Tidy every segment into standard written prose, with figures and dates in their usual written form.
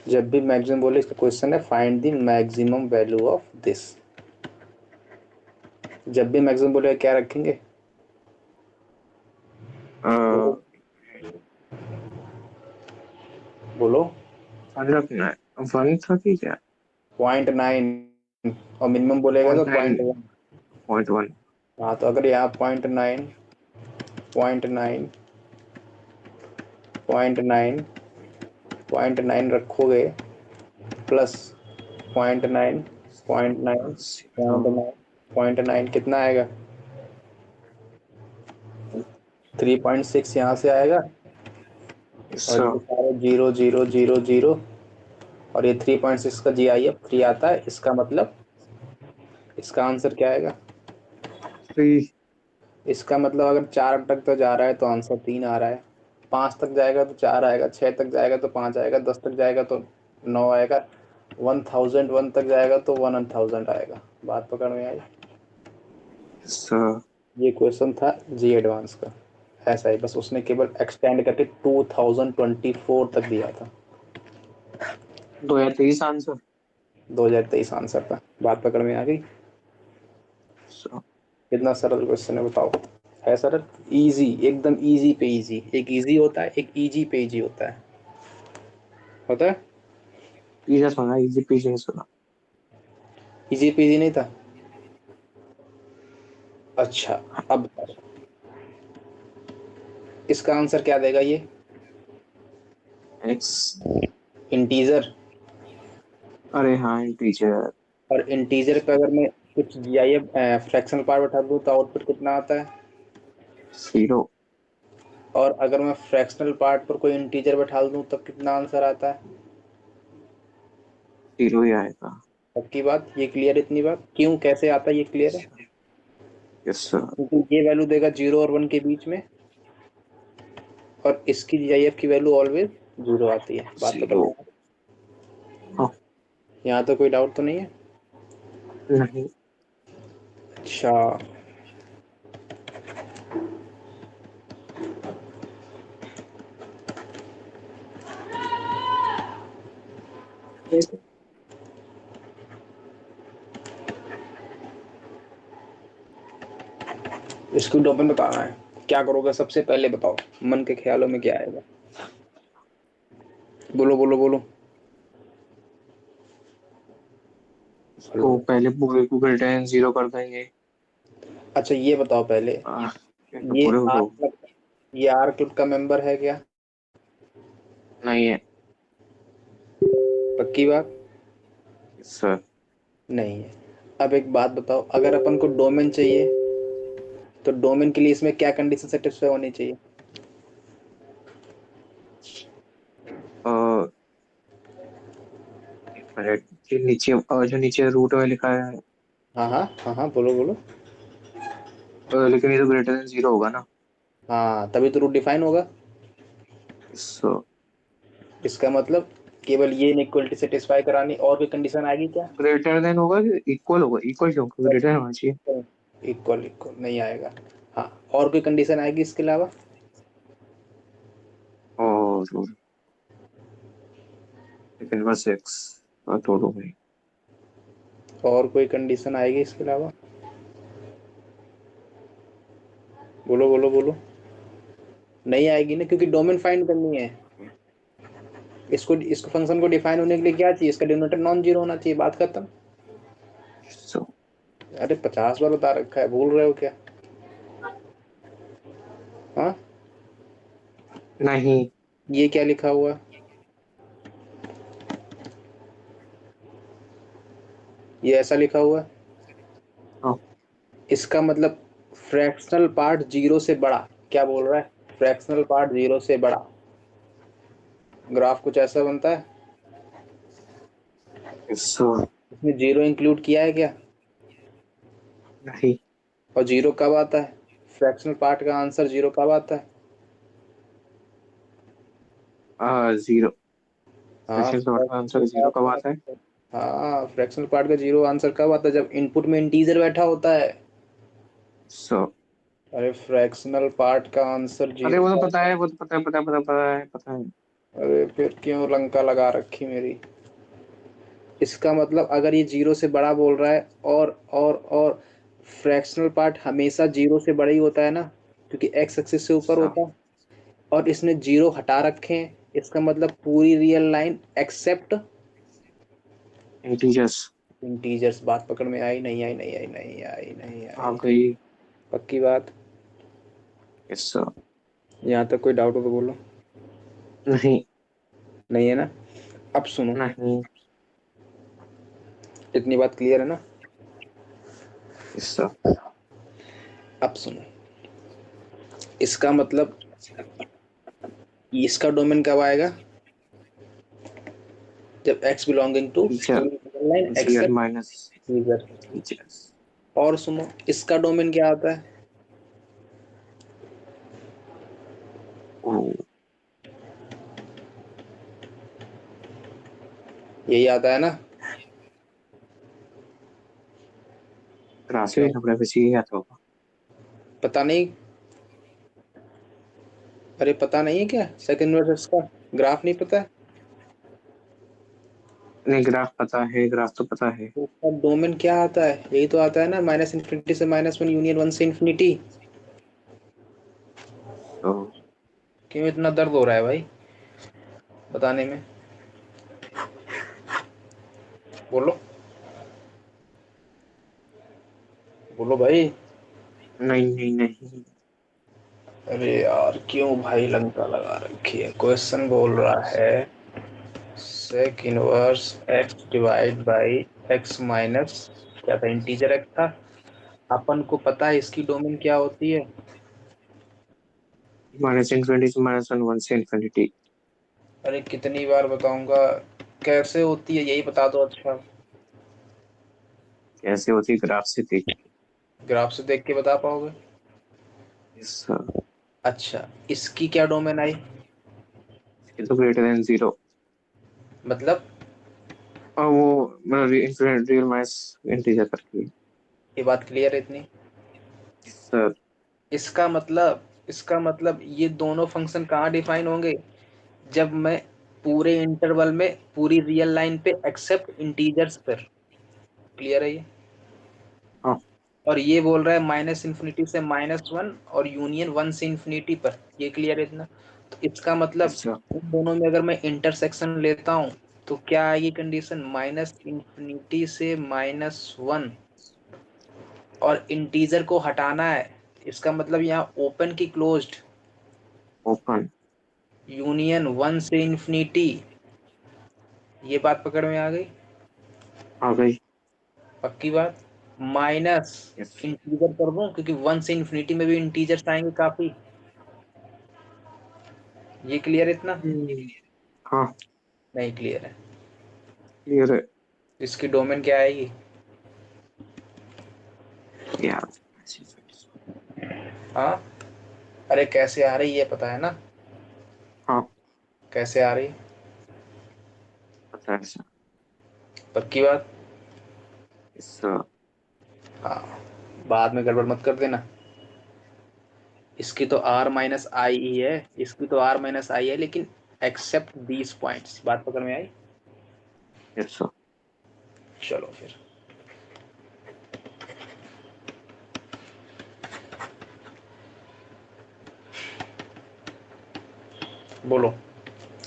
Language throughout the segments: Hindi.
जब भी मैक्सिमम बोले, इसका क्वेश्चन है find the maximum value of this. जब भी मैक्सिमम बोले क्या रखेंगे? बोलो बोलो। वन रखना है, वन था कि क्या? 0.9 और मिनिमम बोलेगा तो 0.9, 0.1। 0.1। हाँ, तो अगर यहाँ 0.9, 0.9, 0.9, 0.9 रखोगे प्लस 0.9, 0.9, 0.9, 0.9 कितना आएगा? 3.6 यहाँ से आएगा, और ये सारे 0 0 0 0, और ये 3.6 का GIF 3 आता है। इसका मतलब इसका आंसर क्या आएगा? 3। इसका मतलब अगर 4 तक तो जा रहा है तो आंसर 3 आ रहा है, 5 तक जाएगा तो 4 आएगा, 6 तक जाएगा तो 5 आएगा, 10 तक जाएगा तो 9 आएगा, 1001 तक जाएगा तो 1000 आएगा। बात पकड़ में आई? ये क्वेश्चन था जी एडवांस का। ऐसा ही बस उसने केवल एक्सटेंड करके 2024 तक दिया था। 2023 आंसर। 2023 आंसर था। बात पकड़ में आ गई? कितना सरल क्वेश्चन है बताओ। है सरल, इजी, एकदम इजी पे इजी। एक इजी होता है, एक इजी पे इजी होता है। होता है? पीछे सुना, इजी पीछे नहीं सुना। इजी पे इजी नहीं था? अच्छा, अब बताओ इसका आंसर क्या देगा ये? एक्स। इंटीजर। अरे हाँ, इंटीजर। और इंटीजर पे अगर मैं कुछ GIF फ्रैक्शनल पार्ट बैठा दूँ तो आउटपुट कितना आता है? 0। और अगर मैं फ्रैक्शनल पार्ट पर कोई इंटीजर बैठा दूँ तब कितना आंसर आता है? 0 ही आएगा। पक्की बात? ये क्लियर? इतनी बात क्यों, कैसे आता है, ये क्लियर है? Yes sir. क्योंकि ये वैल्यू देगा 0 और 1 के बीच में, और इसकी GIF की वैल्यू ऑलवेज 0 आती है। बात तो 0। करना है। हाँ। यहाँ तो कोई डाउट तो नहीं है? नहीं। अच्छा, इसको डोमेन बताना है। क्या करोगे सबसे पहले बताओ, मन के ख्यालों में क्या आएगा? बोलो बोलो बोलो। इसको हेलो। पहले गूगल गूगल 10 0 कर देंगे। अच्छा ये बताओ पहले, तो ये पूरे हो। ये आर क्लब का मेंबर है क्या? नहीं है। पक्की बात? सर। नहीं है। अब एक बात बताओ, अगर अपन को डोमेन चाहिए तो डोमेन के लिए इसमें क्या कंडीशन सेटिस्फाई होनी चाहिए? एक मिनट, जो नीचे रूट में लिखा है। हाँ हाँ हाँ हाँ, बोलो बोलो। लेकिन ये तो ग्रेटर देन 0 होगा ना। हाँ, तभी तो रूट डिफाइन होगा। सो इसका मतलब केवल ये इनइक्वालिटी सेटिस्फाई करानी, और कोई कंडीशन आएगी क्या? ग्रेटर देन होगा कि इक्वल होगा? इक्वल क्यों, ग्रेटर होना चाहिए। इक्वल इक्वल नहीं आएगा। हाँ, और कोई कंडीशन आएगी इसके अलावा? और लेकिन बस एक्स दोनों में। और कोई कंडीशन आएगी इसके अलावा? बोलो बोलो बोलो। नहीं आएगी ना, क्योंकि डोमेन फाइंड करनी है। इसको फंक्शन को डिफाइन होने के लिए क्या चाहिए? इसका डिनोमिनेटर नॉन जीरो होना चाहिए। बात खत्म। सो अरे 50 बार बता रखा है, भूल रहे हो क्या? हाँ, नहीं। ये क्या लिखा हुआ है? ये ऐसा लिखा हुआ है। हाँ। इसका मतलब फ्रैक्शनल पार्ट जीरो से बड़ा। क्या बोल रहा है? फ्रैक्शनल पार्ट जीरो से बड़ा। ग्राफ कुछ ऐसा बनता है। सो इसमें जीरो इंक्लूड किया है क्या? नहीं। और जीरो कब आता है? फ्रैक्शनल पार्ट का आंसर जीरो कब आता है? 0। हाँ, फ्रैक्शन का आंसर 0 कब आता है? हाँ, फ्रैक्शनल पार्ट का जीरो आंसर कब आता है? जब इनपुट में इंटीजर बैठा होता है। सो अरे फ्रैक्शनल पार्ट का आंसर अरे जीरो वो तो कब पता आता है, वो तो पता है, पता है, पता है, पता है, पता है। अरे फिर क्यों लंका लगा रखी मेरी। इसका मतलब अगर ये जीरो से बड़ा बोल रहा है और फ्रैक्शनल पार्ट हमेशा जीरो से बड़ा ही होता है ना, क्योंकि एक्स एक्सिस से ऊपर अच्छा, होता है। और इसने जीरो हटा रखे हैं, इसका मतलब पूरी real line except integers. Integers. बात पकड़ में आई नहीं आई नहीं आई नहीं आई नहीं आ आई। गई। पक्की बात। यस। यहाँ तक कोई डाउट हो तो बोलो। नहीं। नहीं है ना। अब सुनो, नहीं। इतनी बात क्लियर है ना। यस। अब सुनो, इसका मतलब इसका डोमेन कब आएगा, जब x belonging to teacher. Line G R except minus user. Teachers. और सुनो, इसका डोमेन क्या आता है, ओ, यही आता है ना। राशि क्यों, कपड़ा बेची गया तो होगा। पता नहीं। अरे पता नहीं है क्या सेकंड वर्सेस का ग्राफ नहीं पता है। नहीं, ग्राफ पता है, ग्राफ तो पता है। तो उसका डोमेन क्या आता है, यही तो आता है ना, माइनस इन्फिनिटी से माइनस वन यूनियन वन से इन्फिनिटी। तो क्यों इतना दर्द हो रहा है भाई बताने में, बोलो बोलो भाई। नहीं नहीं नहीं। अरे यार क्यों भाई लंका लगा रखी है। क्वेश्चन बोल रहा है sec inverse x divide by x minus, क्या था, इंटीजर एक्स था। अपन को पता है इसकी डोमेन क्या होती है। माइनस इन्फिनिटी से माइनस वन, वन से इन्फिनिटी। अरे कितनी बार बताऊंगा, कैसे होती है यही बता दो। अच्छा, कैसे होती है? ग्राफ से देख के। ग्राफ से देख के बता पाओगे। यस। अच्छा, इसकी क्या डोमेन आई, इसके तो ग्रेटर देन जीरो। मतलब और वो मतलब इन्फिनिटी रियल माइनस इंटीजर करके। ये बात क्लियर है इतनी। सर। इसका मतलब ये दोनों फंक्शन कहाँ डिफाइन होंगे, जब मैं पूरे इंटरवल में पूरी रियल लाइन पे एक्सेप्ट इंटीजर्स पर। क्लियर है ये। हाँ। और ये बोल रहा है माइनस इन्फिनिटी से माइनस वन और यूनियन वन से इन्फिनिटी पर। ये क्लियर है इतना। तो इसका मतलब यस सर। इन दोनों में अगर मैं इंटरसेक्शन लेता हूँ तो क्या आएगी कंडीशन, माइनस इन्फिनिटी से माइनस वन और इंटीजर को हटाना है। इसका मतलब यहाँ ओपन की क्लोज्ड, ओपन। यूनियन वन से इन्फिनिटी। ये बात पकड़ में आ गई। आ गई। पक्की बात। Minus yes. इंटीजर कर दूं, क्योंकि वन से इन्फिनिटी में भी इंटीजर्स आएंगे काफी। ये क्लियर है इतना। हाँ। नहीं क्लियर है। क्लियर है। इसकी डोमेन क्या आएगी। यार। हाँ, अरे कैसे आ रही है पता है ना, हाँ। कैसे आ रही। पता है सर। पक्की बात। Yes sir. हाँ, बाद में गड़बड़ मत कर देना। इसकी तो आर माइनस आई ही है, इसकी तो आर माइनस आई है, लेकिन एक्सेप्ट दीज पॉइंट्स। बात पकड़ में आई। Yes sir. चलो फिर बोलो,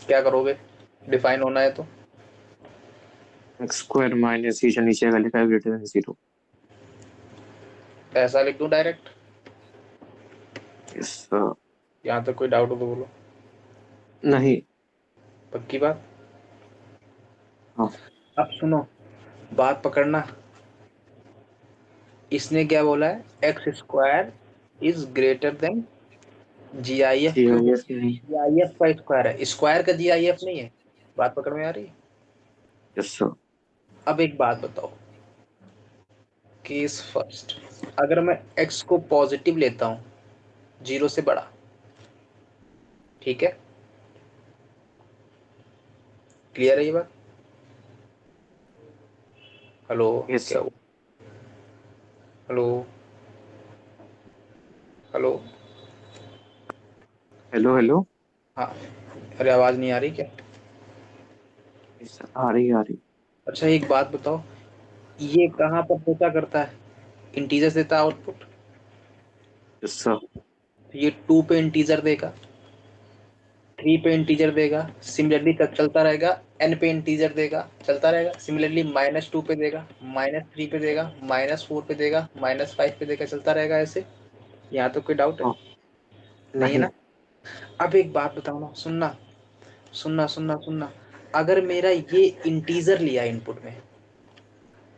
क्या करोगे, डिफाइन होना है तो। एक्स स्क्वायर माइनस ही नीचे का लिखा है ग्रेटर देन जीरो। ऐसा लिख दूं डायरेक्ट। Yes sir. यहाँ तक कोई डाउट हो तो बोलो। नहीं। पक्की बात। हाँ। अब सुनो, बात पकड़ना। इसने क्या बोला है, X square is greater than G I F, जी क्योंकि यस नहीं। जी आई एफ का स्क्वायर है, स्क्वायर का जी आई एफ नहीं है। बात पकड़ में आ रही है। Yes sir. अब एक बात बताओ, केस फर्स्ट, अगर मैं एक्स को पॉजिटिव लेता हूं, जीरो से बड़ा, ठीक है, क्लियर है ये बात। हेलो, यस क्या सर। हुआ, हेलो, हेलो। Hello hello. हाँ, अरे आवाज नहीं आ रही क्या? आ रही आ रही। अच्छा एक बात बताओ, ये कहाँ पर होता करता है? इंटीजर देता है आउटपुट, इसका ये 2 पे इंटीजर देगा, 3 पे इंटीजर देगा, सिमिलरली चलता रहेगा, n पे इंटीजर देगा, चलता रहेगा, सिमिलरली -2 पे देगा, -3 पे देगा, -4 पे देगा, -5 पे देगा, चलता रहेगा ऐसे। यहाँ तो कोई डाउट है? हाँ, नहीं है नहीं। ना? अब एक बात बताओ ना, सुनना सुनना सुनना सुनना, अगर मेरा ये इंटीजर लिया इनपुट में,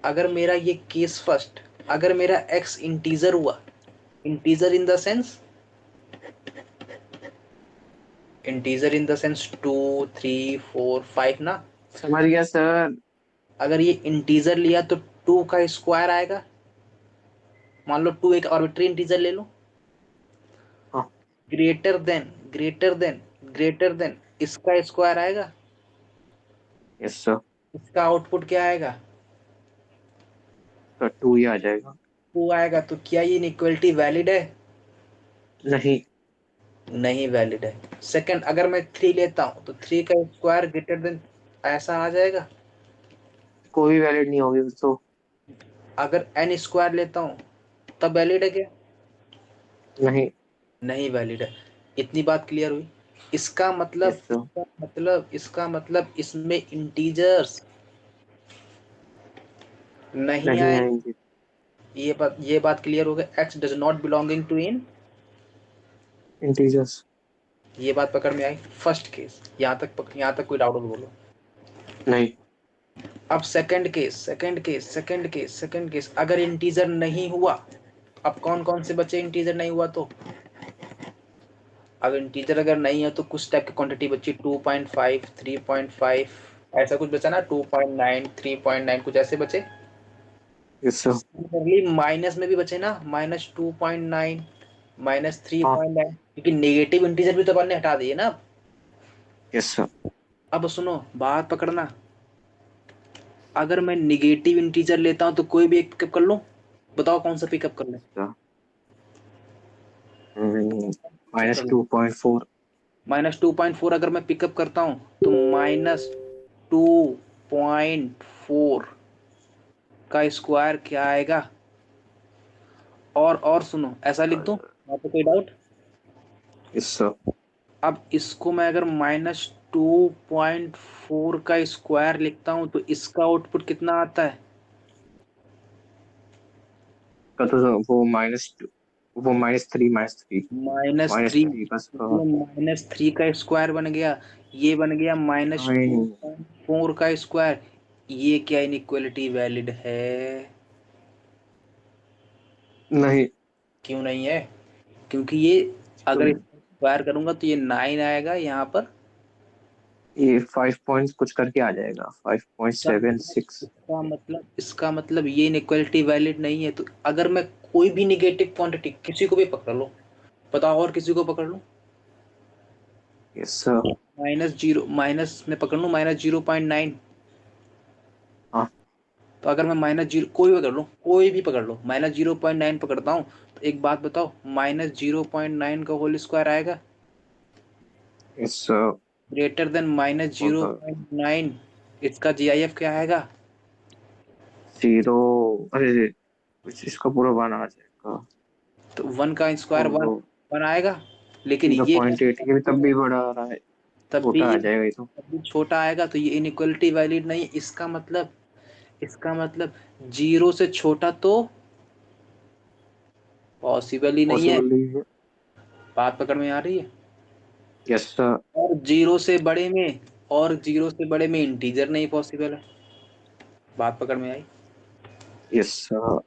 अगर मेरा ये केस फर्स्ट, अगर मेरा x इंटीजर हुआ, integer in the sense, integer in the sense 2, 3, 4, 5 ना, समझ गया सर। अगर ये इंटीजर लिया तो 2 का स्क्वायर आएगा। मान लो 2 एक आर्बिट्री इंटीजर ले लो, हाँ। Greater than greater than greater than इसका स्क्वायर आएगा। Yes sir. इसका आउटपुट क्या आएगा? तो 2 ही आ जाएगा। 2 आएगा। तो क्या ये इनइक्वालिटी वैलिड है? नहीं। नहीं वैलिड है। सेकंड, अगर मैं 3 लेता हूं तो 3 का स्क्वायर ग्रेटर देन ऐसा आ जाएगा। कोई वैलिड नहीं होगी तो। अगर n स्क्वायर लेता हूं तब वैलिड है क्या? नहीं। नहीं वैलिड है। इतनी बात क्लियर हुई? इसका मतलब यस सर। इसमें इंटीजर्स नहीं नहीं आए। आएंगे। ये बात क्लियर हो गई, x does not belonging to in. Integers. ये बात पकड़ में आई? फर्स्ट केस यहाँ तक कोई डाउट हो तो बोलो। नहीं। अब सेकंड केस, अगर इंटीजर नहीं हुआ, अब कौन कौन से बचे इंटीजर नहीं हुआ तो? अब इंटीजर अगर नहीं है तो कुछ टाइप की क्वांटिटी बची, 2.5, 3.5, ऐसा कुछ बचा ना, 2.9, 3.9, कुछ ऐसे बचे। Yes sir. सिमिलरली माइनस में भी बचे ना, -2.9, हाँ। -3.9, क्योंकि नेगेटिव इंटीजर भी तो अपन ने हटा दिए ना। Yes sir. अब सुनो, बात पकड़ना, अगर मैं निगेटिव इंटीजर लेता हूं तो कोई भी एक पिकअप कर लूं, बताओ कौन सा पिकअप कर लूं? माइनस 2.4। -2.4 अगर मैं पिकअप करता हूं तो -2.4 का स्क्वायर क्या आएगा? और सुनो, ऐसा लिख दूं, यहाँ पे कोई डाउट? Yes sir. अब इसको मैं अगर -2.4 का स्क्वायर लिखता हूं तो इसका आउटपुट कितना आता है? का तो वो -3 -3 माइनस थ्री -3 का सर। -3 का स्क्वायर बन गया। ये बन गया माइनस टू नहीं। फोर का स्क्वायर। ये क्या इनइक्वालिटी वैलिड है? नहीं। क्यों नहीं है? क्योंकि ये, तो अगर स्क्वायर करूंगा तो ये 9 आएगा यहाँ पर। ये 5 पॉइंट्स कुछ करके आ जाएगा, इसका मतलब 5.76। इसका मतलब ये इनइक्वालिटी वैलिड नहीं है। तो अगर मैं कोई भी निगेटिव क्वांटिटी किसी को भी पकड़ लो, बताओ, और किसी को पकड़ लूं, यस सर। -0, माइनस में पकड़ लूं -0.9, हाँ। तो अगर मैं -0 कोई भी पकड़ लूं, कोई भी पकड़ लो, -0.9 पकड़ता हूं, तो एक बात बताओ, -0.9 का होल स्क्वायर आएगा? Yes sir. ग्रेटर देन वो तो -0.9, इसका जीआईएफ क्या आएगा? 0। अरे कुछ इसका पूरा बना आ जाएगा। तो 1 का स्क्वायर वन वो वन आएगा। लेकिन जीरो ये पॉइंट एट ये भी तब भी बड़ा आ रहा है। तब भी छोटा आ जाएगा ये तो। तब भी छोटा आएगा, तो ये इनइक्वालिटी वैलिड नहीं है। इसका मतलब 0 से छोटा तो पॉसिबल ही नहीं है। पॉसिबल नहीं है। बात पकड़ में आ रही है? Yes sir. और 0 से बड़े में इंटीजर नहीं पॉसिबल है। बात पकड़ में आई? Yes sir.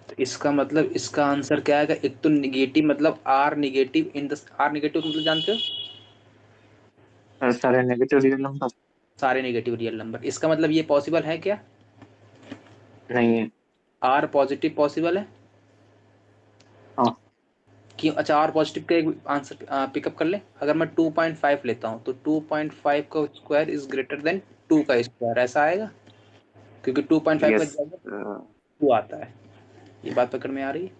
तो इसका मतलब इसका आंसर क्या आएगा? एक तो निगेटिव, मतलब आर नेगेटिव मतलब जानते हो? सारे नेगेटिव रियल नंबर। सारे नेगेटिव रियल नंबर। इसका मतलब ये पॉसिबल है क्या? नहीं है। आर पॉजिटिव पॉसिबल है? हाँ। क्यों? अच्छा, आर पॉजिटिव का एक आंसर पिकअप कर ले। अगर मैं 2.5 लेता हूँ तो 2.5 का स्क्वायर इज ग्रेटर देन 2 का स्क्वायर, ऐसा आएगा? क्योंकि 2.5 का यस। जगह 2 आता है। ये बात पकड़ में आ रही है?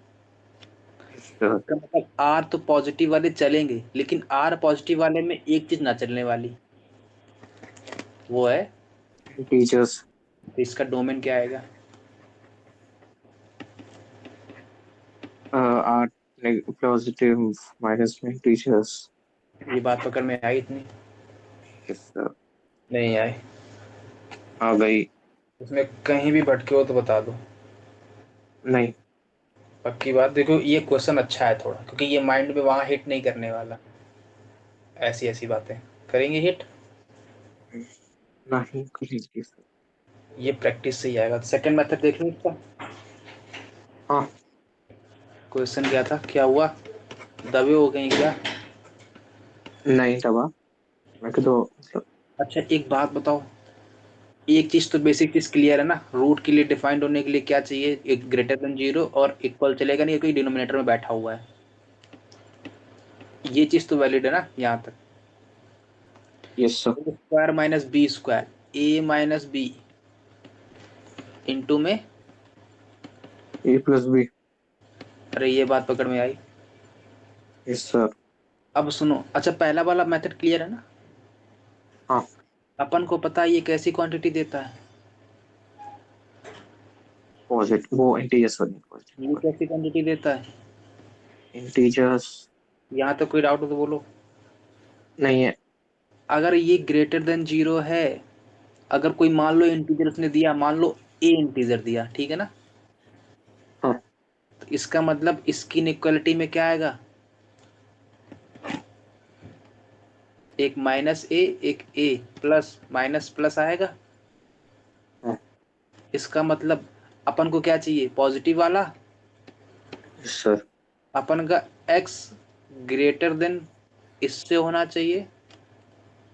सर इसका मतलब आर तो पॉजिटिव वाले चलेंगे, लेकिन आर पॉजिटिव वाले में एक चीज ना चलने वाली, वो है, टीचर्स तो इसका डोमेन क्या आएगा? आर पॉजिटिव माइनस में टीचर्स। ये बात पकड़ में आई इतनी? Yes sir. नहीं आई। आ गई। इसमें कहीं भी भटके हो तो बता दो। नहीं। पक्की बात? देखो ये क्वेश्चन अच्छा है थोड़ा, क्योंकि ये माइंड में वहां हिट नहीं करने वाला। ऐसी ऐसी बातें करेंगे हिट। नहीं करेंगे सर। ये प्रैक्टिस से ही आएगा। सेकंड मेथड देख लो इसका। हाँ। क्वेश्चन क्या था, क्या हुआ? दबे हो गए क्या? नहीं दबा। मैं तो मतलब। अच्छा एक बात बताओ, एक चीज तो बेसिक चीज क्लियर है ना, रूट के लिए डिफाइंड होने के लिए क्या चाहिए? एक ग्रेटर देन जीरो और इक्वल चलेगा नहीं, कोई डिनोमिनेटर में बैठा हुआ है। ये चीज तो वैलिड है ना यहाँ तक? Yes sir. Square minus B square, A minus B into में। A plus B. अरे ये बात पकड़ में आई? Yes sir. अब सुनो, अच्छा पहला वाला मेथड क्लियर है ना? हाँ। अपन को पता है ये कैसी क्वांटिटी देता है? पॉजिटिव वो इंटीजर्स वाली ये पॉजिटिव। कैसी क्वांटिटी देता है? इंटीजर्स। यहाँ तक कोई डाउट हो तो बोलो। नहीं है। अगर ये ग्रेटर देन जीरो है, अगर कोई मान लो इंटीजर उसने दिया, मान लो ए इंटीजर दिया, ठीक है ना, हाँ। तो इसका मतलब इसकी इनइक्वालिटी में क्या आएगा? एक माइनस ए, एक ए, प्लस माइनस प्लस आएगा। हाँ। इसका मतलब अपन को क्या चाहिए? पॉजिटिव वाला। Yes sir. अपन का एक्स ग्रेटर देन इससे होना चाहिए,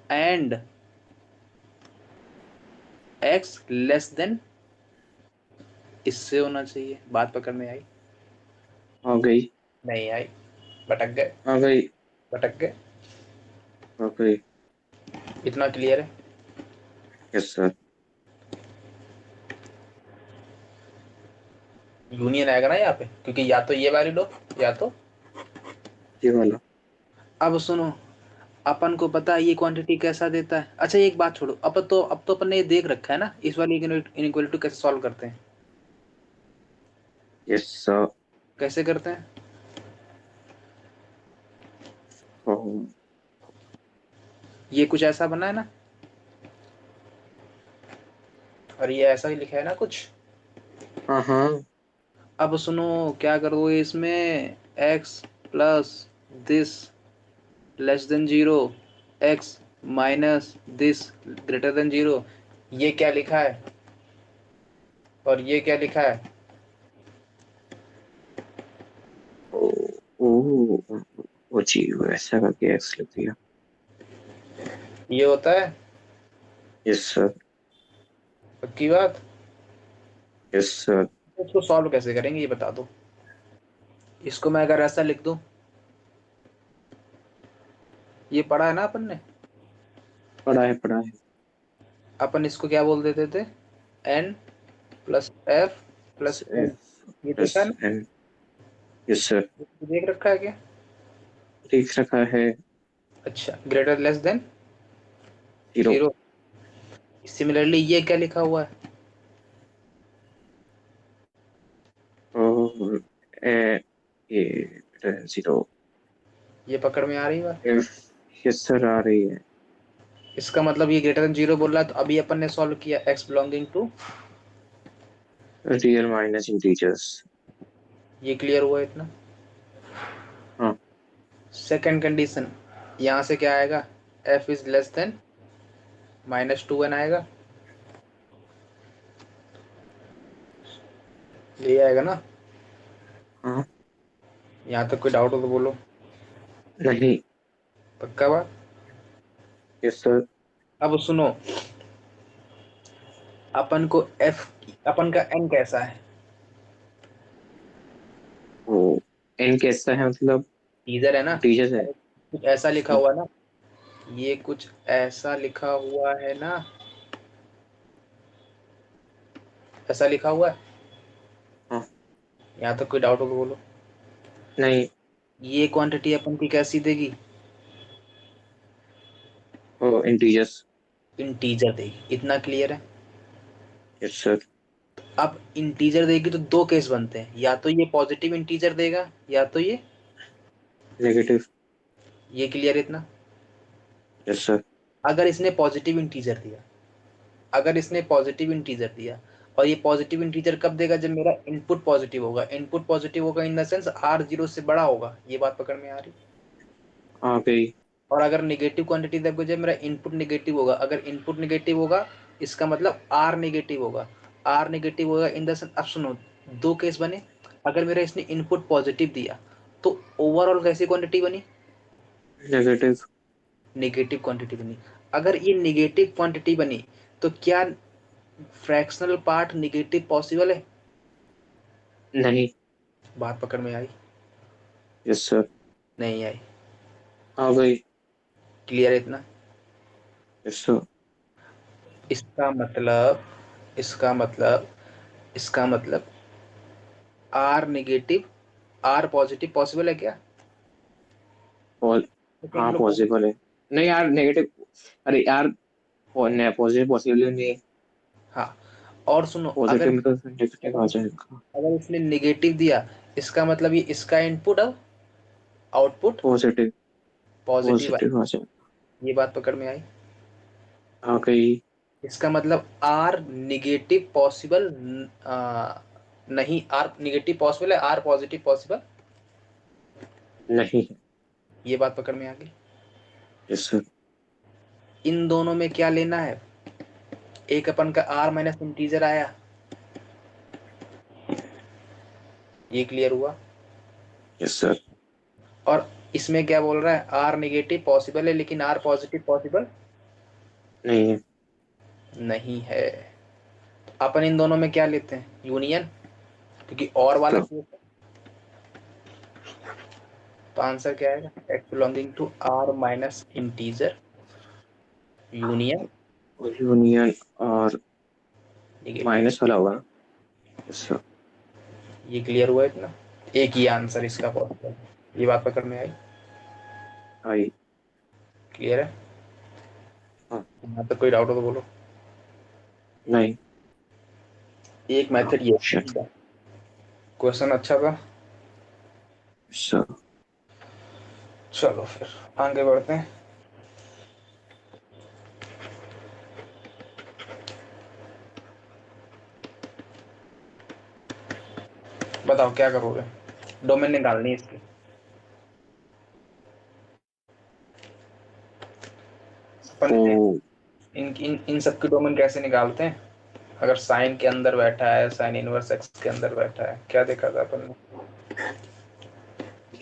एंड एक्स लेस देन इससे होना चाहिए। बात पकड़ में आई? आ गई। नहीं आई। भटक गए। आ गई। भटक गए। आ गई। इतना क्लियर है? Yes sir. यूनियन आएगा ना यहाँ पे, क्योंकि या तो ये वैलिड हो या तो। ये वाला। अब सुनो, अपन को पता है ये क्वांटिटी कैसा देता है। अच्छा एक बात छोड़ो, अब तो अपन ने ये देख रखा है ना, इस वाली इनइक्वालिटी कैसे सॉल्व करते हैं? Yes sir. कैसे करते हैं? ये कुछ ऐसा बना है ना, और ये ऐसा ही लिखा है ना कुछ। हाँ हाँ। अब सुनो, क्या करोगे इसमें? x plus this less than zero, x minus this greater than zero, ये क्या लिखा है और ये क्या लिखा है? ओ ओ वो चीज वैसा करके एक्स लिख दिया। ये होता है? Yes sir. पक्की बात? Yes sir. इसको सॉल्व कैसे करेंगे ये बता दो। इसको मैं अगर ऐसा लिख दूं, ये पढ़ा है ना अपन ने? पढ़ा है पढ़ा है। अपन इसको क्या बोल देते थे? n plus F plus L. F ये प्लस देखा है ना? एन। Yes sir. ये देख रखा है क्या? लिख रखा है। अच्छा, greater less than zero. Zero. Similarly ये क्या लिखा हुआ है? और ए ये जीरो। ये पकड़ में आ रही बात? एफ। यस सर आ रही है। इसका मतलब ये ग्रेटर देन जीरो बोल रहा है, तो अभी अपन ने सॉल्व किया x belonging to. Real minus integers. ये क्लियर हुआ इतना? हाँ। सेकंड कंडीशन, यहाँ से क्या आएगा? f is less than minus two N आएगा। ये आएगा ना? हाँ। यहाँ तक कोई डाउट हो तो बोलो। नहीं। पक्का बात? Yes sir. अब सुनो, अपन को f, अपन का n कैसा है? ओ एन कैसा है मतलब? टीजर है ना? इंटीजर्स है। कुछ ऐसा लिखा हाँ। हुआ है ना, ये कुछ ऐसा लिखा हुआ है ना, ऐसा लिखा हुआ है। हाँ। यहाँ तक कोई डाउट हो तो बोलो। नहीं। ये क्वांटिटी अपन की कैसी देगी? ओ इंटीजर्स। इंटीजर देगी। इतना क्लियर है? Yes sir. अब इंटीजर देगी तो दो केस बनते हैं, या तो ये पॉजिटिव इंटीजर देगा या तो नेगेटिव। ये क्लियर है इतना? Yes sir. अगर इसने पॉजिटिव इंटीजर दिया, अगर इसने पॉजिटिव इंटीजर दिया, और ये पॉजिटिव इंटीजर कब देगा? जब मेरा इनपुट पॉजिटिव होगा। इनपुट पॉजिटिव होगा in the sense R zero से बड़ा होगा। ये बात पकड़ में आ रही? आ गई। और अगर निगेटिव क्वांटिटी देखो, जब मेरा इनपुट निगेटिव होगा, अगर इनपुट निगेटिव होगा इसका मतलब आर नेगेटिव होगा। आर नेगेटिव होगा इन द सेंस, अब सुनो, दो केस बने। अगर मेरा इसने इनपुट पॉजिटिव दिया तो ओवरऑल कैसी क्वांटिटी बनी? नेगेटिव। नेगेटिव क्वांटिटी बनी। अगर ये नेगेटिव क्वांटिटी बनी तो क्या फ्रैक्शनल पार्ट निगेटिव पॉसिबल है? नहीं। बात पकड़ में आई? Yes sir. नहीं आई? आ गई। क्लियर है इतना? Yes sir. इसका मतलब इसका मतलब इसका मतलब R negative R positive possible है क्या? सेकंड हाँ लो पहले। पॉसिबल है। नहीं यार नेगेटिव। अरे यार पॉजिटिव पॉसिबल नहीं है। हाँ, और सुनो, अगर पॉजिटिव में तो नेगेटिव आ अगर जाएगा। अगर इसने निगेटिव दिया, इसका मतलब ये इसका इनपुट और आउटपुट पॉजिटिव। पॉजिटिव है। पॉजिटिव आ जाएगा। ये बात पकड़ में आई? आ गई। इसका मतलब आर निगेटिव पॉसिबल नहीं, आर निगेटिव पॉसिबल है, आर पॉजिटिव पॉसिबल? नहीं है। ये बात पकड़ में आ गई? Yes sir. इन दोनों में क्या लेना है? एक अपन का आर माइनस इंटीजर आया। ये क्लियर हुआ? Yes sir. और इसमें क्या बोल रहा है? आर निगेटिव पॉसिबल है लेकिन आर पॉजिटिव पॉसिबल नहीं है। नहीं है। अपन इन दोनों में क्या लेते हैं? यूनियन, क्योंकि और वाला तो केस है। तो आंसर क्या आएगा? X belonging to R minus integer union union और निगेटिव। माइनस वाला होगा ना। Yes sir. ये क्लियर हुआ इतना? एक ही आंसर इसका पॉसिबल। ये बात पकड़ में आई? आई। क्लियर है? हाँ। यहाँ तक कोई डाउट हो तो बोलो। नहीं। एक मेथड ये ऑप्शन। क्वेश्चन अच्छा था। सर। चलो फिर आगे बढ़ते हैं। बताओ क्या करोगे? डोमेन निकालनी है इसकी। अपन ओ। इन इन इन सब की डोमेन कैसे निकालते हैं? अगर साइन के अंदर बैठा है, साइन इनवर्स एक्स के अंदर बैठा है, क्या देखा था अपन ने?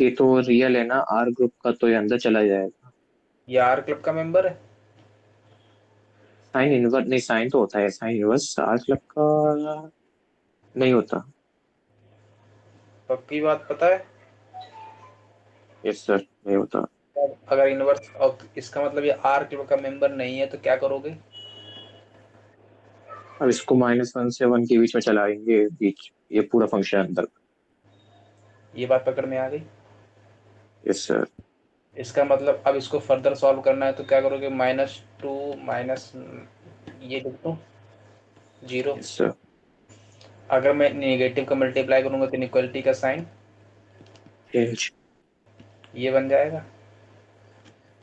ये तो रियल है ना आर ग्रुप का, तो ये अंदर चला जाएगा। ये आर क्लब का मेंबर है? साइन इनवर्स नहीं, साइन तो होता है, साइन इनवर्स आर क्लब का नहीं होता। पक्की बात पता है? यस सर नहीं होता। अगर इनवर्स, और इसका मतलब ये आर क्लब का मेंबर नहीं है तो क्या करोगे? अब इसको -1 से 1 के बीच में चलाएंगे बीच, ये पूरा फंक्शन अंदर। ये बात पकड़ में आ गई? Yes sir. इसका मतलब अब इसको फर्दर सॉल्व करना है तो क्या करोगे? -2 माइनस ये लिख दूं, 0। Yes sir. अगर मैं नेगेटिव का मल्टीप्लाई करूंगा तो इनइक्वालिटी का साइन चेंज। ये बन जाएगा।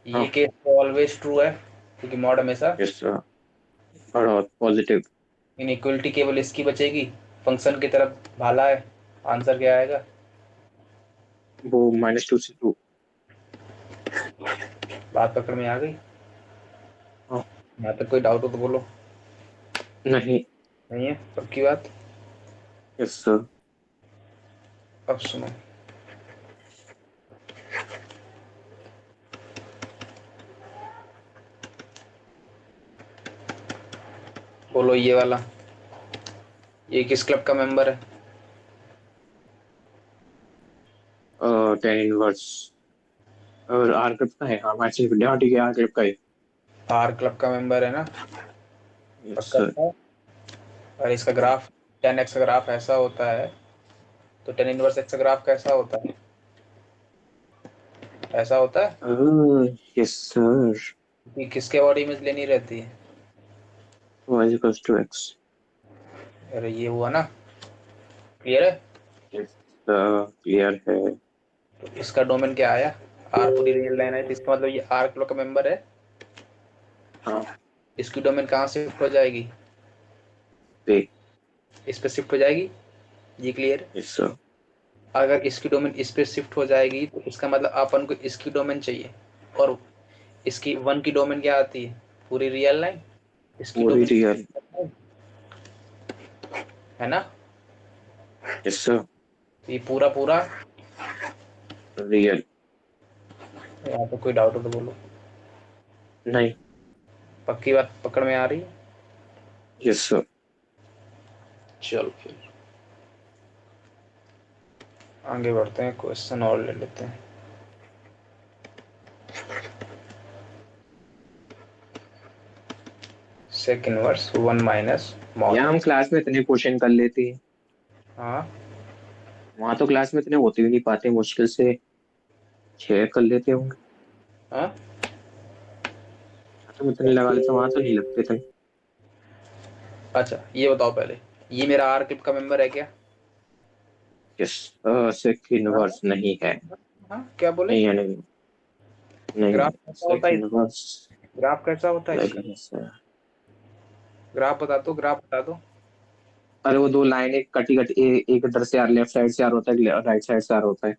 ये हाँ। केस तो ऑलवेज ट्रू है, क्योंकि मॉड हमेशा। Yes sir. और पॉजिटिव। इनइक्वालिटी केवल इसकी बचेगी, फंक्शन की तरफ भाला है। आंसर क्या आएगा? वो -2 से 2। बात पकड़ में आ गई? हाँ। यहाँ तक कोई डाउट हो तो बोलो। नहीं। नहीं है? पक्की बात? Yes sir. अब सुनो, बोलो ये वाला, ये किस क्लब का मेंबर है? टेन इनवर्स और आर क्लब का है, हाँ मैच हाँ ठीक है आर क्लब का है। आर क्लब का मेंबर है ना? यस पक्का सर। था? और इसका हाँ। ग्राफ 10x का ग्राफ ऐसा होता है, तो 10 इनवर्स x का ग्राफ कैसा होता है? ऐसा होता है यस सर। कि किसके बॉडी में लेनी रहती है? y equals to x। अरे ये हुआ ना, क्लियर है? यस क्लियर है। तो इसका डोमेन क्या आया? आर पूरी रियल लाइन है, तो इसका मतलब ये आर क्लब का मेंबर है। हाँ इसकी डोमेन कहाँ से शिफ्ट हो जाएगी? पे। इस पे शिफ्ट हो जाएगी, ये क्लियर है? Yes sir. अगर इसकी डोमेन इस पे शिफ्ट हो जाएगी तो इसका मतलब अपन को इसकी डोमेन चाहिए, और इसकी वन की डोमेन क्या आती है? पूरी रियल लाइन। इसकी पूरी डोमेन रियल। है ना, यस सर। तो ये पूरा पूरा। रियल। यहाँ पे कोई डाउट हो तो बोलो। नहीं। पक्की बात पकड़ में आ रही है? Yes sir. चलो फिर आगे बढ़ते हैं, क्वेश्चन और ले लेते हैं। Sec inverse one minus mod. यहाँ हम क्लास में इतने क्वेश्चन कर लेते हैं, हाँ वहां तो क्लास में इतने होते भी नहीं पाते, मुश्किल से 6 कर लेते होंगे। हाँ, तुम इतने लगा लेते, वहां तो नहीं लगते थे। अच्छा ये बताओ पहले, ये मेरा आर क्लिप का मेंबर है क्या? यस सेकंड हाँ वर्स नहीं है। हाँ, क्या बोले? नहीं है नहीं। नहीं ग्राफ है कैसा होता है सेकंड इसका? वर्स। ग्राफ कैसा होता है इसका? Like sir. ग्राफ बता दो, ग्राफ बता दो। अरे वो दो लाइन एक कटी कटी एक इधर से यार लेफ्ट साइड से आ रहा होता है, राइट साइड से आ रहा होता है,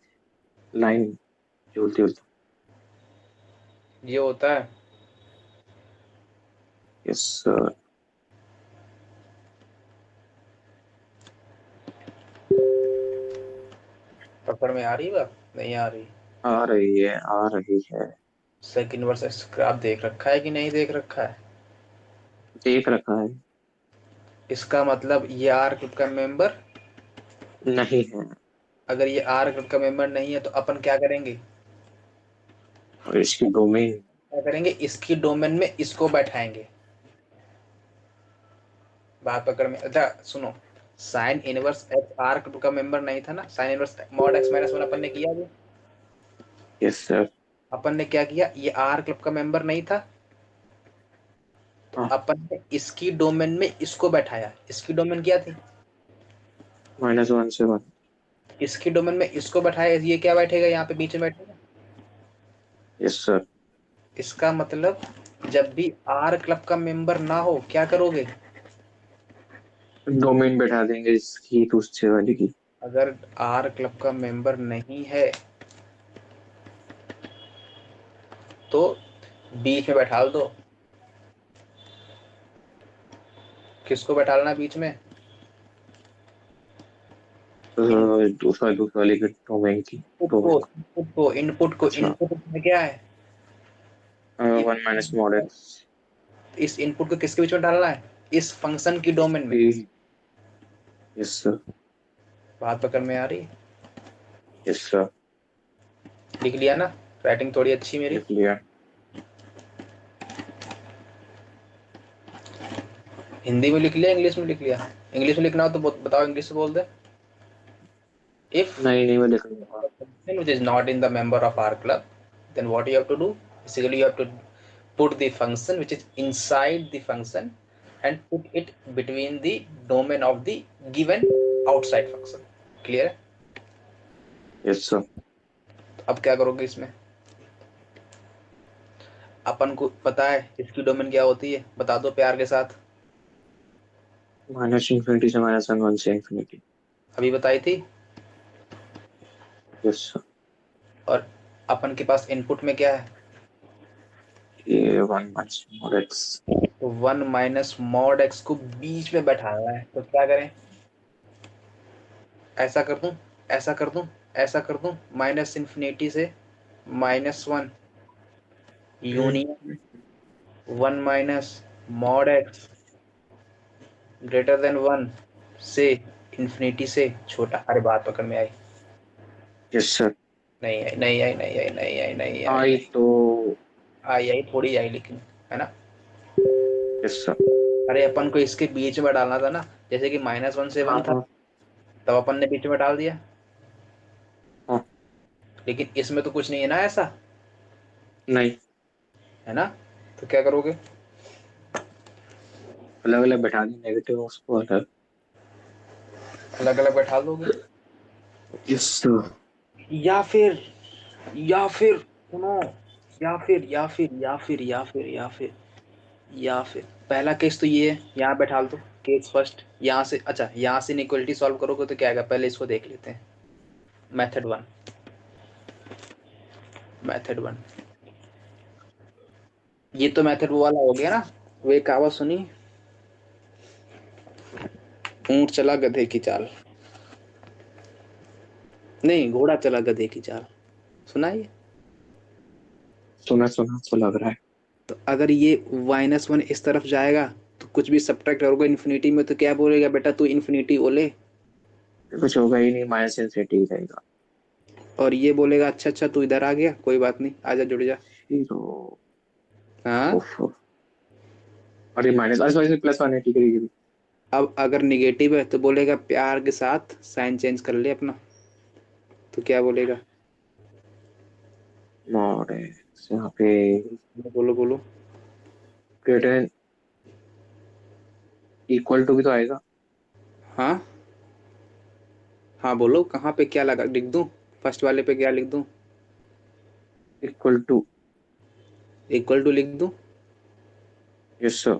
लाइन झूलती उलटी। ये होता है। Yes sir. पकड़ में आ रही बात, नहीं आ रही? आ रही है आ रही है। सेकंड वर्स ग्राफ देख रखा है कि नहीं देख रखा है? देख रखा है। इसका मतलब ये आर क्लब का मेंबर, नहीं है। अगर ये आर क्लब का मेंबर नहीं है तो अपन क्या करेंगे? और इसकी डोमेन। क्या करेंगे, इसकी डोमेन में इसको बैठाएंगे। बात पकड़ में, अच्छा सुनो, sine inverse x R club का मेंबर नहीं था ना, sine inverse mod x minus one अपन ने किया भी। Yes sir. अपन ने क्या किया, ये आर क्लब का मेंबर नहीं था, तो हाँ अपन ने इसकी डोमेन में इसको बैठाया। इसकी डोमेन क्या थी? -1 से 1। इसकी डोमेन में इसको बैठाया, ये क्या बैठेगा यहाँ पे बीच में बैठेगा। Yes sir. इसका मतलब जब भी आर क्लब का मेंबर ना हो क्या करोगे? डोमेन बैठा देंगे इसकी दूसरे वाली की। अगर आर क्लब का मेंबर नहीं है तो बीच में बैठा दो। किसको बैठाना बीच में? दूसरा दूसरा वाली की डोमेन की। इनपुट को, डोमेन को। इनपुट को अच्छा। इनपुट में क्या है? ये 1 - mod x। इस इनपुट को किसके बीच में डालना है? इस फंक्शन की डोमेन में। इसकी। Yes sir. बात पकड़ में आ रही? Yes sir. लिख लिया ना? राइटिंग थोड़ी अच्छी मेरी। लिख लिया। हिंदी में लिख लिया, इंग्लिश में लिख लिया? इंग्लिश में लिखना हो तो बताओ, इंग्लिश से बोल दे। इफ नहीं नहीं मैं लिख लूंगा। function which is not in the member of our club, then what you have to do? Basically, you have to put the function which is inside the function and put it between the domain of the given outside function. Clear है? Yes sir. तो अब क्या करोगे इसमें? अपन को पता है इसकी डोमेन क्या होती है, बता दो प्यार के साथ। -∞ से -1 से इंफिनिटी। अभी बताई थी। Yes sir. और अपन के पास इनपुट में क्या है? ये 1 - mod x। तो वन माइनस मॉड एक्स को बीच में बैठाना है, तो क्या करें? ऐसा कर दूं, ऐसा कर दूं, ऐसा कर दूं, माइनस इन्फिनिटी से -1 union 1 - mod x greater than 1 से इन्फिनिटी से छोटा। अरे बात पकड़ में आई? Yes sir. नहीं आई, नहीं आई, नहीं आई, नहीं आई, नहीं आई, आई नहीं तो। आई, आई थोड़ी आई लेकिन, है ना? Yes sir. अरे अपन को इसके बीच में डालना था ना, जैसे कि -1 से हाँ 1 था, हाँ तब अपन ने बीच में डाल दिया। हाँ। लेकिन इसमें तो कुछ नहीं है ना ऐसा। नहीं, है ना? तो क्या करोगे? अलग अलग बैठा दी नेगेटिव उसको अलग। अलग अलग बैठा दोगे। यस। या फिर सुनो, या फिर पहला केस तो ये है, यहाँ बैठा दो। केस फर्स्ट, यहाँ से, अच्छा यहाँ से इनइक्वालिटी सॉल्व करोगे तो क्या आएगा, पहले इसको देख लेते हैं। मेथड वन, मेथड वन, ये तो मेथड वो वाला हो गया ना। वो एक कहावत सुनी, ऊंट चला गधे की चाल, नहीं घोड़ा चला गधे की चाल, सुना है ये? सुना सुना तो लग रहा है। तो अगर ये -1 इस तरफ जाएगा तो कुछ भी सब्ट्रैक्ट करोगे इन्फिनिटी में तो क्या बोलेगा, बेटा तू इन्फिनिटी बोले। कुछ होगा ही नहीं, माइनस इनफिनिटी रहेगा। और ये बोलेगा अच्छा अच्छा तू इधर आ गया, कोई बात नहीं, आजा जुड़ जा। जीरो। हाँ। ओफ। अरे माइनस, अच्छा प्लस वन है, ठीक है ठीक है। अब अगर निगेटिव है तो बोलेगा प्यार के साथ साइन चेंज कर ले अपना, तो क्या बोलेगा? मॉड है यहाँ पे। बोलो बोलो। ग्रेटर इक्वल टू भी तो आएगा। हाँ हाँ बोलो, कहाँ पे क्या लगा लिख दूं? फर्स्ट वाले पे क्या लिख दूं? Equal to. इक्वल टू लिख दूं? Yes sir.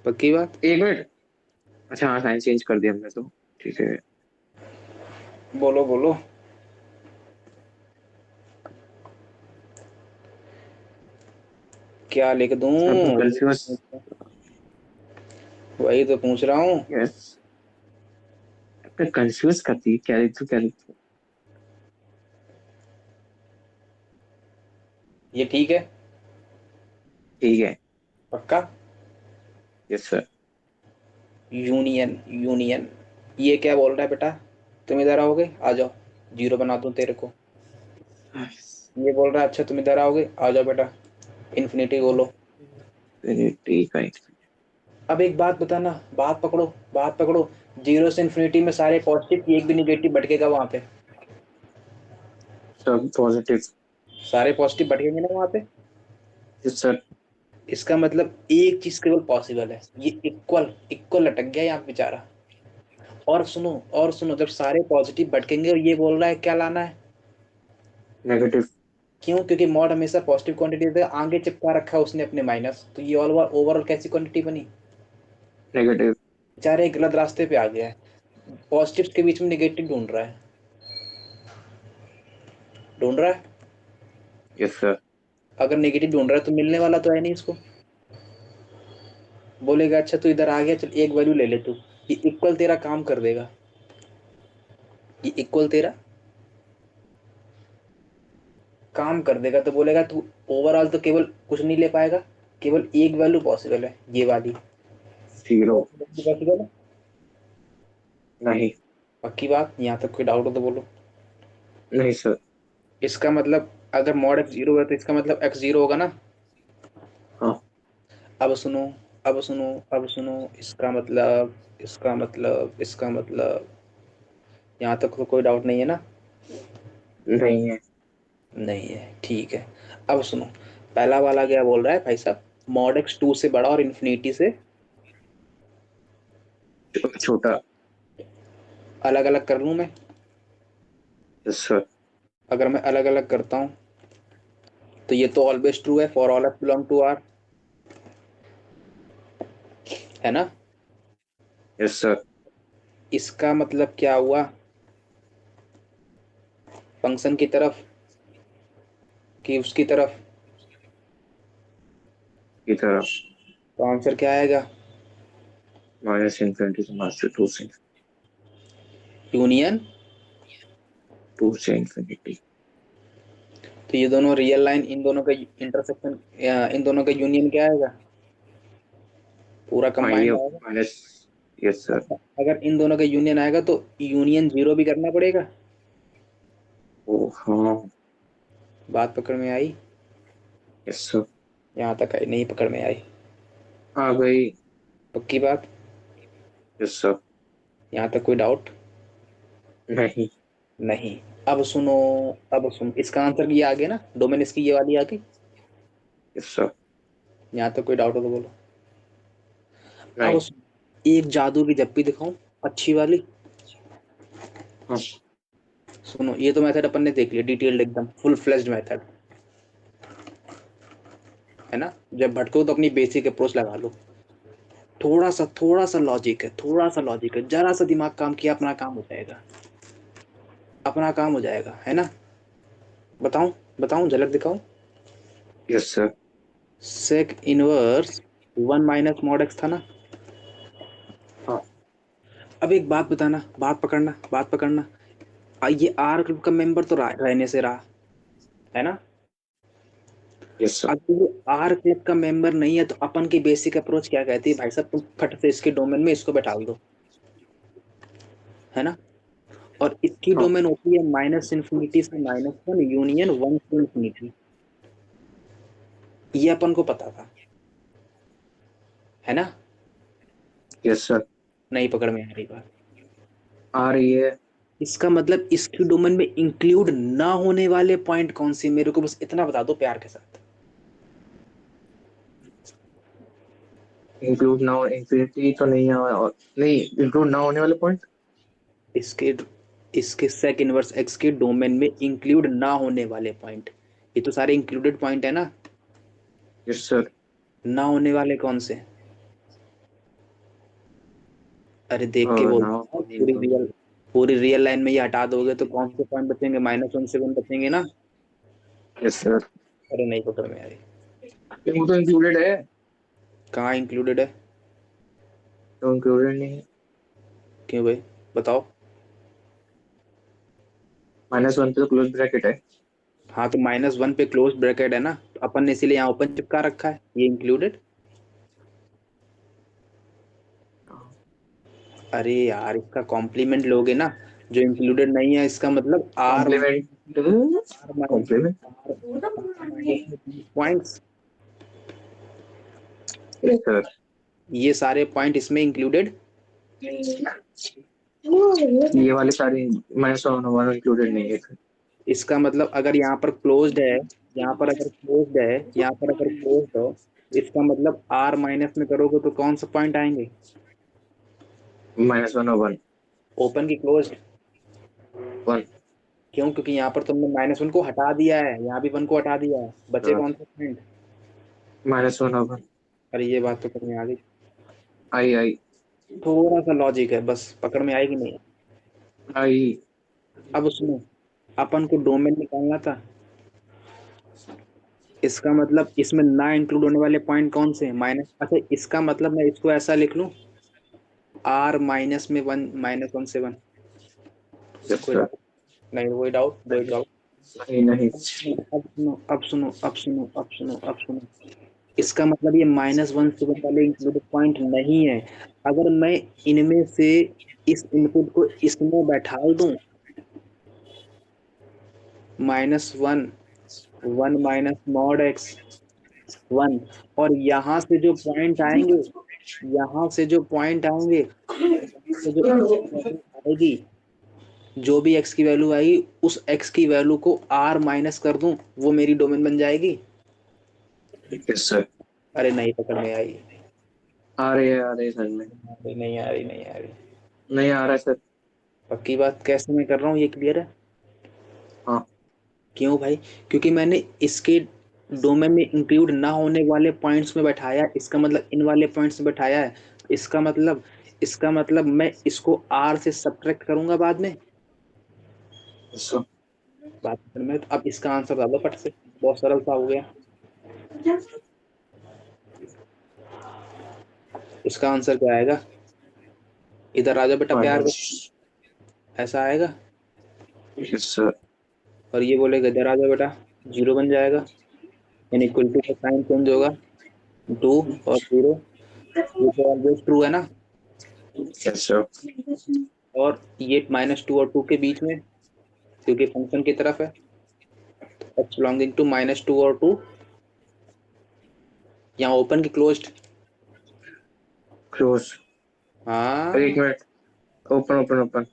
पक्की बात? एक मिनट। अच्छा हाँ, साइन चेंज कर दिया हमने तो। ठीक है। बोलो बोलो। क्या लिख दूं? सब कंफ्यूज। वही तो पूछ रहा हूँ। यस। कंफ्यूज करती है, क्या लिख दूं क्या लिख दूं। ये ठीक है? ठीक है। पक्का? Yes sir. Union, union. ये क्या बोल रहा है बेटा? तुम इधर आओगे, आ जाओ, जीरो बना दूं तेरे को। ये बोल रहा है अच्छा तुम इधर आओगे, आ जाओ बेटा, इन्फिनिटी बोलो। ठीक है। अब एक बात बताना, बात पकड़ो, बात पकड़ो। जीरो से इन्फिनिटी में सारे पॉजिटिव, एक भी निगेटिव भटकेगा वहां पे? सब पॉजिटिव। सारे पॉजिटिव भटकेंगे ना वहां पे? Yes sir. इसका मतलब एक चीज केवल पॉसिबल है, ये इक्वल इक्वल लटक गया यहाँ पे बेचारा। और सुनो, जब सारे पॉजिटिव भटकेंगे और ये बोल रहा है क्या लाना है? नेगेटिव। क्यों? क्योंकि मॉड हमेशा पॉजिटिव क्वांटिटी देगा, आगे चिपका रखा है उसने अपने माइनस, तो ये ऑल ओवरऑल कैसी क्वांटिटी बनी? नेगेटिव। बेचारे एक गलत रास्ते पे आ गया है, पॉजिटिव के बीच में निगेटिव ढूंढ रहा है, ढूंढ रहा है। Yes sir. अगर नेगेटिव ढूंढ रहा है तो मिलने वाला तो है नहीं इसको। बोलेगा अच्छा तू इधर आ गया, चल एक वैल्यू ले ले तू, ये इक्वल तेरा काम कर देगा, ये इक्वल तेरा काम कर देगा। तो बोलेगा तू ओवरऑल तो केवल कुछ नहीं ले पाएगा, केवल एक वैल्यू पॉसिबल है, ये वाली जीरो। पॉसिबल है। नहीं। पक्की बात? यहाँ तक कोई डाउट हो तो बोलो। नहीं सर। इसका मतलब अगर मॉड एक्स जीरो है तो इसका मतलब एक्स जीरो होगा ना? हाँ। अब सुनो, अब सुनो, इसका मतलब यहाँ तक तो कोई डाउट नहीं है ना? नहीं है। नहीं है, ठीक है। अब सुनो, पहला वाला क्या बोल रहा है भाई साहब, मॉड एक्स टू से बड़ा और इन्फिनिटी से छोटा। अलग अलग कर लूँ मैं? Yes sir. अगर मैं अलग अलग करता हूँ तो ये तो ऑलवेज ट्रू है, for all x belong to R, है ना? Yes sir. इसका मतलब क्या हुआ, फंक्शन की तरफ कि उसकी तरफ? की तरफ। तो आंसर क्या आएगा? माइनस इनफिनिटी से माइनस टू से। यूनियन। टू से इनफिनिटी। तो ये दोनों रियल लाइन, इन दोनों का इंटरसेक्शन, इन दोनों का यूनियन क्या आएगा? पूरा हाँ ये कंबाइंड आएगा। माइनस। Yes sir. अगर इन दोनों का यूनियन आएगा तो यूनियन जीरो भी करना पड़ेगा। ओ हाँ। बात पकड़ में आई? Yes sir. यहाँ तक आई, नहीं पकड़ में आई? आ गई। पक्की बात? Yes sir. यहाँ तक कोई डाउट नहीं। नहीं? अब सुनो, अब सुन, इसका आंसर ये आ गया ना, डोमेन इसकी ये वाली आ गई। Yes sir. यहाँ तक कोई डाउट हो तो बोलो। अब नहीं। एक जादू की जप्पी दिखाऊं, अच्छी वाली। हाँ। सुनो, ये तो मेथड अपन ने देख लिया, डिटेल्ड एकदम फुल फ्लेज्ड मेथड है ना। जब भटको तो अपनी बेसिक अप्रोच लगा लो। थोड़ा सा लॉजिक है, थोड़ा सा लॉजिक है, जरा सा दिमाग काम किया, अपना काम हो जाएगा, अपना काम हो जाएगा, है ना। बताऊं, बताऊं, झलक दिखाऊं। Yes sir. Sec inverse 1 - mod x था ना। हाँ। अब एक बात बताना, बात पकड़ना, बात पकड़ना। ये आर का मेंबर तो रहने से रहा, है ना। Yes sir. अगर ये आर क्लब का मेंबर नहीं है तो अपन की बेसिक अप्रोच क्या कहती है, भाई साहब तुम फट से इसके डोमेन में इसको बैठा दो, है ना। और इसकी हाँ। डोमेन होती है -∞ से -1 यूनियन 1 से इंफिनिटी। ये अपन को पता था, है ना। Yes sir. नहीं पकड़ में आ रही बात। आ रही है। इसका मतलब इसकी डोमेन में इंक्लूड ना होने वाले पॉइंट कौन से, मेरे को बस इतना बता दो प्यार के साथ। इंक्लूड ना हो, इंफिनिटी तो नहीं है, और नहीं इंक्लूड ना होने वाले पॉइंट। इसके इसके सेक इनवर्स एक्स के डोमेन में इंक्लूड ना होने वाले पॉइंट, ये तो सारे इंक्लूडेड पॉइंट है ना। Yes sir. ना होने वाले कौन से, अरे देख के बोल। ना होने वाले। पूरी रियल लाइन में ये हटा दोगे तो कौन से पॉइंट बचेंगे, -1 से 1 बचेंगे ना। Yes sir. अरे नहीं पकड़ में आ रही। वो तो इंक्लूडेड है। कहाँ इंक्लूडेड है। तो इंक्लूडेड नहीं है। क्यों भाई, बताओ। -1 पे तो क्लोज ब्रैकेट है। हाँ तो -1 पे क्लोज ब्रैकेट है ना, तो अपन ने इसीलिए यहाँ ओपन चिपका रखा है, ये इंक्लूडेड। अरे यार इसका कॉम्प्लीमेंट लोगे ना, जो इंक्लूडेड नहीं है इसका मतलब R complement. R complement. Minus points, yes sir. ये सारे पॉइंट इसमें इंक्लूडेड। ये वाले सारे -1 इंक्लूडेड नहीं है। इसका मतलब अगर यहाँ पर क्लोज्ड है, यहाँ पर अगर क्लोज्ड है, यहाँ पर अगर क्लोज्ड हो, इसका मतलब आर माइनस में करोगे तो कौन सा पॉइंट आएंगे, -1 और 1। ओपन की क्लोज्ड। 1। क्यों, क्योंकि यहाँ पर तुमने -1 को हटा दिया है, यहाँ भी 1 को हटा दिया है, बचे कौन सा पॉइंट। -1 और 1। अरे ये बात तो पकड़ में आ गई। आई आई। थोड़ा सा लॉजिक है बस, पकड़ में आएगी नहीं। आई। अब सुनो, अपन को डोमेन निकालना था, इसका मतलब इसमें ना इंक्लूड होने वाले पॉइंट कौन से हैं, माइनस। अच्छा इसका मतलब मैं इसको ऐसा लिख लूं, आर -1 -1 से 1। यस कोई सर। डाउट नहीं, कोई डाउट, कोई डाउट। नहीं नहीं। अब सुनो, अब सुनो, अब सुनो, अब सुनो, अब सुनो। इसका मतलब ये -1 से 1 वाले इंक्लूडेड पॉइंट नहीं है। अगर मैं इनमें से इस इनपुट को इसमें बैठा दूं, -1 1 - mod x 1, और यहाँ से जो पॉइंट आएंगे, यहाँ से जो पॉइंट आएंगे, यहाँ से जो वैल्यू आएगी, जो भी x की वैल्यू आएगी, उस x की वैल्यू को r माइनस कर दूं, वो मेरी डोमेन बन जाएगी। Yes sir. अरे नहीं पकड़ में आई। आ रहे सर में। नहीं आ रही, नहीं आ रही। नहीं आ रहा है सर। पक्की बात, कैसे मैं कर रहा हूँ ये क्लियर है। हाँ। क्यों भाई, क्योंकि मैंने इसके डोमेन में इंक्लूड ना होने वाले पॉइंट्स में बैठाया, इसका मतलब इन वाले पॉइंट्स में बैठाया है। इसका मतलब मैं इसको r से सब्ट्रैक्ट करूंगा बाद में। Yes sir. बात में तो अब इसका आंसर डालो फट से, बहुत सरल सा हो गया। इसका आंसर क्या आएगा, इधर आ जाओ बेटा प्यार माइनस। का, ऐसा आएगा। Yes sir. और ये बोलेगा इधर आ जाओ बेटा, 0 बन जाएगा, यानी इक्वल टू का साइन चेंज होगा, 2 और 0, ये तो ऑलवेज ट्रू है ना। Yes sir. और ये -2 और 2 के बीच में, क्योंकि फंक्शन की तरफ है, x बिलोंगिंग टू -2 और 2, यहाँ ओपन की क्लोज्ड। क्लोज। एक हाँ। मिनट। Open open open.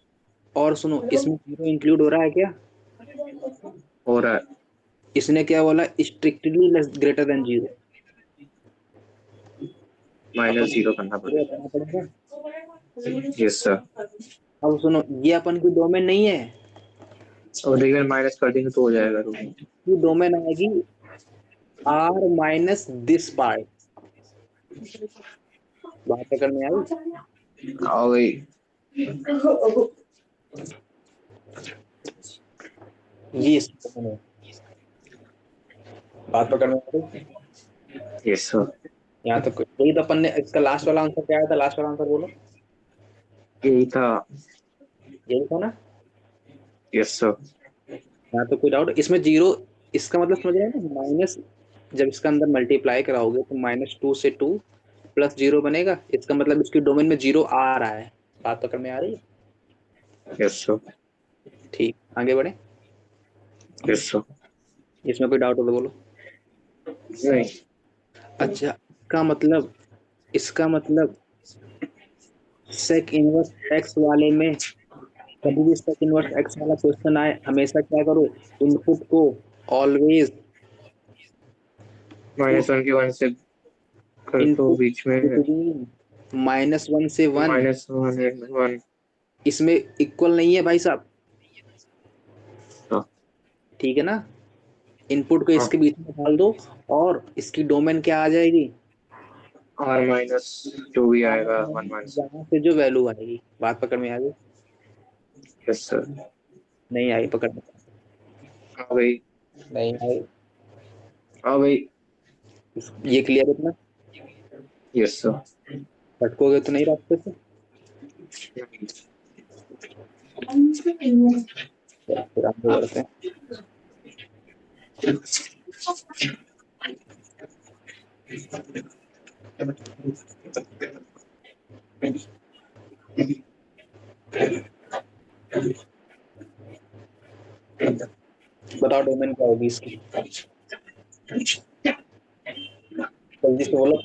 और सुनो, इसमें 0 इंक्लूड हो रहा है क्या, हो रहा है। इसने क्या बोला, strictly less greater than zero. Minus अपन जीरो करना को पड़ेगा। बताना पड़ेगा। Yes sir. अब सुनो, ये अपन की डोमेन नहीं है, और देखिए माइनस कर देंगे तो हो जाएगा रूम। ये डोमेन आएगी आर माइनस दिस पार्ट। बात पकड़ में आई? और वही। ये इस डोमेन है। बात पकड़ में आ रही? Yes sir. यहाँ तक यही तो अपन ने, इसका लास्ट वाला आंसर क्या आया था? लास्ट वाला आंसर बोलो। यही था। यही था ना? Yes sir. यहाँ तो कोई डाउट इसमें जीरो, इसका मतलब समझ रहे हैं ना, माइनस जब इसका अंदर मल्टीप्लाई कराओगे तो -2 से 2 प्लस जीरो बनेगा, इसका मतलब इसकी डोमेन में जीरो आ रहा है। बात पकड़ में आ रही है? Yes sir. ठीक, आगे बढ़े। Yes sir. इसमें कोई डाउट हो तो बोलो। नहीं। अच्छा, इसका मतलब सेक इनवर्स एक्स वाले में, कभी भी सेक इनवर्स एक्स वाला क्वेश्चन आए, हमेशा क्या करो, इनपुट को ऑलवेज माइनस वन के वन से कर दो इनपुट बीच में। बिटवीन -1 से 1, माइनस वन एंड वन। इसमें इक्वल नहीं है भाई साहब। ठीक है ना? इनपुट को हाँ। इसके बीच में डाल दो और इसकी डोमेन क्या आ जाएगी? आर माइनस जो भी आर आएगा वन माइनस माइनस। यहाँ से जो वैल्यू आएगी। बात पकड़ में आ गई? Yes sir. नहीं आई पकड़ में? आ गई। नहीं आई? आ गई। ये क्लियर है इतना? Yes sir. भटकोगे तो नहीं रास्ते से? चलो, फिर आगे बढ़ते हैं। बताओ डोमेन क्या होगी इसकी? जल्दी से बोलो,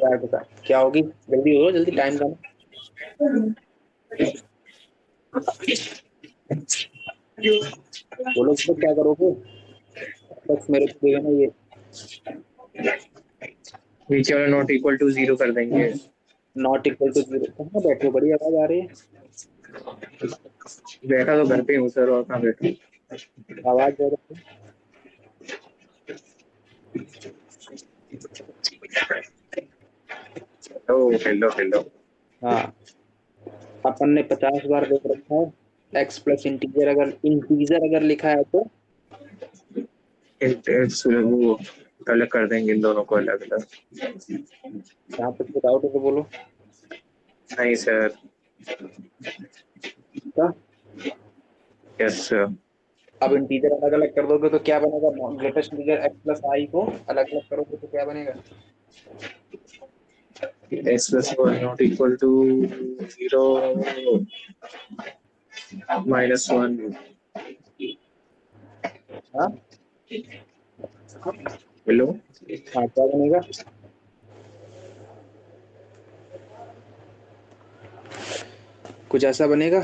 क्या होगी? जल्दी बोलो, जल्दी, टाइम का। बोलो तो क्या करोगे? बस मेरे को देगा ना ये। नीचे वाला नॉट इक्वल टू जीरो कर देंगे। नॉट इक्वल टू जीरो, कहाँ बैठे हो? बड़ी आवाज आ रही है। बैठा तो घर पे हूँ सर, और कहाँ बैठा। आवाज आ रही है। Hello hello hello. हाँ, अपन ने 50 बार देख रखा है, एक्स प्लस इंटीजर अगर लिखा है तो वो अलग कर देंगे इन दोनों को अलग अलग। यहाँ पे कोई डाउट है तो बोलो। नहीं सर। क्या? Yes sir. अब इंटीजर अलग अलग कर दोगे तो क्या बनेगा? Greatest integer x plus I को अलग अलग करोगे तो क्या बनेगा? X plus one not equal to zero minus one. हाँ हेलो। हाँ, क्या बनेगा? कुछ ऐसा बनेगा?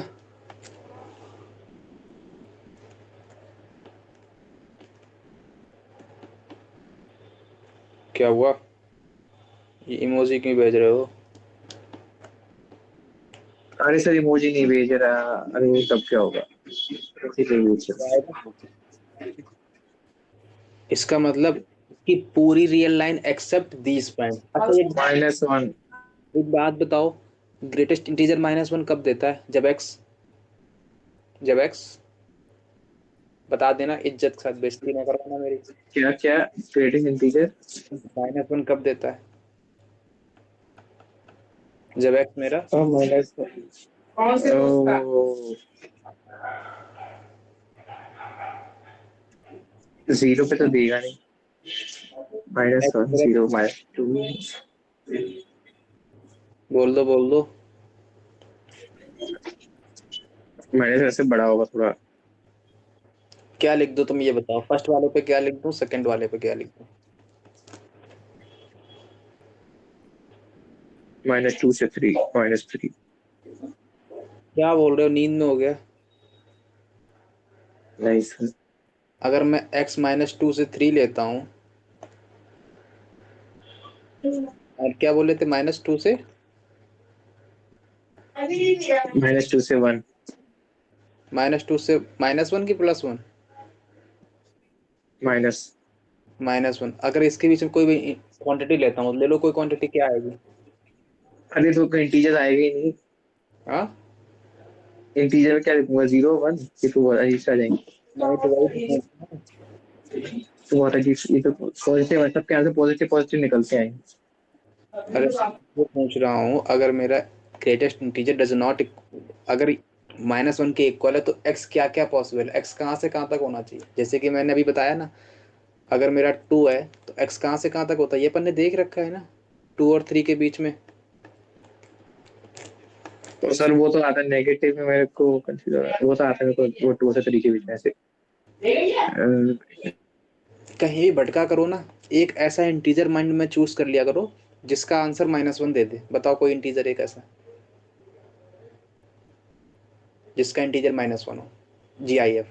क्या हुआ? ये इमोजी क्यों भेज रहे हो? अरे सर इमोजी नहीं भेज रहा। अरे तब क्या होगा। इसीलिए भेज क्या रहा। आएगा? इसका मतलब कि पूरी real line except these point. अच्छा, माइनस वन। एक बात बताओ, ग्रेटेस्ट इंटीजर -1 कब देता है? जब एक्स बता देना, इज्जत के साथ, बेइज्जती ना करवाना मेरी। क्या क्या ग्रेटेस्ट इंटीजर। -1 कब देता है? जब एक्स मेरा माइनस जीरो पे तो देगा नहीं। माइनस एक्स वन मेरा, जीरो माइनस टू। बोल दो। माइनस वैसे बड़ा होगा थोड़ा। क्या लिख दो तुम ये बताओ, फर्स्ट वाले पे क्या लिख दूं, सेकंड वाले पे क्या लिख दूं? -2 से 3 -3। क्या बोल रहे हो, नींद में हो गया? नहीं सर। अगर मैं x माइनस टू से 3 लेता हूँ, और क्या बोले थे, -2 से -2 से 1। -2 से -1 की +1? माइनस। -1। अगर इसके बीच में कोई भी क्वांटिटी लेता हूँ, ले लो कोई क्वांटिटी, क्या आएगी? अरे तो इंटीजर आएगा ही नहीं। हाँ, इंटीजर में क्या लिखूंगा, 0 1, ये तो बहुत अजीब सा आ जाएंगे। नहीं तो वही तो पूछ रहा हूँ। तो बहुत अजीब, ये तो पॉजिटिव है, सबके यहाँ से पॉजिटिव पॉजिटिव निकलते आएंगे। अरे वो पूछ रहा हूँ, अगर मेरा ग्रेटेस्ट इंटीजर डज नॉट, अगर -1 के इक्वल है तो x क्या क्या पॉसिबल है, x कहाँ से कहाँ तक होना चाहिए? जैसे कि मैंने अभी बताया ना, अगर मेरा 2 है तो x कहाँ से कहाँ तक होता है, ये अपन ने देख रखा है ना, 2 और 3 के बीच में। तो सर वो तो आता है नेगेटिव में, मेरे को कंफ्यूज हो रहा है, वो तो आता है मेरे को, वो 2 से 3 के बीच में से। कहीं भी भटका करो ना, एक ऐसा इंटीजर माइंड में चूज कर लिया करो जिसका आंसर -1 दे दे। बताओ कोई इंटीजर एक ऐसा जिसका इंटीजर -1 हो, GIF।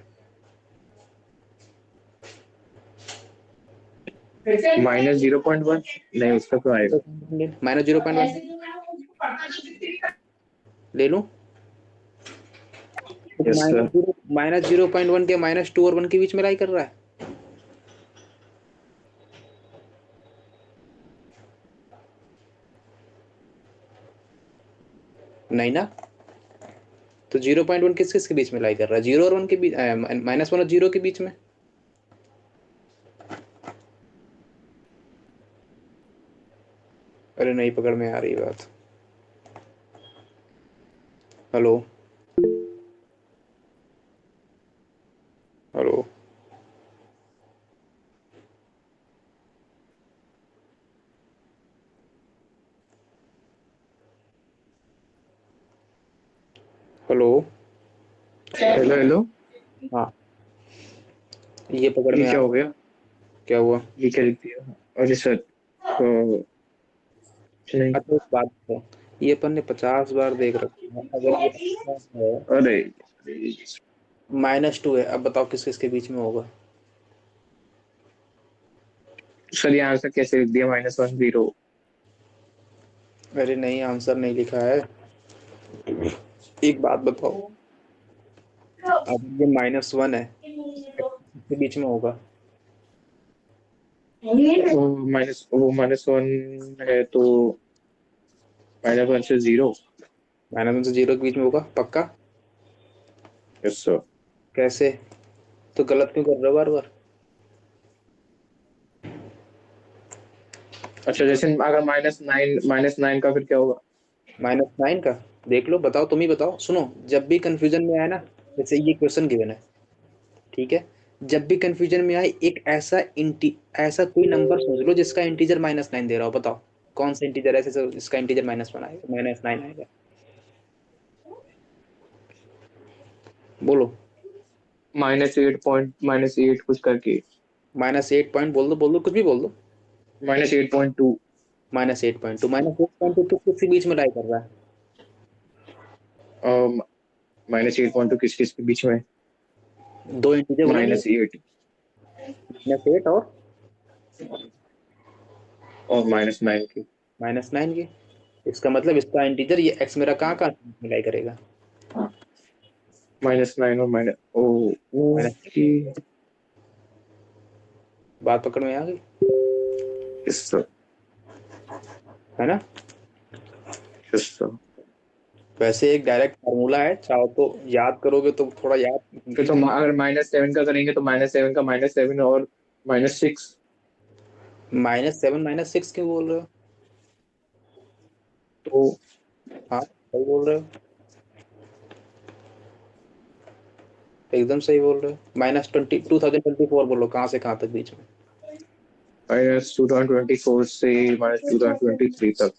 -0.1, नहीं उसका तो आएगा। -0.1 ले लूं? तो यस सर। -0.1 के -2 और 1 के बीच में लाई कर रहा है। नहीं ना, तो 0.1 किस किस के बीच में लाई कर रहा है? 0 और 1 के बीच, -1 और 0 के बीच में। अरे नहीं पकड़ में आ रही बात। Hello, hello, hello. Hello hello. हाँ, ये पकड़ ये में आ, क्या हो गया? क्या हुआ? ये क्या लिख दिया? अरे सर तो कुछ नहीं। अच्छा एक बात बताओ, ये अपन ने 50 बार देख रखा है, अगर ये अच्छा है, अरे -2 है, अब बताओ किस किस के बीच में होगा? सर ये आंसर कैसे लिख दिया, -1 0? अरे नहीं, आंसर नहीं लिखा है। एक बात बताओ, अब ये -1 है, किसके बीच में होगा? वो -1 है तो -1 से 0। -1 से 0 के बीच में होगा पक्का? Yes sir. कैसे? तो गलत क्यों कर रहे हो बार बार? अच्छा जैसे अगर -9 का फिर क्या होगा? -9 का देख लो, बताओ, तुम ही बताओ। सुनो, जब भी कंफ्यूजन में आए ना, जैसे ये क्वेश्चन गिवन है, ठीक है, जब भी कंफ्यूजन में आए, एक ऐसा कोई नंबर सोच लो जिसका इंटीजर -9 दे रहा हो। बताओ कौन सा इंटीजर है ऐसे जिसका इंटीजर -1 आएगा, -9 आएगा? बोलो। -8 कुछ करके। -8 पॉइंट बोल दो, कुछ भी बोल दो। -8.2। -8.2, -8.2 किस किस के बीच में लाई कर रहा है? -8.2 किस किस के बीच में? दो इंटीजर बोलो मुझे। -8 -8 और -9 की। -9 की। इसका मतलब इसका इंटीजर ये x मेरा कहाँ कहाँ मिलाई करेगा? -9 और माइनस ओ माइनस, ओके। बात पकड़ में आ गई, यस सर। है ना? Yes sir. वैसे एक डायरेक्ट फार्मूला है, चाहो तो याद करोगे तो थोड़ा याद। फिर तो अगर -7 का करेंगे तो -7 का -7 और -6। -7 -6 क्यों बोल रहे हो? तो हाँ, सही बोल रहे हो, एकदम सही बोल रहे हो। -2024 बोलो, कहाँ से कहाँ तक बीच में? -2024 से -2023 तक।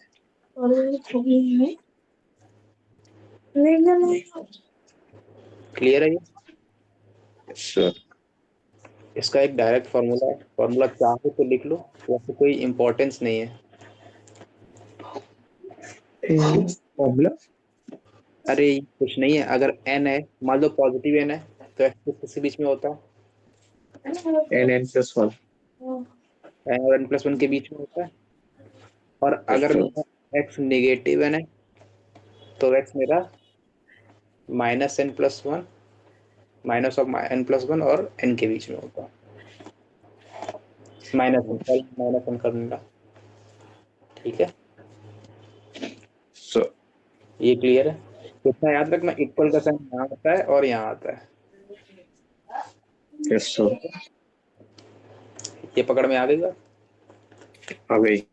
क्लियर है ये? Yes sir. इसका एक डायरेक्ट फार्मूला है, फार्मूला चाहो तो लिख लो, वैसे कोई इम्पोर्टेंस नहीं है। प्रॉब्लम। अरे कुछ नहीं है, अगर n है, मान लो पॉजिटिव n है, तो x किसके बीच में होता है? N N plus one. N और एन प्लस वन के बीच में होता है। और अगर सर मेरा एक्स निगेटिव है तो एक्स मेरा minus N plus one, minus of N plus one और एन के बीच में होता है। माइनस एन कर दूंगा। ठीक है, सर ये क्लियर है। कितना याद रखना, इक्वल का साइन यहाँ आता है और यहाँ आता है। Yes sir. ये पकड़ में आ गई बात। आ गई।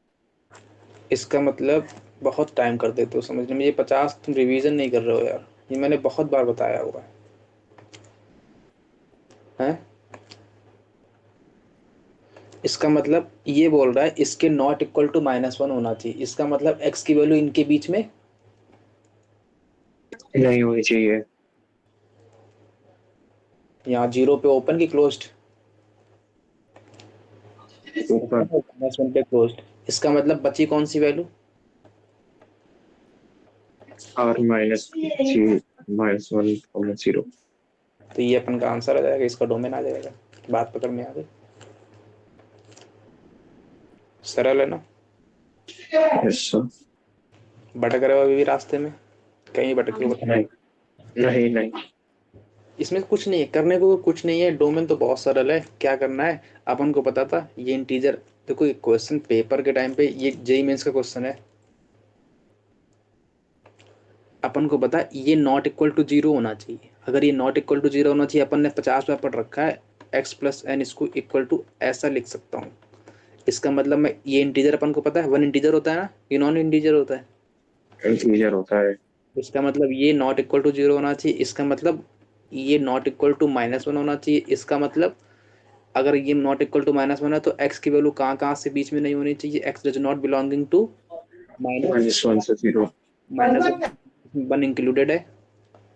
इसका मतलब बहुत टाइम कर देते हो समझने में। ये 50 तुम रिवीजन नहीं कर रहे हो यार, ये मैंने बहुत बार बताया हुआ है। इसका मतलब ये बोल रहा है इसके नॉट इक्वल टू -1 होना चाहिए। इसका मतलब एक्स की वैल्यू इनके बीच में नहीं होनी चाहिए। यहाँ जीरो पे ओपन की क्लोज्ड, ऊपर। -1 पे क्लोज्ड। इसका मतलब बची कौन सी value? R minus G minus one zero. तो ये अपन का आंसर आ जाएगा, इसका डोमेन आ जाएगा। बात पकड़ में आ गई। सरल है ना? Yes sir. भटक रहे हो अभी भी रास्ते में? कहीं भटके हो बताओ। नहीं नहीं नहीं। इसमें कुछ नहीं है करने को, कुछ नहीं है। डोमेन तो बहुत सरल है। क्या करना है, अपन को पता था ये इंटीजर। देखो, ये क्वेश्चन पेपर के टाइम पे, ये जेई मेंस का क्वेश्चन है। अपन को पता ये नॉट इक्वल टू जीरो होना चाहिए। अगर ये नॉट इक्वल टू जीरो होना चाहिए, अपन ने 50 में पढ़ रखा है एक्स प्लस एन इसको इक्वल टू ऐसा लिख सकता हूँ। इसका मतलब मैं ये इंटीजर अपन को पता है वन इंटीजर होता है ना, ये नॉन इंटीजर होता है। इंटीजर होता है। इसका मतलब ये नॉट इक्वल टू जीरो होना चाहिए। इसका मतलब ये नॉट इक्वल टू -1 होना चाहिए। इसका मतलब अगर ये नॉट इक्वल टू -1 है तो एक्स की वैल्यू कहाँ कहाँ से बीच में नहीं होनी चाहिए? X does not belonging to minus -1 से जीरो। माइनस वन इंक्लूडेड है,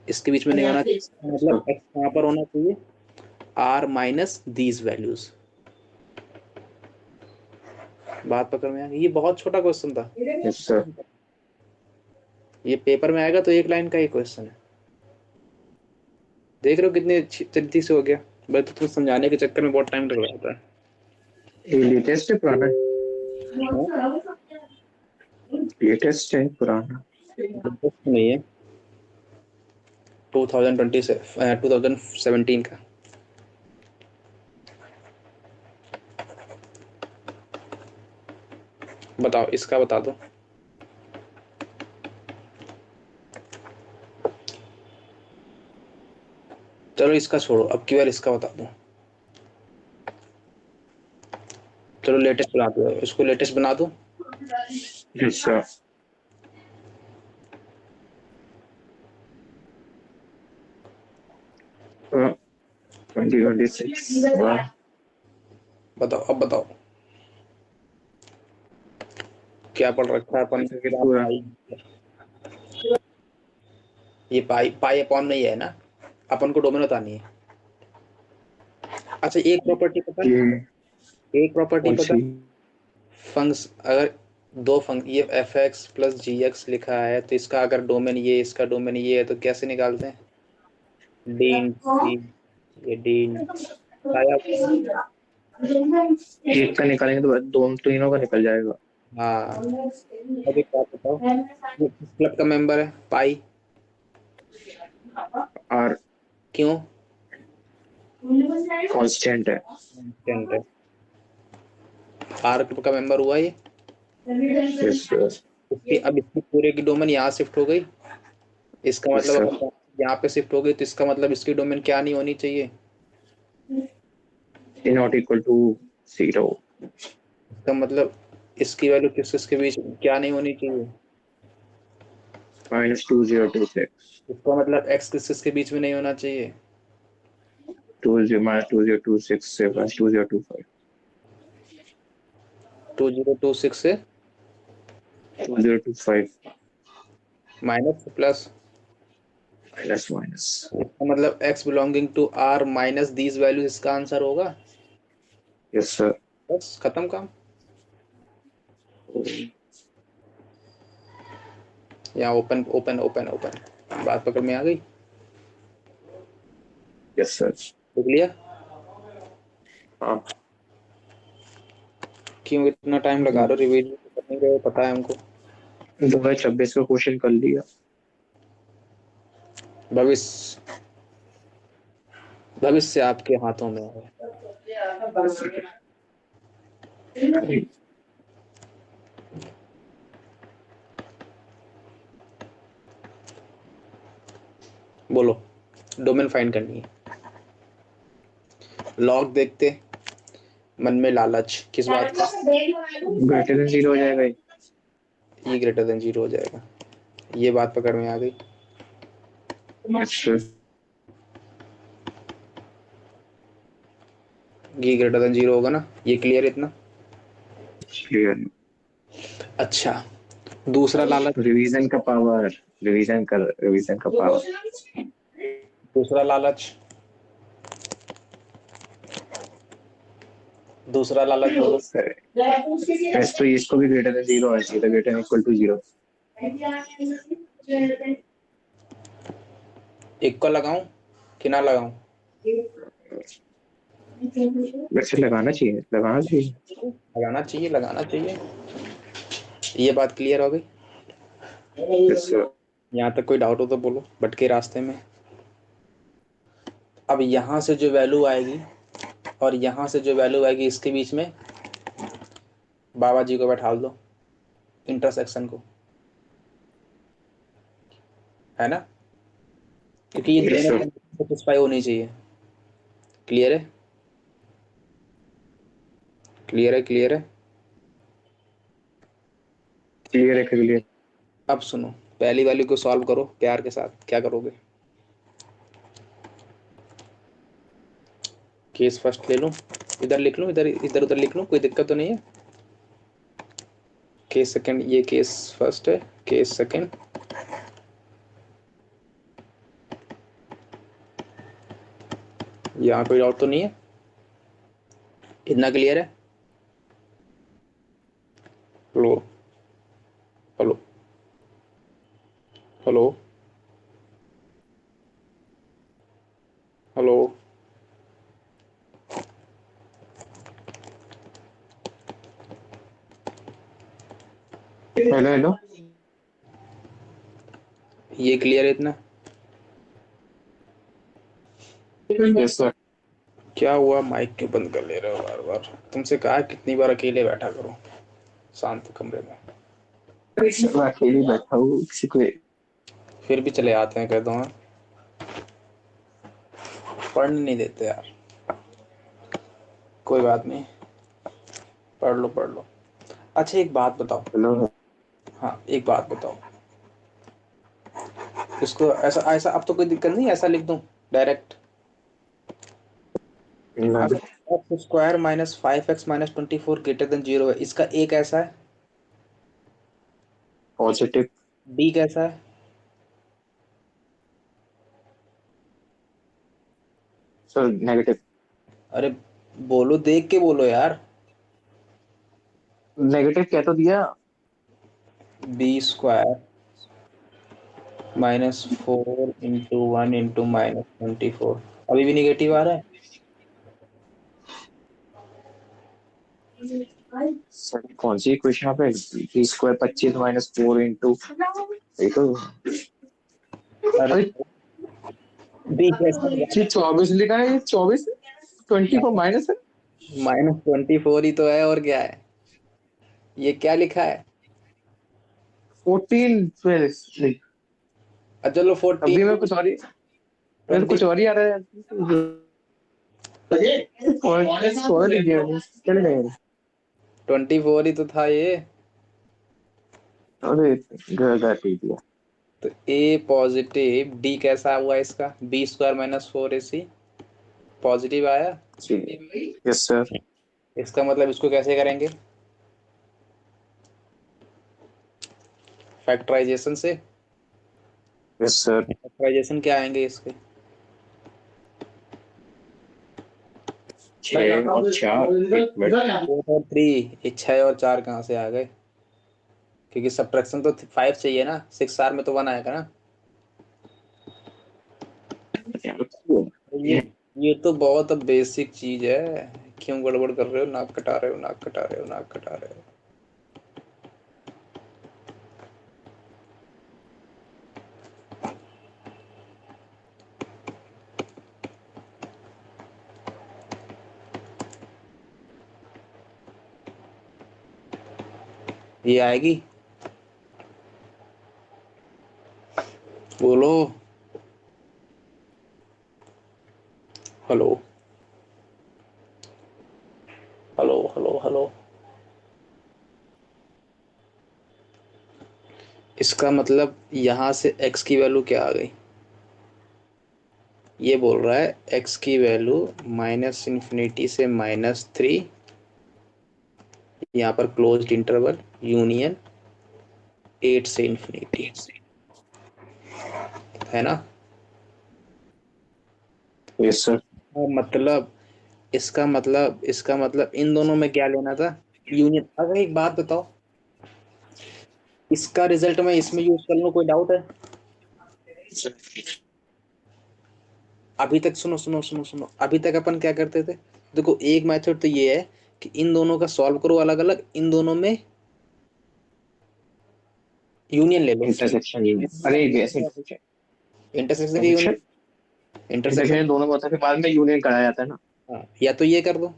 इसके बीच में नहीं होना चाहिए। मतलब एक्स कहाँ पर होना चाहिए? R minus these values. बात पकड़ में आ गई। ये बहुत छोटा क्वेश्चन था। Yes sir. ये पेपर में आएगा तो एक लाइन का ही क्वेश्चन है। देख रहे हो कितनी जल्दी से हो गया। बस तो तुम्हें समझाने के चक्कर में बहुत टाइम लग जाता है। ये लेटेस्ट है पुराना है? हाँ, लेटेस्ट है पुराना? दिलचस्प नहीं है। 2020 से 2017 का। बताओ, इसका बता दो। चलो इसका छोड़ो, अब की बार इसका बता दो। चलो लेटेस्ट बना दो, इसको लेटेस्ट बना दो। Yes sir. 2026। वाह। बताओ, अब बताओ क्या पढ़ रखा है अपन ने? क्या पूरा। पाई? ये पाई पाई अपॉन में ही है ना? अपन को डोमेन बतानी है। अच्छा, एक प्रॉपर्टी पता है? ये एक प्रॉपर्टी कौन पता सी? है? फंक्स अगर दो फंक ये एफ एक्स प्लस जी एक्स लिखा है तो इसका अगर डोमेन ये, इसका डोमेन ये है तो कैसे निकालते हैं? डीन डी, ये डीन आया। एक का निकालेंगे तो दोनों तीनों का निकल जाएगा। हाँ, अभी क्या बताओ, ये किस क्लब का मेंबर है? पाई। आर क्यों? कांस्टेंट है। कांस्टेंट है। आर क्लब का मेंबर हुआ ये। Yes sir. इसकी अब इसकी पूरे की डोमेन यहाँ शिफ्ट हो गई। इसका यस मतलब सर। अगर यहाँ पे शिफ्ट हो गई तो इसका मतलब इसकी डोमेन क्या नहीं होनी चाहिए? Not equal to zero. इसका मतलब इसकी वैल्यू किस किसके बीच क्या नहीं होनी चाहिए? -2026। इसका मतलब एक्स किस किसके बीच में नहीं होना चाहिए? 20 -2026 से 2025। 2026 से 2025। Minus plus. Minus minus. इसका मतलब x belonging to R minus these values इसका आंसर होगा। Yes sir. बस खत्म काम। यहाँ ओपन ओपन ओपन ओपन। बात पकड़ में आ गई। Yes sir. देख लिया? हाँ, क्यों इतना टाइम लगा रहे हो, रिवीजन कर नहीं रहे हो, पता है हमको। 2026 का क्वेश्चन कर लिया। भविष्य, भविष्य आपके हाथों में है। बोलो, डोमेन फाइंड करनी है। लॉग देखते, मन में लालच किस बात का, ग्रेटर देन 0 हो जाएगा ये। ये ग्रेटर देन 0 हो जाएगा, ये बात पकड़ में आ गई। अच्छा, ये ग्रेटर देन 0 होगा ना, ये क्लियर इतना। क्लियर। अच्छा, दूसरा लालच, रिवीजन का पावर, रिवीजन का पावर। दूसरा लालच, दूसरा लालच बोलो। वैसे तो इसको भी ग्रेटर देन 0 होना चाहिए था, ग्रेटर देन इक्वल टू 0। एक को लगाऊं कि ना लगाऊं। वैसे लगाना चाहिए, लगाना चाहिए। लगाना चाहिए, लगाना चाहिए। ये बात क्लियर हो गई। Yes, sir. यहाँ तक कोई डाउट हो तो बोलो, भटके रास्ते में। अब यहाँ से जो वैल्यू आएगी और यहाँ से जो वैल्यू आएगी, इसके बीच में बाबा जी को बैठा दो, इंटरसेक्शन को, है ना, क्योंकि ये Yes, दोनों sir. सेटिस्फाई होनी चाहिए। क्लियर है, क्लियर है, क्लियर है। क्लियर है, क्लियर। अब सुनो, पहली वाली को सॉल्व करो प्यार के साथ। क्या करोगे, केस फर्स्ट ले लूं, इधर लिख लूं, इधर इधर उधर लिख लूं, कोई दिक्कत तो नहीं है। केस सेकंड, ये केस फर्स्ट है, केस सेकंड, यहाँ कोई डाउट तो नहीं है, इतना क्लियर है। Hello, hello, hello, hello. Hello, hello. ये क्लियर है इतना। Yes sir. क्या हुआ, माइक क्यों बंद कर ले रहे हो बार बार। तुमसे कहा कितनी बार अकेले बैठा करो शांत कमरे में, मैं अकेले बैठा हूँ, किसी को। फिर भी चले आते हैं, कहता हूँ पढ़ने नहीं देते यार। कोई बात नहीं, पढ़ लो, पढ़ लो। अच्छा एक बात बताओ, हेलो। हाँ एक बात बताओ, इसको ऐसा ऐसा, अब तो कोई दिक्कत नहीं, ऐसा लिख दूं डायरेक्ट। अगर x square minus 5x minus 24 greater than 0 है, इसका ए कैसा है, पॉजिटिव। बी कैसा है। Sir negative. अरे बोलो, देख के बोलो यार। नेगेटिव क्या तो दिया। बी स्क्वायर -4 × 1 × -24, अभी भी निगेटिव आ रहा है। सर कौन सी इक्वेशन यहाँ पे, बी स्क्वायर 25 - 4 इंटू, ये तो। अरे अरे बी कैसा है, ये 24 लिखा है, ये 24 20 को माइनस है। -24 ही तो है, और क्या है, ये क्या लिखा है। 14 फिर चलो अभी 14, मैं कुछ और ही, मेरे को 20, कुछ और ही आ रहा है। सॉरी लिखिए मैंने, चल नहीं। 24 ही तो था ये। अरे गलत ठीक है। तो ए पॉजिटिव, डी कैसा हुआ इसका, बी स्क्वायर -4ac पॉजिटिव आया। जी। Yes sir. इसका मतलब इसको कैसे करेंगे, फैक्टराइजेशन से। Yes sir. फैक्टराइजेशन क्या आएंगे इसके, 6 और 4 एक मिनट। 4 और 3, ये 6 और 4 कहाँ से आ गए, क्योंकि सब्ट्रैक्शन तो 5 चाहिए ना, 6r में तो 1 आएगा ना। ये ये तो बहुत बेसिक चीज है, क्यों गड़बड़ कर रहे हो? नाक कटा रहे हो, नाक कटा रहे हो, नाक कटा रहे हो। ये आएगी? बोलो। Hello hello hello hello. इसका मतलब यहाँ से x की वैल्यू क्या आ गई? ये बोल रहा है x की वैल्यू -∞ से -3, यहाँ पर क्लोज्ड इंटरवल यूनियन 8 से इन्फिनिटी, है ना? Yes sir. मतलब इसका मतलब इन दोनों में क्या लेना था? यूनियन। अगर एक बात बताओ, इसका रिजल्ट मैं इसमें यूज कर लूं, कोई डाउट है? अभी तक सुनो सुनो सुनो सुनो, अभी तक अपन क्या करते थे? देखो, एक मेथड तो ये है कि इन दोनों का सॉल्व करो अलग अलग, इन दोनों में यूनियन ले लो। इंटरसेक्शन अरे ऐसे इंटरसेक्शन की इंटरसेक्शन यूनियन, इंटरसेक्शन। इंटरसेक्शन दोनों को होता है, फिर बाद में यूनियन कराया जाता है ना। हाँ, या तो ये कर दो।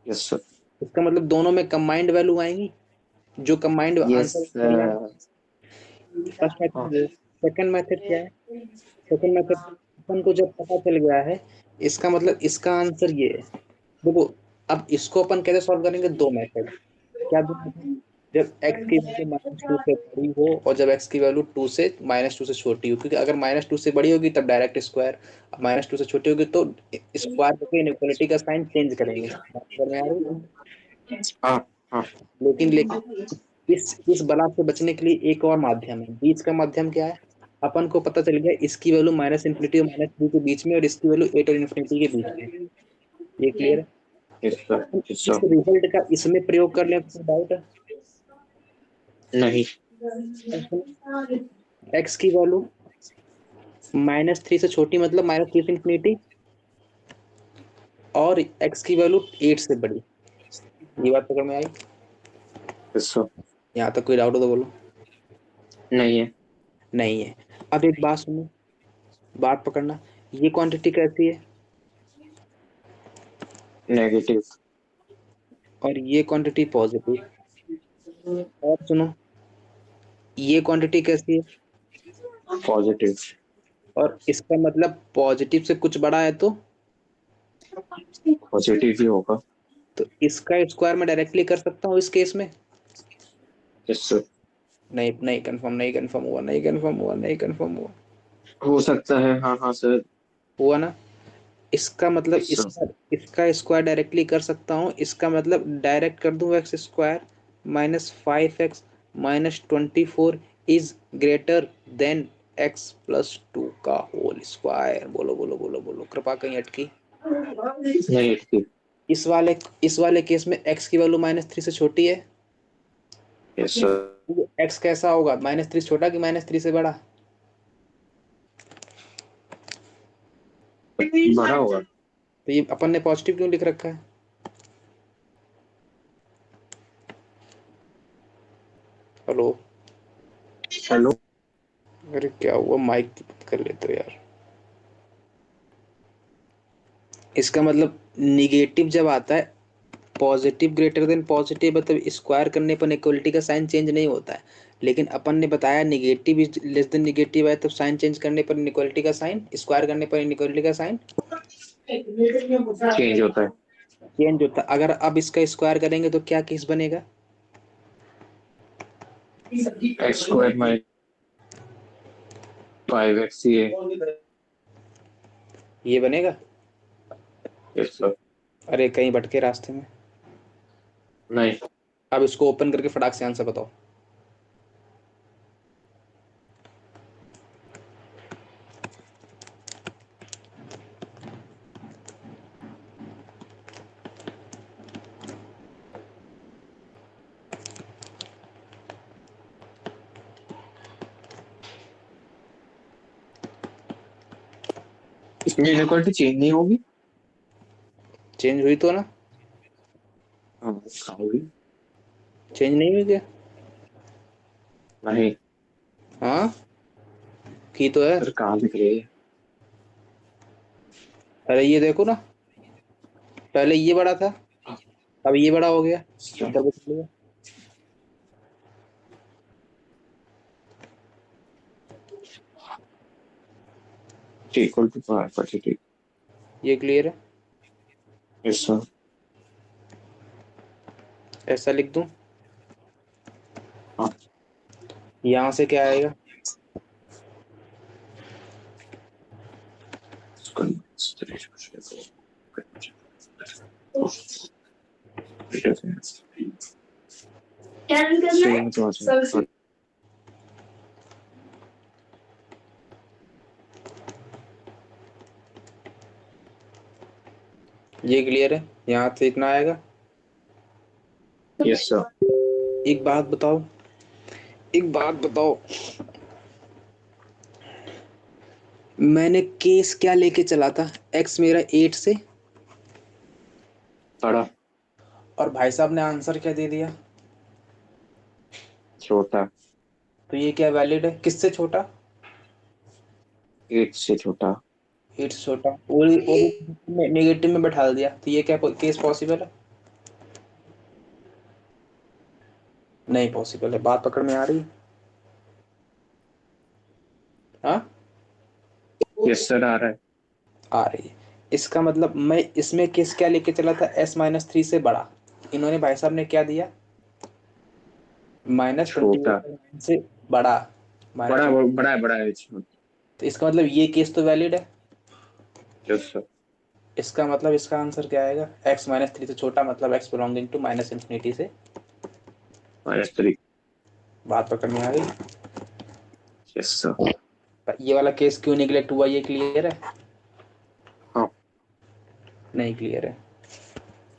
Yes sir. इसका मतलब दोनों में कंबाइंड वैल्यू आएंगी, जो कंबाइंड यस। आंसर बढ़ जाएगा। First method. सेकंड मेथड क्या है? सेकंड मेथड, अपन को जब पता चल गया है, इसका मतलब इसका आंसर ये है। देखो, अब इसको अपन कैसे सॉल्व करेंगे? दो मेथड। क्या दो मेथड? जब x की वैल्यू -2 से बड़ी हो और जब x की वैल्यू -2 से छोटी हो, क्योंकि अगर -2 से बड़ी होगी तब डायरेक्ट स्क्वायर, अब -2 से छोटी होगी तो स्क्वायर करके इनइक्वालिटी का साइन चेंज करेंगे। बात समझ में आ रही है? हाँ हाँ। लेकिन इस बला से बचने के लिए एक और माध्यम है। बीच का माध्यम क्या है? अपन को पता चल गया इसकी वैल्यू -∞ और -3 के बीच में, और इसकी वैल्यू 8 और इन्फिनिटी के बीच में। ये क्लियर है? Yes sir. अपन यस इस सर। रिजल्ट का इसमें प्रयोग कर लें तो डाउट है? नहीं। एक्स की वैल्यू -3 से छोटी, मतलब -3 से इन्फिनिटी, और एक्स की वैल्यू 8 से बड़ी। ये बात पकड़ में आई? Yes sir. यहाँ तक कोई डाउट हो तो बोलो। नहीं है। नहीं है। अब एक बात सुनो, बात पकड़ना। ये क्वांटिटी कैसी है? नेगेटिव। और ये क्वांटिटी पॉजिटिव। और सुनो, ये क्वांटिटी कैसी है? पॉजिटिव। और इसका मतलब पॉजिटिव से कुछ बड़ा है पॉजिटिव ही होगा। तो इसका स्क्वायर मैं डायरेक्टली कर सकता हूँ इस केस में? Yes sir. नहीं नहीं, कंफर्म नहीं, कंफर्म हुआ, नहीं कंफर्म हुआ, नहीं कंफर्म हुआ। हो सकता है, हाँ हाँ सर। हुआ ना? इसका मतलब यस सर। इसका स्क्वायर डायरेक्टली कर सकता हूँ। इसका मतलब डायरेक्ट कर दूं, x square -5x -24 is greater then x+2 का होल स्क्वायर। बोलो बोलो बोलो बोलो, कृपा कहीं अटकी? नहीं ठीक। इस वाले केस में x की वैल्यू -3 से छोटी है। Yes sir. x कैसा होगा? -3 से छोटा कि -3 से बड़ा? बड़ा होगा। तो ये अपन ने पॉजिटिव क्यों लिख रखा है? हेलो? हेलो। अरे क्या हुआ, माइक की बात कर लेते हो यार। इसका मतलब निगेटिव जब आता है, पॉजिटिव ग्रेटर देन पॉजिटिव, मतलब स्क्वायर करने पर इक्वलिटी का साइन चेंज नहीं होता है। लेकिन अपन ने बताया negative is less then negative है, तब साइन चेंज करने पर इनइक्वालिटी का साइन, स्क्वायर करने पर इनइक्वालिटी का साइन चेंज होता है। चेंज होता है। अगर अब इसका स्क्वायर करेंगे तो क्या केस बनेगा? एक्स स्क्वायर माइनस 5x ये। ये बनेगा? Yes sir. अरे कहीं भटके रास्ते में। नहीं। अब इसको ओपन करके फटाक से आंसर बताओ। इसमें इनइक्वालिटी चेंज नहीं होगी। चेंज हुई तो ना? होगी। चेंज नहीं हुई क्या? नहीं हाँ की तो है। सर, कहाँ दिख रही है? अरे ये देखो ना, पहले ये बड़ा था, अब ये बड़ा हो गया, इधर को चले गया। Equal to 42। ये क्लियर है? Yes sir. ऐसा लिख दूं? हाँ। यहाँ से क्या आएगा? ये क्लियर है? यहाँ से इतना आएगा। Yes sir. एक बात बताओ, एक बात बताओ, मैंने केस क्या लेके चला था? एक्स मेरा 8 से, बड़ा। और भाई साहब ने आंसर क्या दे दिया? छोटा। तो ये क्या वैलिड है? किससे छोटा? 8 से छोटा। 8 से छोटा, और नेगेटिव में बैठा दिया, तो ये क्या केस पॉसिबल है? नहीं पॉसिबल है। बात पकड़ में आ रही है? हाँ यस सर, आ रहा है। आ रही है। इसका मतलब मैं इसमें केस क्या लेके चला था? S-3 से बड़ा। इन्होंने भाई साहब ने क्या दिया? छोटा। -28 से बड़ा, माइनस। बड़ा है छोटा। तो इसका मतलब ये केस तो वैलिड है। Yes sir. इसका मतलब इसका आंसर क्या आएगा? x-3 से छोटा, मतलब x बिलोंगिंग टू -इंफिनिटी से। -3। बात पकड़ में आ गई? Yes sir. ये वाला केस क्यों निगलेक्ट हुआ, ये क्लियर है? हाँ नहीं क्लियर है।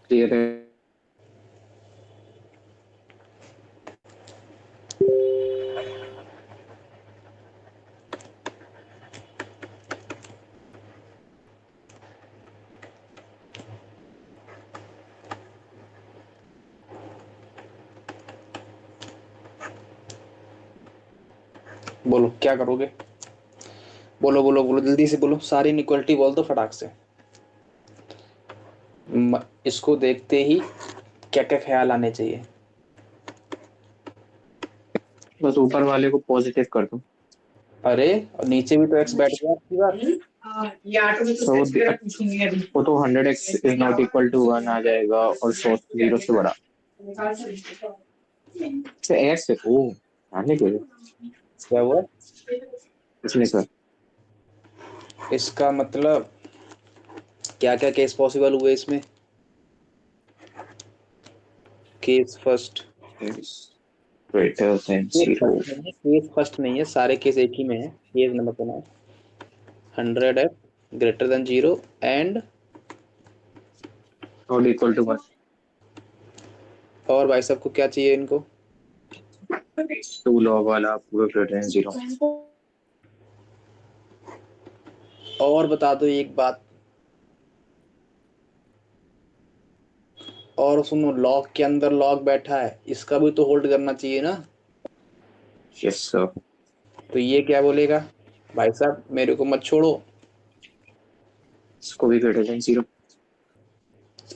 क्लियर है। बोलो क्या करोगे? बोलो बोलो बोलो, जल्दी से बोलो, सारी इनइक्वालिटी बोल दो फटाक से। इसको देखते ही क्या क्या ख्याल आने चाहिए? बस ऊपर वाले को पॉजिटिव कर दो। अरे और नीचे भी तो एक्स बैठ गया आपकी बात। वो तो 100x is not equal to 1 आ जाएगा, और 0 से बड़ा। तो एक्स ओ आने के लिए क्या हुआ? इसमें सर। इसका मतलब क्या क्या केस पॉसिबल हुए इसमें? Case first, greater than case 0। First नहीं है, केस फर्स्ट नहीं है, सारे केस एक ही में है। केस नंबर बनाओ, 100 f greater than 0 and. Not equal to 1। और भाई साहब को क्या चाहिए इनको? 2 लॉग वाला पूरा ग्रेटर देन 0। और बता दो एक बात, और सुनो, लॉग के अंदर लॉग बैठा है, इसका भी तो होल्ड करना चाहिए ना। Yes sir. तो ये क्या बोलेगा? भाई साहब मेरे को मत छोड़ो, इसको भी ग्रेटर देन 0।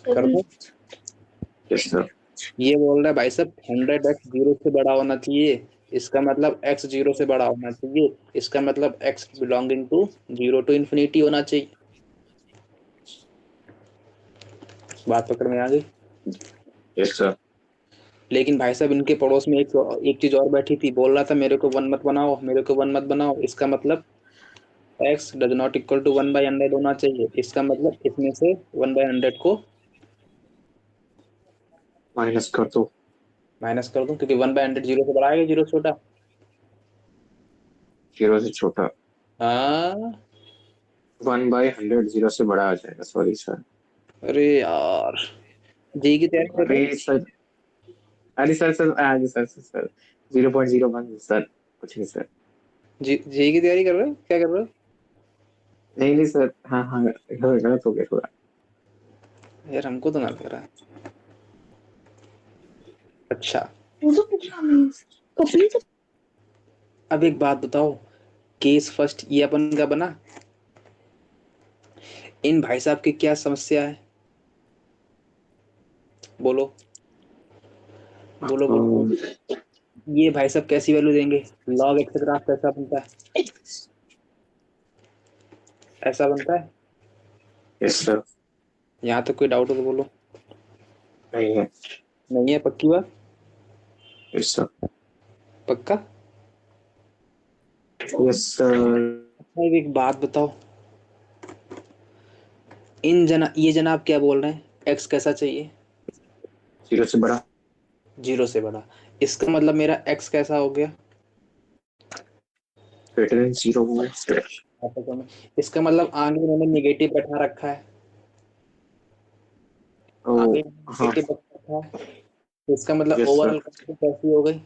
कर दो। Yes sir. ये बोल रहा है भाई साहब 100 x 0 से बड़ा होना चाहिए, इसका मतलब x 0 से बड़ा होना चाहिए, इसका मतलब x belonging to 0 to infinity होना चाहिए। बात पकड़ में आ गई? Yes sir. लेकिन भाई साहब इनके पड़ोस में एक एक चीज और बैठी थी, बोल रहा था मेरे को वन मत बनाओ, मेरे को वन मत बनाओ, इसका मतलब x does not equal to 1/100 होना चाहिए, इसका मतलब इसमें से 1/100 को माइनस कर दो। माइनस कर दूं, क्योंकि 1/100 0 से बड़ा है, 0 से छोटा? 0 से छोटा। हाँ। 1/100 0 से बड़ा आ जाएगा, सॉरी सर। अरे यार, जी की तैयारी कर रहे अरे हो? सर, अरे सर सर, अरे सर सर सर, 0.01 सर, कुछ नहीं सर। जी की तैयारी कर रहे हो, क्या कर रहे हो? नहीं नहीं सर, हाँ हाँ, गलत हो गया थोड़ा। यार हमको तो ना लग रहा है। अच्छा, कपड़े अब एक बात बताओ, केस फर्स्ट ये अपन का बना, इन भाई साहब की क्या समस्या है? बोलो बोलो बोलो। ये भाई साहब कैसी वैल्यू देंगे? लॉग एक्स ग्राफ कैसा बनता है? ऐसा बनता है? Yes sir. यहाँ तो कोई डाउट हो तो बोलो। नहीं है। नहीं है? पक्की बात? Yes sir. पक्का? Yes sir. अच्छा, एक बात बताओ, ये जनाब क्या बोल रहे हैं, एक्स कैसा चाहिए? 0 से बड़ा। 0 से बड़ा। इसका मतलब मेरा एक्स कैसा हो गया? ग्रेटर देन 0 हुआ है। ऐसा क्यों नहीं? इसका मतलब आगे उन्होंने निगेटिव बैठा रखा है। ओ। आगे हाँ। निगेटिव बैठा रखा है, तो इसका मतलब यस सर। ओवरऑल कैसी हो गई?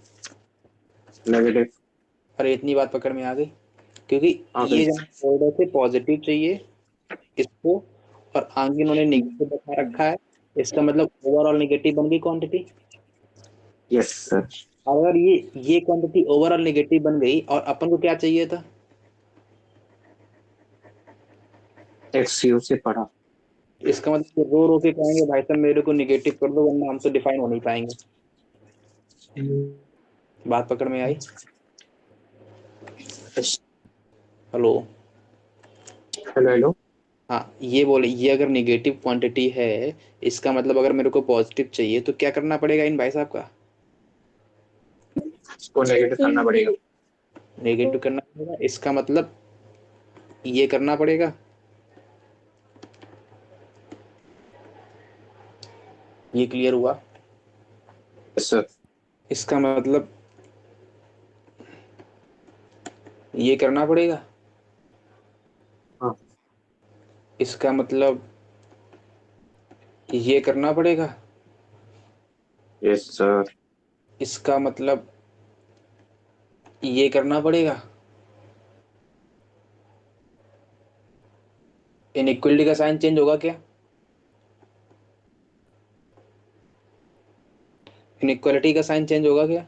नेगेटिव। अरे इतनी बात पकड़ में आ गई। क्योंकि आ ये गई। जनाब ऑर्डर से पॉजिटिव चाहिए इसको, और आगे इन्होंने नेगेटिव बैठा रखा है, इसका मतलब ओवरऑल नेगेटिव बन गई क्वांटिटी। Yes sir. अगर ये क्वांटिटी ओवरऑल नेगेटिव बन गई, और अपन को क्या चाहिए था? एक्स 0 से बड़ा। इसका मतलब रो रो के कहेंगे भाई साहब मेरे को निगेटिव कर दो, वरना हम तो डिफाइन हो नहीं पाएंगे। बात पकड़ में आई? हेलो? Hello hello. हाँ, ये बोले, ये अगर निगेटिव क्वांटिटी है, इसका मतलब अगर मेरे को पॉजिटिव चाहिए तो क्या करना पड़ेगा इन भाई साहब का? इसको नेगेटिव करना पड़ेगा। नेगेटिव करना पड़ेगा, इसका मतलब ये करना पड़ेगा। ये क्लियर हुआ? Yes sir. इसका मतलब ये करना पड़ेगा। हाँ। इसका मतलब ये करना पड़ेगा। Yes sir. इसका मतलब ये करना पड़ेगा। इनइक्वलिटी का साइन चेंज होगा क्या? इनइक्वालिटी का साइन चेंज होगा क्या?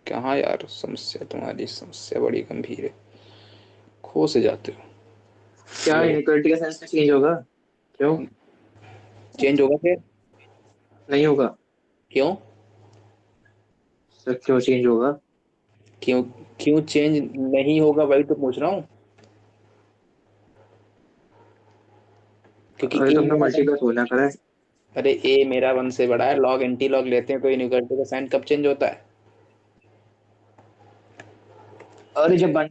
कहाँ यार, समस्या तुम्हारी समस्या बड़ी गंभीर है, खो से जाते हो। क्या हेलो? इनइक्वालिटी का सेंस चेंज होगा? क्यों? चेंज होगा क्या? नहीं होगा। क्यों? सर क्यों चेंज होगा? क्यों? क्यों चेंज नहीं होगा, वही तो पूछ रहा हूँ। क्योंकि अरे ए तुमने मेरा वन, मल्टीप्लाई थोड़ा ना करा है। अरे ए मेरा वन से बड़ा है, लॉग एंटी लॉग लेते हैं तो इनइक्वालिटी का साइन कब चेंज होता है? अरे जब वन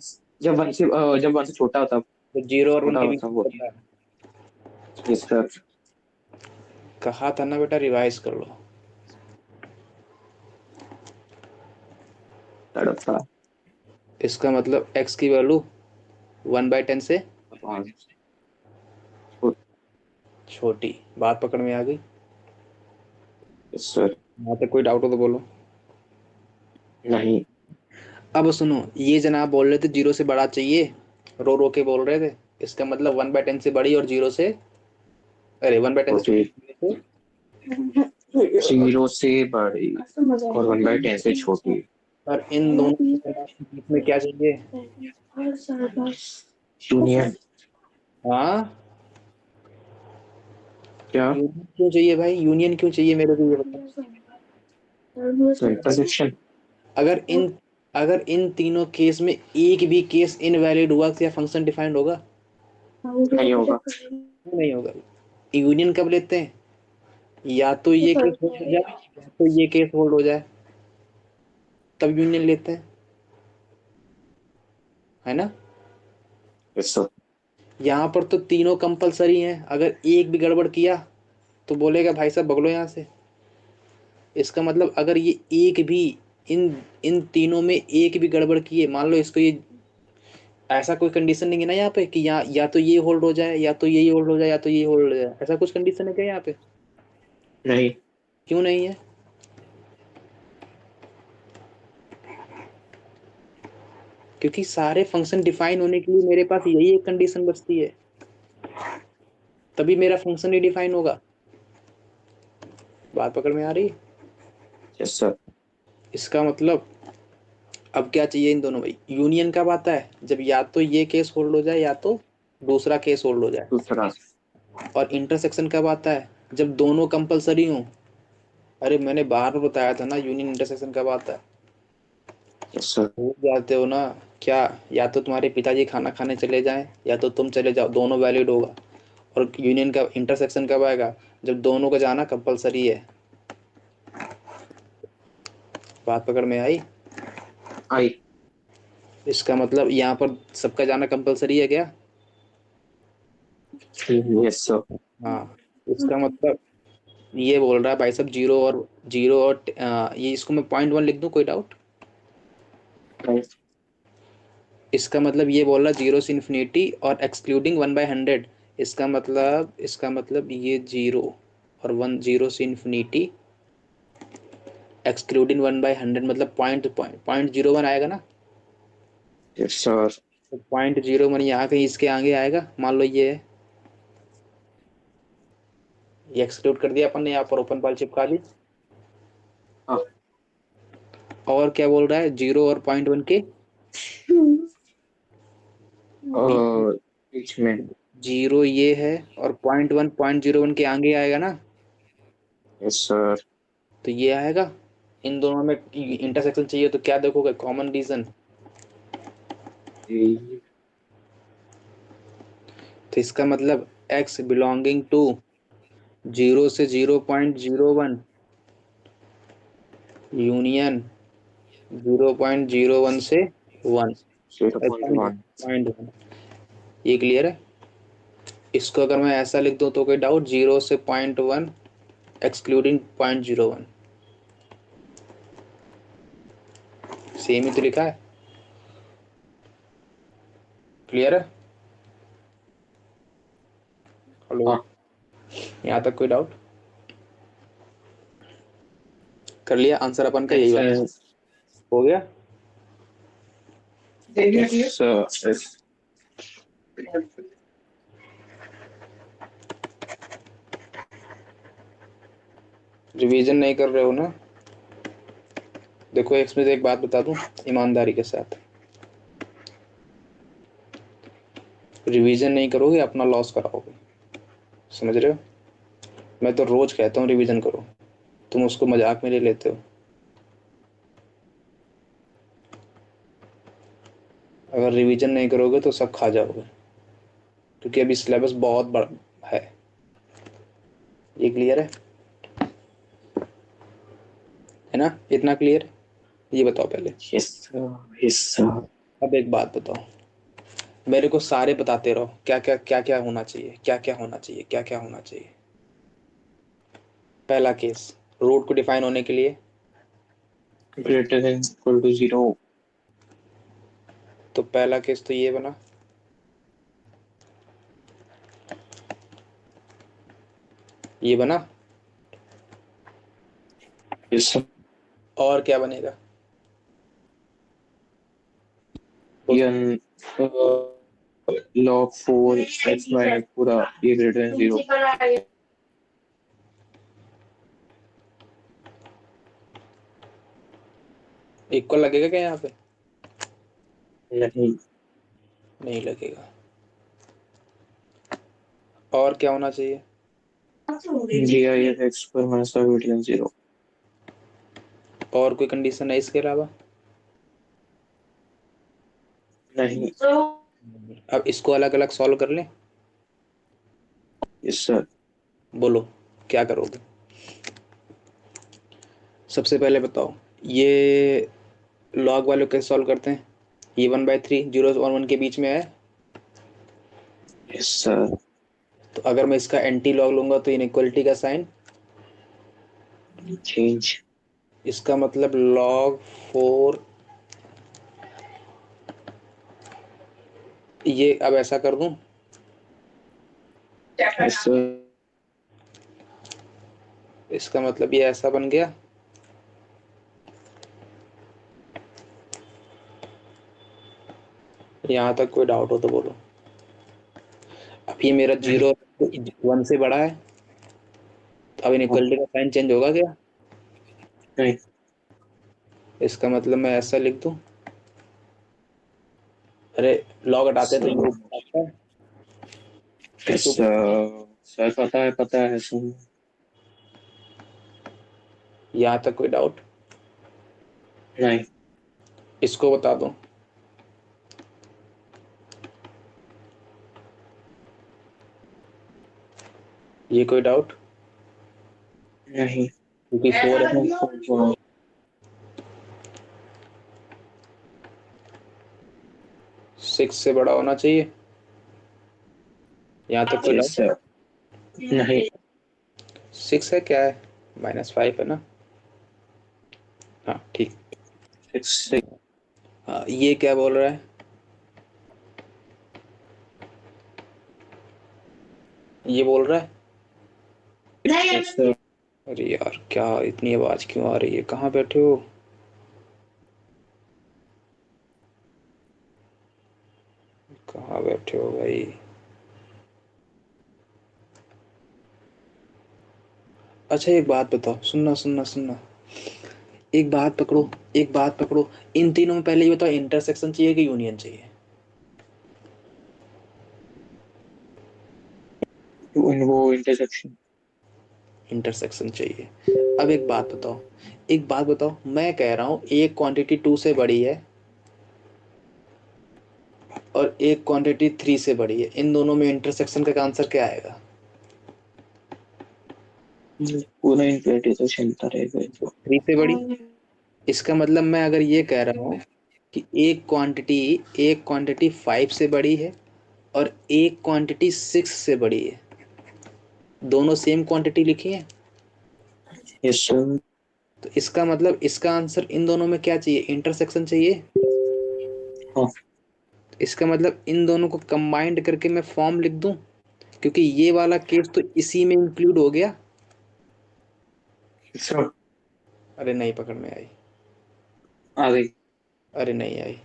से छोटा होता तो जीरो और वन छोटा के बीच होता वो। होता है। Yes sir. कहा था ना बेटा, रिवाइज कर लो। तड़पता। इसका मतलब एक्स की वैल्यू 1/10 से अपॉन। छोटी। बात पकड़ में आ गई? Yes sir. यहाँ तक कोई डाउट हो तो बोलो। नहीं। अब सुनो, ये जनाब बोल रहे थे 0 से बड़ा चाहिए, रो रो के बोल रहे थे, इसका मतलब 1/10 से बड़ी और 0 से, अरे 1/10 से छोटी। छोटी। 0 से बड़ी और 1/10 से छोटी। और इन दोनों के जनाब के बीच में क्या चाहिए? यूनियन। हाँ, क्या? यूनियन क्यों चाहिए भाई? यूनियन क्यों चाहिए मेरे को ये बताओ। तो इंटरसेक्शन। अगर इन अगर इन तीनों केस में एक भी केस इनवैलिड हुआ तो क्या फंक्शन डिफाइंड होगा? नहीं होगा। क्यों नहीं होगा? यूनियन कब लेते हैं? या तो ये केस होल्ड हो जाए, या तो ये केस होल्ड हो जाए, तब यूनियन लेते हैं, है ना? Yes sir. यहाँ पर तो तीनों कंपलसरी हैं, अगर एक भी गड़बड़ किया तो बोलेगा भाई साहब भगलो यहाँ से। इसका मतलब अगर ये एक भी, इन इन तीनों में एक भी गड़बड़ किए, मान लो इसको ये, ऐसा कोई कंडीशन नहीं है ना यहाँ पे कि या तो ये होल्ड हो जाए, या तो ये होल्ड हो जाए, या तो ये होल्ड हो जाए, ऐसा कुछ कंडीशन है क्या यहाँ पे? नहीं। क्यों नहीं है? क्योंकि सारे फंक्शन डिफाइन होने के लिए मेरे पास यही एक कंडीशन बचती है, तभी मेरा फंक्शन ही डिफाइन होगा। बात पकड़ में आ रही है? Yes sir. इसका मतलब अब क्या चाहिए इन दोनों में? यूनियन कब आता है? जब या तो ये केस होल्ड हो जाए या तो दूसरा केस होल्ड हो जाए। दूसरा। और इंटरसेक्शन कब आता है? जब दोनों कंपलसरी हो। अरे मैंने बाहर में बताया था ना, यूनियन इंटरसेक्शन कब आता है। Yes sir. भूल जाते हो ना क्या? या तो तुम्हारे पिताजी खाना खाने चले जाएं या तो तुम चले जाओ, दोनों वैलिड होगा। और यूनियन का इंटरसेक्शन कब आएगा? जब दोनों का जाना कंपलसरी है। बात पकड़ में आई? आई। इसका मतलब यहाँ पर सबका जाना कंपलसरी है क्या? Yes sir. हाँ। इसका मतलब ये बोल रहा है भाई साहब, जीरो और ये इसको मैं .1 लिख दूं, कोई डाउट? इसका मतलब ये बोल रहा है जीरो से इन्फिनिटी और एक्सक्लूडिंग 1/100। इसका मतलब ये जीरो और वन, जीरो से इन्फिनिटी एक्सक्लूडिंग 1/100, मतलब .01 आएगा ना। Yes sir. तो .01 यहाँ कहीं इसके आगे आएगा, मान लो ये है। ये एक्सक्लूड कर दिया अपन ने, यहाँ पर ओपन पाल चिपका दी। हाँ। और क्या बोल रहा है, जीरो और .1 के बीच में? बीच में। जीरो ये है और .01 के आगे आएगा ना। Yes sir. तो ये आएगा। इन दोनों में इंटरसेक्शन चाहिए तो क्या देखोगे, कॉमन रीजन। तो इसका मतलब x बिलोंगिंग टू जीरो से 0.01 यूनियन 0.01 से 1 zero point point one point 1। ये क्लियर है? इसको अगर मैं ऐसा लिख दूं तो कोई डाउट? जीरो से .1 एक्सक्लूडिंग .01। सेम ही तो लिखा है। क्लियर है? हेलो? हाँ। यहाँ तक कोई डाउट? कर लिया आंसर अपन का, यही वाला हो गया। सर। रिवीजन नहीं कर रहे हो ना? देखो इसमें से एक बात बता दूं ईमानदारी के साथ, रिवीजन नहीं करोगे अपना लॉस कराओगे। समझ रहे हो? मैं तो रोज कहता हूँ रिवीजन करो, तुम उसको मजाक में ले लेते हो। अगर रिवीजन नहीं करोगे तो सब खा जाओगे, क्योंकि अभी सिलेबस बहुत बड़ा है। ये क्लियर है ना? इतना क्लियर? ये बताओ पहले। Yes sir. Yes sir. अब एक बात बताओ, मेरे को सारे बताते रहो क्या क्या होना चाहिए, क्या क्या होना चाहिए, क्या क्या होना चाहिए। पहला केस, रूट को डिफाइन होने के लिए। Greater than equal to zero. तो पहला केस तो ये बना, ये बना। Yes sir. और क्या बनेगा? एन log 4 x minus पूरा ये ग्रेटर देन जीरो। इक्वल लगेगा क्या यहाँ पे? नहीं। नहीं लगेगा। और क्या होना चाहिए? G I F X square minus greater than zero. और कोई कंडीशन है इसके अलावा? नहीं। अब इसको अलग अलग सॉल्व कर लें। Yes sir. बोलो क्या करोगे? सबसे पहले बताओ, ये लॉग वाले कैसे सॉल्व करते हैं? ये 1/3 जीरो और 1 के बीच में है। Yes sir. तो अगर मैं इसका एंटी लॉग लूंगा तो इनइक्वलिटी का साइन। चेंज। इसका मतलब log 4। ये अब ऐसा कर दूं, यस सर। इसका मतलब ये ऐसा बन गया। यहाँ तक कोई डाउट हो तो बोलो। अब ये मेरा नहीं। जीरो 1 से बड़ा है, अब इनइक्वालिटी का साइन चेंज होगा क्या? नहीं। इसका मतलब मैं ऐसा लिख दूं, अरे लॉग हटाते तो ये ऊपर आता है, इसको सर पता है सुन। यहाँ तक कोई डाउट? नहीं। इसको बता दो, ये कोई डाउट? नहीं। क्योंकि 4 है, 6 से बड़ा होना चाहिए। यहाँ तक कोई यस डाउट? सर। नहीं। 6 है, क्या है, -5 है ना? हाँ ठीक। 6। हाँ, ये क्या बोल रहा है? ये बोल रहा है, यस सर। अरे यार क्या इतनी आवाज क्यों आ रही है, कहाँ बैठे हो? कहाँ बैठे हो भाई? अच्छा एक बात बताओ, सुनना सुनना सुनना, एक बात पकड़ो, एक बात पकड़ो, इन तीनों में पहले ये बताओ, इंटरसेक्शन चाहिए कि यूनियन चाहिए? वो इंटरसेक्शन। इंटरसेक्शन चाहिए। अब एक बात बताओ, एक बात बताओ, मैं कह रहा हूँ एक क्वांटिटी 2 से बड़ी है और एक क्वांटिटी 3 से बड़ी है, इन दोनों में इंटरसेक्शन का आंसर क्या आएगा? पूरा इंफिनिटी तो चलता रहेगा ये तो। 3 से बड़ी। इसका मतलब मैं अगर ये कह रहा हूँ कि एक क्वांटिटी 5 से बड़ी है और एक क्वांटिटी 6 से बड़ी है, दोनों सेम क्वांटिटी लिखी है, यस सर। तो इसका मतलब इसका आंसर इन दोनों में क्या चाहिए, इंटरसेक्शन चाहिए। हाँ। इसका मतलब इन दोनों को कंबाइंड करके मैं फॉर्म लिख दूं, क्योंकि ये वाला केस तो इसी में इंक्लूड हो गया। सर अरे नहीं पकड़ में आई, आ गई। अरे नहीं आई,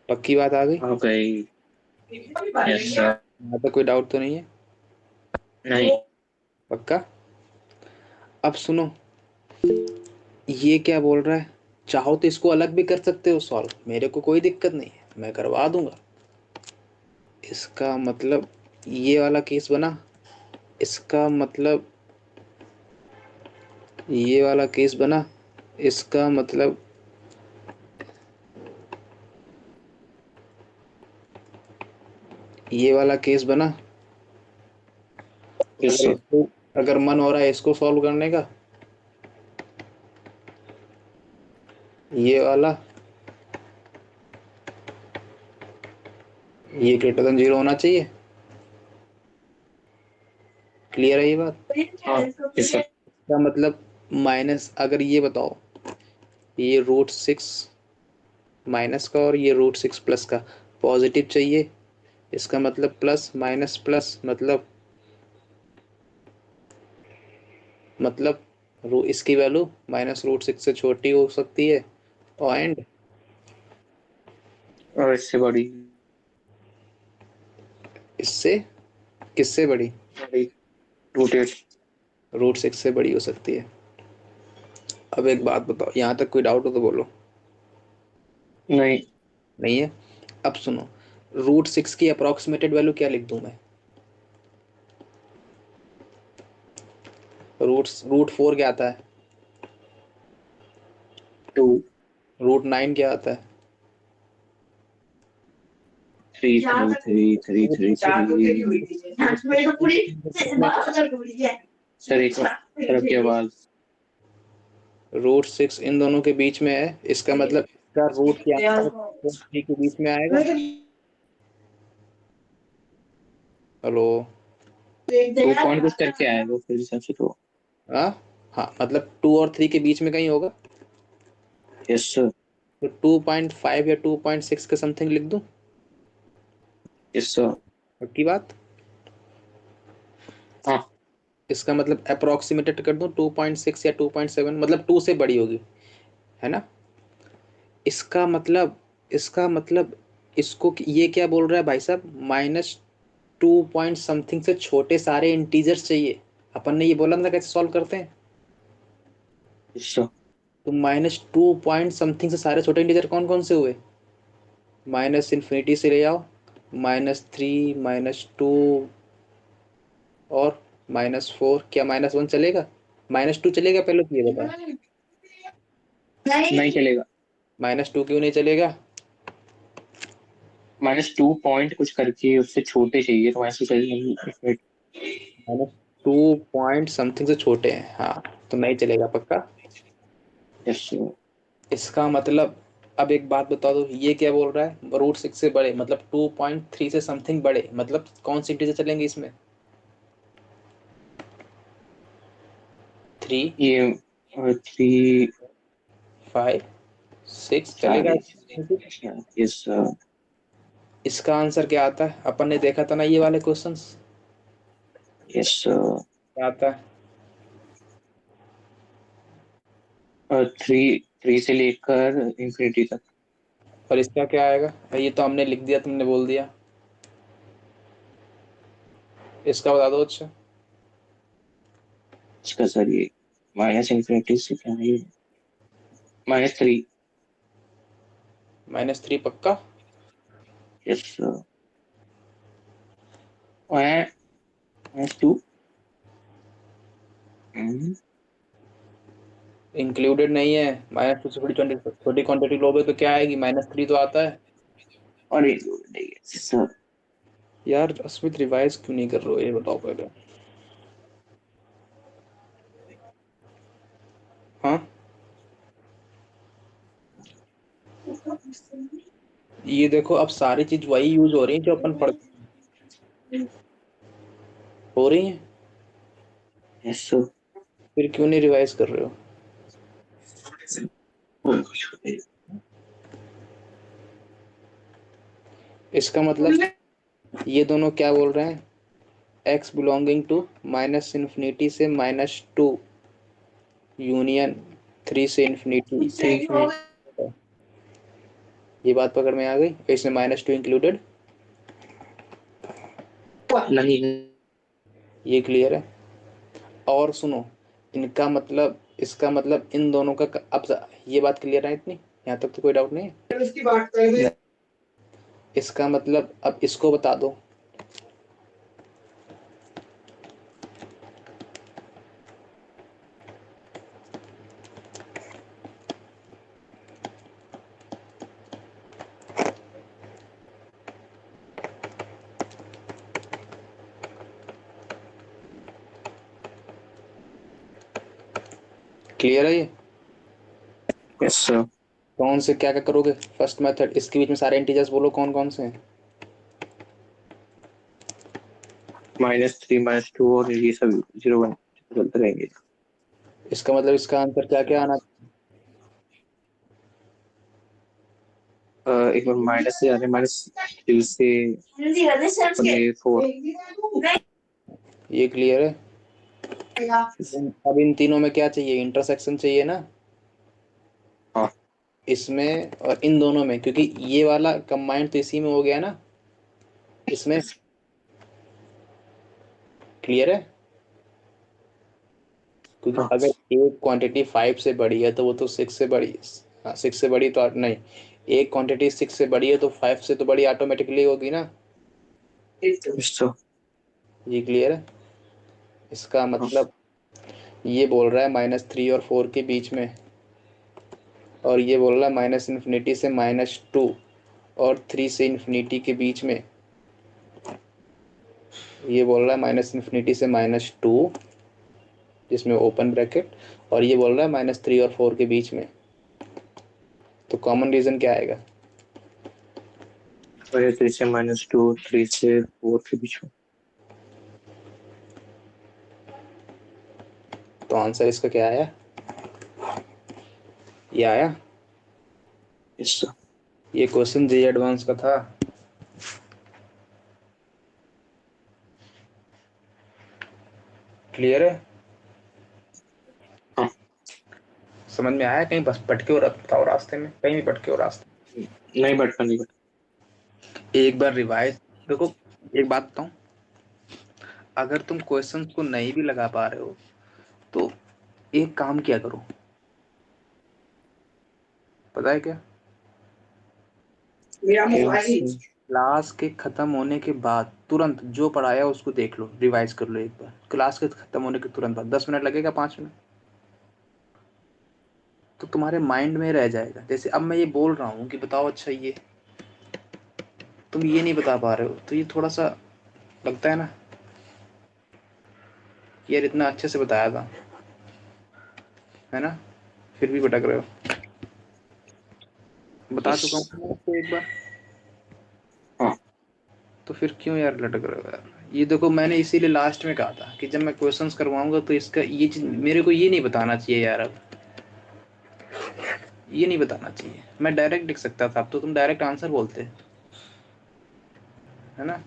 पक्की बात आ गई? आ गई। Yes sir. यहाँ तो कोई डाउट तो नहीं है? नहीं। पक्का? अब सुनो, ये क्या बोल रहा है, चाहो तो इसको अलग भी कर सकते हो सॉल्व, मेरे को कोई दिक्कत नहीं है, मैं करवा दूंगा। इसका मतलब ये वाला केस बना, इसका मतलब ये वाला केस बना, इसका मतलब ये वाला केस बना। यस अगर सर। इसको, अगर मन हो रहा है इसको सॉल्व करने का, ये वाला, ये ग्रेटर देन 0 होना चाहिए। क्लियर है ये बात? हाँ यस सर। इसका मतलब माइनस, अगर ये बताओ, ये √6 माइनस का और ये √6 प्लस का पॉजिटिव चाहिए, इसका मतलब प्लस माइनस प्लस, मतलब इसकी वैल्यू -√6 से छोटी हो सकती है, और एंड और इससे बड़ी। इससे किससे बड़ी? रूटेड। √6 से बड़ी हो सकती है। अब एक बात बताओ, यहाँ तक कोई डाउट हो तो बोलो। नहीं। नहीं है? अब सुनो, √6 की अप्रोक्सीमेटेड वैल्यू क्या लिख दूं मैं? √4 क्या आता है? 2। √9 क्या आता है? 3 3 3 3 3 सर एक सर आपकी आवाज। √6 इन दोनों के बीच में है, इसका मतलब इसका रूट क्या, 3 के बीच में आएगा। हेलो? 2 पॉइंट कुछ करके आएगा फिर हिसाब से तो। हाँ, हाँ मतलब 2 और 3 के बीच में कहीं होगा, यस सर। तो 2.5 या 2.6 के समथिंग लिख दूं? Yes sir. पक्की बात? हाँ। इसका मतलब अप्रोक्सीमेटेड कर दूं 2.6 या 2.7, मतलब 2 से बड़ी होगी, है ना? इसका मतलब, इसका मतलब इसको ये क्या बोल रहा है भाई साहब, माइनस टू पॉइंट समथिंग से छोटे सारे इंटीजर्स चाहिए। अपन ने ये बोला ना कैसे सॉल्व करते हैं। अच्छा, तो माइनस टू पॉइंट समथिंग से सारे छोटे इंटीजर कौन कौन से हुए? माइनस इन्फिनिटी से ले आओ, -3, -2 और -4। क्या -1 चलेगा? -2 चलेगा? पहले तो ये बताओ। नहीं चलेगा। -2 क्यों नहीं चलेगा? -2 पॉइंट कुछ करके उससे छोटे चाहिए, तो -2 चाहिए। -2 पॉइंट समथिंग से छोटे हैं, हाँ। तो नहीं चलेगा पक्का। यस। इसका मतलब, अब एक बात बता दो, ये क्या बोल रहा है? √6 से बड़े मतलब 2.3 से समथिंग बड़े, मतलब कौन सी इंटीजर चलेंगे इसमें? 3, ये 3, 5, 6 चलेगा? सारे। यस। इसका आंसर क्या आता है? अपन ने देखा था ना ये वाले क्वेश्चंस। यस। क्या आता है? 3 से लेकर इंफिनिटी तक। और इसका क्या आएगा? ये तो हमने लिख दिया, तुमने बोल दिया। इसका बता दो अच्छा। इसका सर ये माइनस इंफिनिटी से क्या है? -3। -3 पक्का? यस। -2। इंक्लूडेड नहीं है। -2 से छोटी क्वांटिटी लोगे तो क्या आएगी? -3 तो आता है। और एक नहीं है सर। यार अस्मित, रिवाइज क्यों नहीं कर रहे हो ये बताओ पहले। हाँ, ये देखो अब सारी चीज वही यूज हो रही है जो अपन पढ़ हो रही है। Yes sir. फिर क्यों नहीं रिवाइज कर रहे हो? इसका मतलब ये दोनों क्या बोल रहे हैं? x बिलोंगिंग टू -∞ से -2 यूनियन 3 से इंफिनिटी, 3 ये बात पकड़ में आ गई? इसमें -2 इंक्लूडेड। नहीं। ये क्लियर है? और सुनो, इनका मतलब, इसका मतलब इन दोनों का अब ये बात क्लियर है इतनी? यहाँ तक तो कोई डाउट नहीं है? उसकी बात कर रहे। इसका मतलब अब इसको बता दो। क्लियर है ये? Yes sir. कौन से क्या क्या करोगे? फर्स्ट मेथड, इसके बीच में सारे इंटीजर्स बोलो कौन कौन से हैं। -3, -2 और ये सब 0 1 चलते रहेंगे। इसका मतलब इसका आंसर क्या क्या आना? एक बार माइनस से आ रहे, -3 से 4। ये क्लियर है? अब इन तीनों में क्या चाहिए? इंटरसेक्शन चाहिए ना, हाँ। इसमें और इन दोनों में, क्योंकि ये वाला कंबाइंड तो इसी में हो गया ना, इसमें। क्लियर है? क्योंकि हाँ। अगर एक क्वांटिटी 5 से बड़ी है तो वो तो 6 से बड़ी, हाँ 6 से बड़ी तो नहीं, एक क्वांटिटी 6 से बड़ी है तो 5 से तो बड़ी ऑटोमेटिकली होगी ना। Yes sir. ये क्लियर है? इसका हाँ। मतलब ये बोल रहा है -3 और 4 के बीच में, और ये बोल रहा है -∞ से -2 और 3 से इंफिनिटी के बीच में। ये बोल रहा है -∞ से -2 जिसमें ओपन ब्रैकेट, और ये बोल रहा है -3 और 4 के बीच में। तो कॉमन रीजन क्या आएगा? 3 से -2, 3 से 4 के बीच में। तो आंसर इसका क्या आया? ये आया। Yes sir. ये क्वेश्चन जी एडवांस का था। क्लियर है? हाँ। समझ में आया? कहीं बस भटके हो रहा रास्ते में? कहीं भी भटके हो रास्ते? नहीं बटका नहीं बटका। एक बार रिवाइज देखो, एक बात बताऊं, अगर तुम क्वेश्चंस को नहीं भी लगा पा रहे हो तो एक काम किया करो, पता है क्या? क्लास के खत्म होने के बाद तुरंत जो पढ़ाया उसको देख लो, रिवाइज कर लो एक बार। क्लास के खत्म होने के तुरंत बाद 10 मिनट लगेगा, 5 मिनट, तो तुम्हारे माइंड में रह जाएगा। जैसे अब मैं ये बोल रहा हूँ कि बताओ अच्छा ये तुम ये नहीं बता पा रहे हो, तो ये थोड़ा सा लगता है ना कि यार इतना अच्छे से बताया था, है ना, फिर भी भटक रहे हो। बता चुका हूँ मैं आपको एक बार, हाँ। तो फिर क्यों यार लटक रहे हो यार? ये देखो मैंने इसीलिए लास्ट में कहा था कि जब मैं क्वेश्चंस करवाऊंगा तो इसका ये चीज मेरे को ये नहीं बताना चाहिए यार, अब ये नहीं बताना चाहिए। मैं डायरेक्ट लिख सकता था, अब तो तुम डायरेक्ट आंसर बोलते, है ना।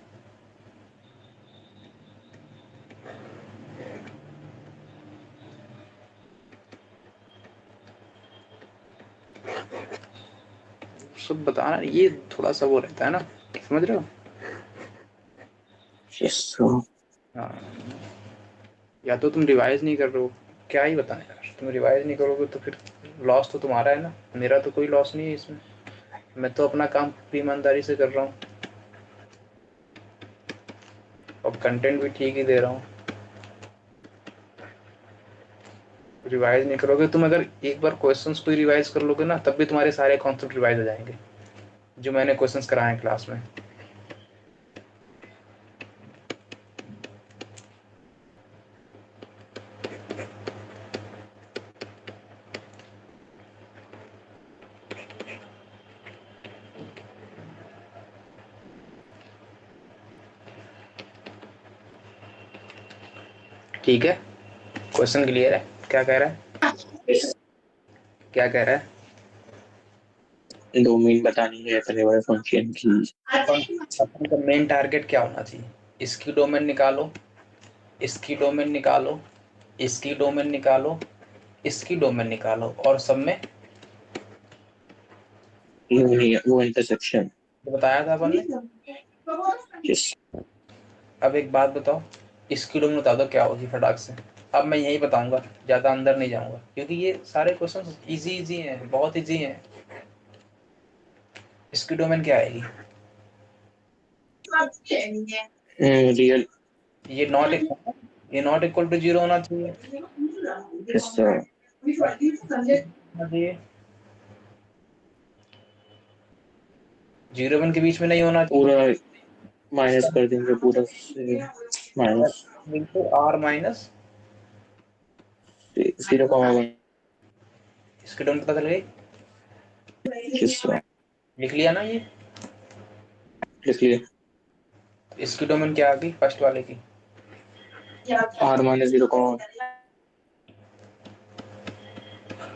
सब बताना ये थोड़ा सा वो रहता है ना, समझ रहे हो? Yes sir. हाँ, या तो तुम रिवाइज नहीं कर रहे हो, क्या ही बताएं यार, तुम रिवाइज नहीं करोगे तो फिर लॉस तो तुम्हारा है ना, मेरा तो कोई लॉस नहीं है इसमें। मैं तो अपना काम पूरी ईमानदारी से कर रहा हूँ और कंटेंट भी ठीक ही दे रहा हूँ। रिवाइज नहीं करोगे तुम, अगर एक बार क्वेश्चंस को रिवाइज कर लोगे ना तब भी तुम्हारे सारे कॉन्सेप्ट रिवाइज हो जाएंगे जो मैंने क्वेश्चंस कराए हैं क्लास में। ठीक है, क्वेश्चन क्लियर है? क्या कह रहा है, क्या कह रहा है? डोमेन बतानी है अपने वाले फंक्शन की। अपन अपन का मेन टारगेट क्या होना चाहिए? इसकी डोमेन निकालो, इसकी डोमेन निकालो, इसकी डोमेन निकालो, इसकी डोमेन निकालो, और सब में वो इंटरसेक्शन। जो बताया था अपन ने। यस। अब एक बात बताओ, इसकी डोमेन बता दो क्या होगी फटाक से। अब मैं यही बताऊंगा, ज्यादा अंदर नहीं जाऊंगा क्योंकि ये सारे क्वेश्चन इजी इजी हैं, बहुत इजी हैं। इसकी डोमेन क्या आएगी? रियल। ये नॉट, ये नॉट इक्वल टू जीरो होना चाहिए, यस सर। होना चाहिए, 0 1 के बीच में नहीं होना चाहिए। पूरा माइनस कर देंगे पूरा से। माइनस बिल्कुल आर माइनस, 0,1। इसकी डोमेन पता चल गई, यस सर। लिख लिया ना ये। इसलिए इसकी डोमेन क्या आ गई फर्स्ट वाले की? R-0,1।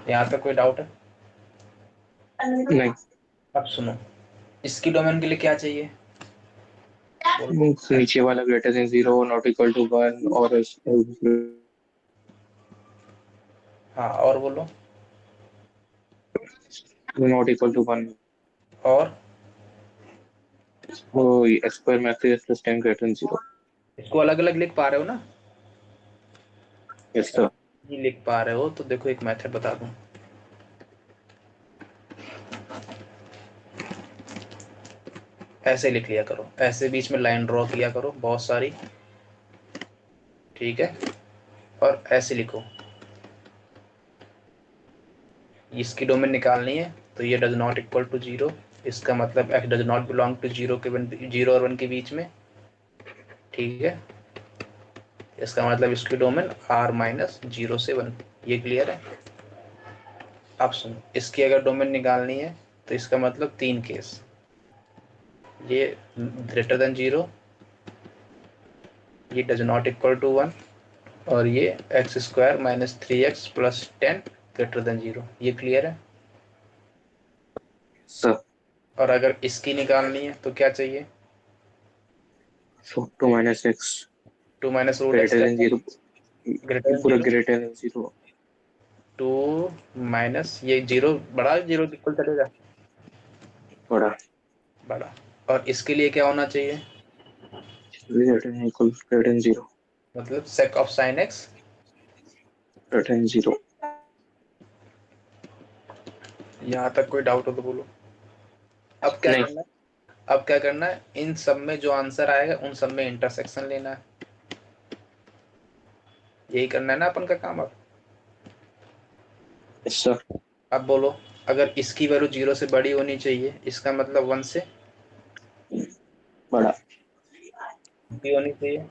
यहाँ तक कोई डाउट है? नहीं। अब सुनो, इसकी डोमेन के लिए क्या चाहिए? नीचे वाला greater than 0, not equal to 1, और हाँ और बोलो। Not equal to 1। और वो square matrix plus 10 greater than 0। इसको अलग अलग लिख पा रहे हो ना? Yes sir. नहीं लिख पा रहे हो तो देखो एक मेथड बता दूं, ऐसे लिख लिया करो, ऐसे बीच में लाइन ड्रॉ किया करो बहुत सारी, ठीक है, और ऐसे लिखो, इसकी डोमेन निकालनी है तो ये does not equal to zero, इसका मतलब x does not belong to zero के, जीरो और 1 के बीच में, ठीक है। इसका मतलब इसकी डोमेन r माइनस 0 से 1, ये क्लियर है? अब सुनो, इसकी अगर डोमेन निकालनी है तो इसका मतलब 3 केस, ये ग्रेटर देन 0, ये डज नॉट इक्वल टू 1, और ये x square minus 3x plus 10 greater than 0, ये क्लियर है? सर। और अगर इसकी निकालनी है तो क्या चाहिए? So 2 minus x 2 minus root x greater क्या देन था? 0। ग्रेटर देन पूरा 0, ग्रेटर देन 0। 2 माइनस ये जीरो, बड़ा जीरो इक्वल चलेगा, बड़ा बड़ा। और इसके लिए क्या होना चाहिए? Greater than equal greater than 0। मतलब sec of sin x। tan 0। यहाँ तक कोई डाउट हो तो बोलो। अब क्या नहीं। करना है? अब क्या करना है, इन सब में जो आंसर आएगा उन सब में इंटरसेक्शन लेना है। यही करना है ना अपन का काम अब। Yes sir. अब बोलो, अगर इसकी वैल्यू 0 से बड़ी होनी चाहिए, इसका मतलब 1 से बड़ा। बड़ी होनी चाहिए।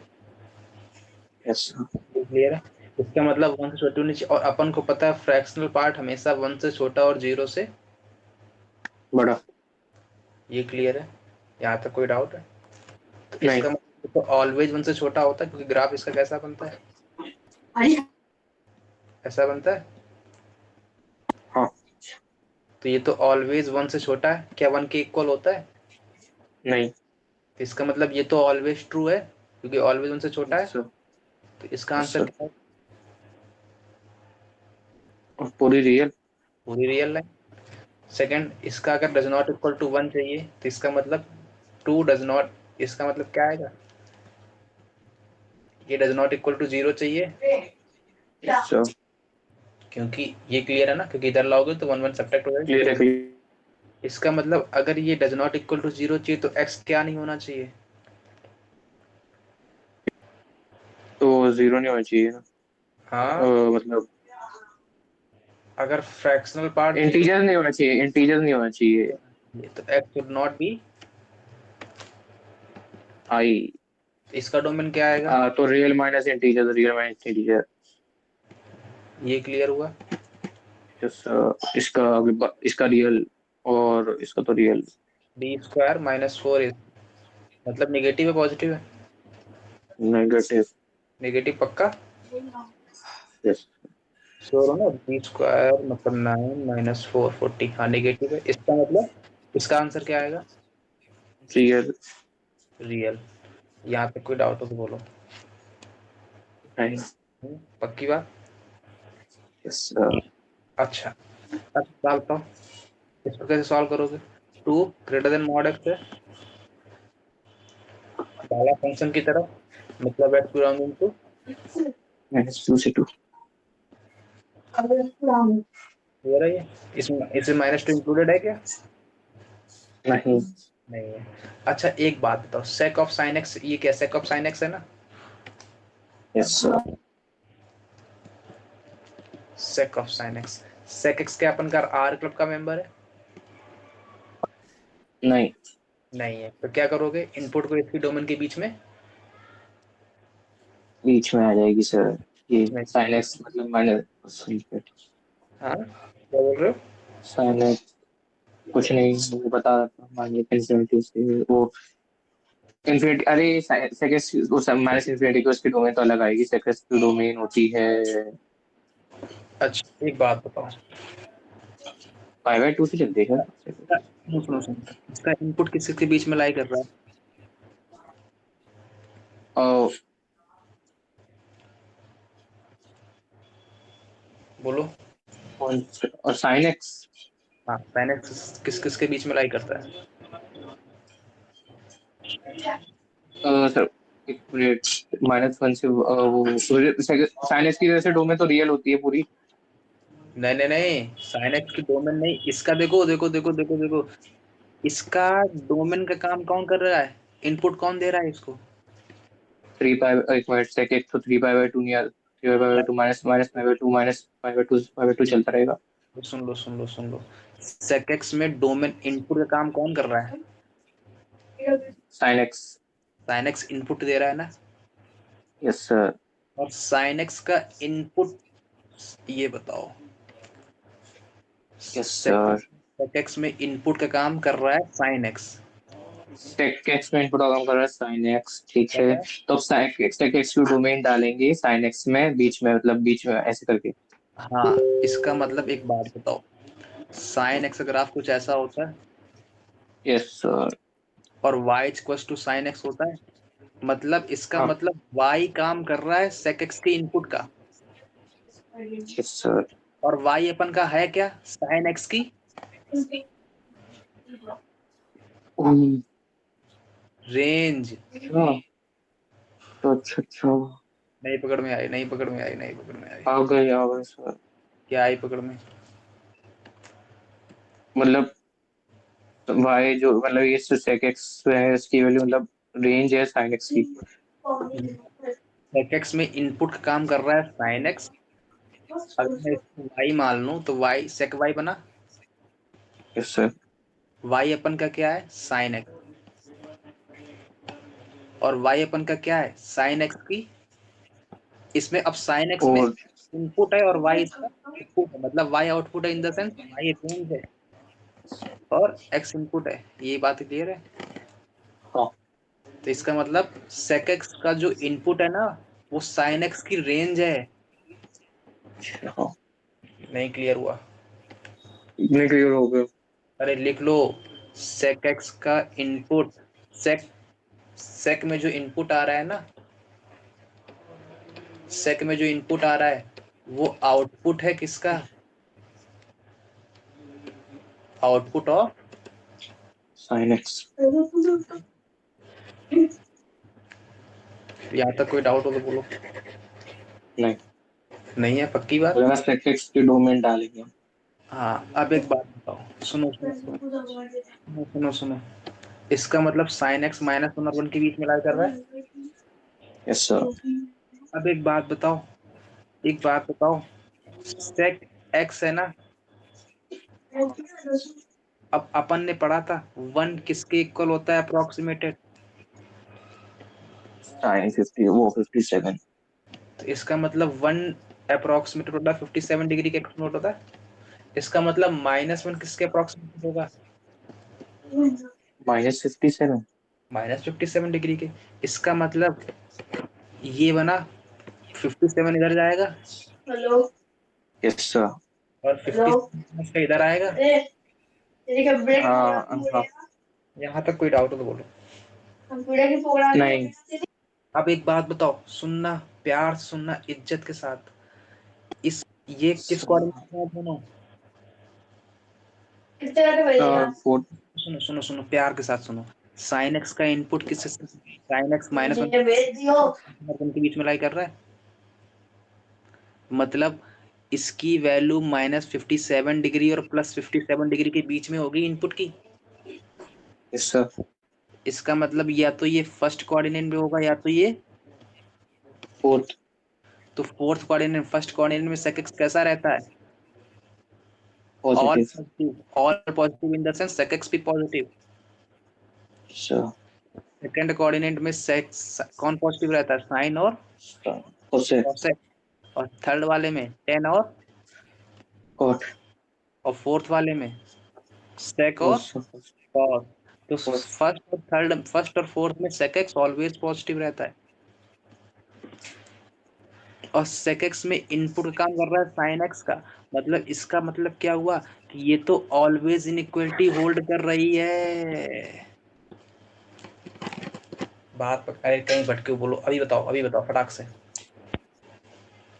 Yes sir. क्लियर है? इसका मतलब 1 से छोटी होनी चाहिए, और अपन को पता है फ्रैक्शनल पार्ट हमेशा 1 से छोटा और 0 से बड़ा। ये क्लियर है? यहाँ तक कोई डाउट है? तो नहीं। इसका मतलब तो ऑलवेज 1 से छोटा होता है, क्योंकि ग्राफ इसका कैसा बनता है, ऐसा बनता है। हाँ। तो ये तो ऑलवेज 1 से छोटा है, क्या 1 के इक्वल होता है? नहीं। तो इसका मतलब ये तो ऑलवेज ट्रू है, क्योंकि ऑलवेज 1 से छोटा यस है। सर। तो इसका यस आंसर सर। क्या है? और पूरी रियल। पूरी रियल लाइन। सेकंड, इसका अगर डज नॉट इक्वल टू 1 चाहिए, तो इसका मतलब 2 डज नॉट, इसका मतलब क्या आएगा, ये डज नॉट इक्वल टू 0 चाहिए, यस सर। क्योंकि ये क्लियर है ना, क्योंकि इधर लाओगे तो 1 1 सब्ट्रैक्ट हो क्लियर है जाएगा। क्लियर। इसका मतलब अगर ये डज नॉट इक्वल टू 0 चाहिए, तो x क्या नहीं होना चाहिए? तो 0 नहीं होना चाहिए ना। हाँ, मतलब अगर फ्रैक्शनल पार्ट 0 इंटीजर नहीं होना चाहिए, इंटीजर नहीं होना चाहिए। तो x should not be. I. इसका डोमेन क्या आएगा? तो real minus integer, real minus integer. ये क्लियर हुआ? इसका इसका रियल और इसका तो real. B square minus 4 is, मतलब निगेटिव है पॉजिटिव है? नेगेटिव। नेगेटिव पक्का? यस। श्योर हो ना? बी स्क्वायर मतलब 9 माइनस 4 40, हाँ निगेटिव है। इसका मतलब इसका आंसर क्या आएगा? रियल। रियल। यहाँ पे कोई डाउट हो तो बोलो। नहीं। पक्की बात? यस। अच्छा, अब सॉल्व करो। इसको कैसे सॉल्व करोगे? 2 ग्रेटर देन मॉड एक्स है, पहला फंक्शन की तरफ, मतलब एक्स बिलोंगिंग टू, -2 से 2। हो रहा है। इसमें -2 इंक्लूडेड है क्या? नहीं। नहीं है। अच्छा एक बात बताओ, सेक ऑफ साइन एक्स, ये क्या सेक ऑफ साइन एक्स है ना? Yes. Sec of sine x, sec x क्या अपन का आर क्लब का मेंबर है? नहीं। नहीं है। तो क्या करोगे, इनपुट को इसकी डोमेन के बीच में, बीच में आ जाएगी सर। ये इसमें। साइन एक्स मतलब माइनस। हाँ क्या बोल रहे हो? साइन एक्स कुछ नहीं, वो बता रहा था माइनस इंफिनिटी से वो इंफिनिटी। अरे सेकंड वो माइनस इंफिनिटी की उसकी डोमेन तो अलग आएगी, सेकंड की डोमेन होती है अच्छा एक बात बताओ, π/2 से चलती है सर। सुनो सुनो सुनो, इसका इनपुट किसके बीच में लाई कर रहा है? और बोलो। और साइन एक्स हाँ साइन एक्स किस किसके बीच में लाई करता है? सर एक मिनट, -1 से वो साइन एक्स की वजह से डोमेन तो रियल होती है पूरी। नहीं नहीं नहीं, साइन एक्स की डोमेन नहीं, इसका देखो देखो देखो देखो देखो, इसका डोमेन का काम कौन कर रहा है, इनपुट कौन दे रहा है इसको? 3 पाई एक मिनट सेक एक तो 3 π/2 नहीं आ, 3 π/2 माइनस माइनस π/2 माइनस π/2 चलता रहेगा। सुन लो सुन लो सुन लो, sec x में डोमेन इनपुट का काम कौन कर रहा है? Sine X. Sine X input दे रहा है ना, यस सर। और साइन एक्स का इनपुट, ये बताओ, यस sec सर। x में इनपुट का काम कर रहा है साइन एक्स, सेक एक्स में इनपुट का काम कर रहा है साइन एक्स, ठीक कर है। रहा है। तो सेक एक्स की डोमेन डालेंगे साइन एक्स में, बीच में मतलब बीच में ऐसे करके। हाँ, इसका मतलब एक बात बताओ, साइन एक्स ग्राफ कुछ ऐसा होता है, यस सर। और y equals to sine x होता है, मतलब इसका हाँ। मतलब y काम कर रहा है sec x के इनपुट का, यस सर। और y अपन का है क्या, साइन एक्स की रेंज। अच्छा तो अच्छा अच्छा। नहीं पकड़ में आई, नहीं पकड़ में आई, नहीं पकड़ में आई। आ गए सर। क्या आई पकड़ में? मतलब y जो मतलब ये sec x है, इसकी वैल्यू मतलब रेंज है sin x की। sec x में इनपुट का काम कर रहा है sin x। अगर मैं इसको y मान लूं तो y sec y बना। Yes sir. y अपन का क्या है? sin x। और y अपन का क्या है? sin x की। इसमें अब sin x में और इनपुट है और y इसका आउटपुट है, मतलब y आउटपुट है इन द सेंस y रेंज है और x इनपुट है। ये बात क्लियर है? हाँ। तो इसका मतलब sec x का जो इनपुट है ना, वो sin x की रेंज है। हाँ नहीं क्लियर हुआ? नहीं क्लियर हो गया। अरे लिख लो, sec x का इनपुट, sec sec में जो इनपुट आ रहा है ना, sec में जो इनपुट आ रहा है वो आउटपुट है किसका? Output of. sin x। यहाँ तक कोई डाउट हो तो बोलो। नहीं, नहीं है? पक्की बात? अगर sec x की डोमेन डालेंगे। हाँ, अब एक बात बताओ, सुनो सुनो सुनो सुनो सुनो सुनो। इसका मतलब sin x माइनस वन और वन के बीच में लाई कर रहा है। Yes sir. अब एक बात बताओ, एक बात बताओ, sec x है ना, अब अपन ने पढ़ा था वन किसके इक्वल होता है अप्रोक्सीमेटेड? sin 50 वो 57। तो इसका मतलब वन अप्रोक्सीमेटेड होता है 57 डिग्री के अप्रोक्सीमेट होता है। इसका मतलब माइनस वन किसके अप्रोक्सीमेट होगा? -57। -57 डिग्री के। इसका मतलब ये बना 57 इधर जाएगा यस सर। और 57 का इधर आएगा। हाँ हाँ। यहाँ तक कोई डाउट हो तो बोलो। नहीं। अब एक बात बताओ, सुनना, प्यार से सुनना, इज्जत के साथ। इस ये किस कोऑर्डिनेट में है दोनों? फोर्थ। सुनो सुनो सुनो, प्यार के साथ सुनो। साइन एक्स का इनपुट किससे? साइन एक्स माइनस वन के बीच में लाई कर रहा है, मतलब इसकी वैल्यू -57 डिग्री और +57 डिग्री के बीच में होगी इनपुट की। Yes sir. इसका मतलब या तो ये फर्स्ट कोऑर्डिनेट में होगा या तो ये। फोर्थ। तो फोर्थ कोऑर्डिनेट, फर्स्ट कोऑर्डिनेट में sec x कैसा रहता है? All positive. Positive, all positive in the sense sec x भी पॉजिटिव। सर। सेकंड कोऑर्डिनेट में sec कौन पॉजिटिव रहता है? साइन और कोसेक। cosec। और थर्ड वाले में टेन और कॉट। फोर्थ वाले में sec और कोस। cos। तो कोस। फर्स्ट और फोर्थ में sec x ऑलवेज पॉजिटिव रहता है और sec x में इनपुट का काम कर रहा है sin x का। मतलब इसका मतलब क्या हुआ कि ये तो ऑलवेज इनइक्वलिटी होल्ड कर रही है। अरे कहीं भटके हो, बोलो, अभी बताओ, अभी बताओ फटाक से।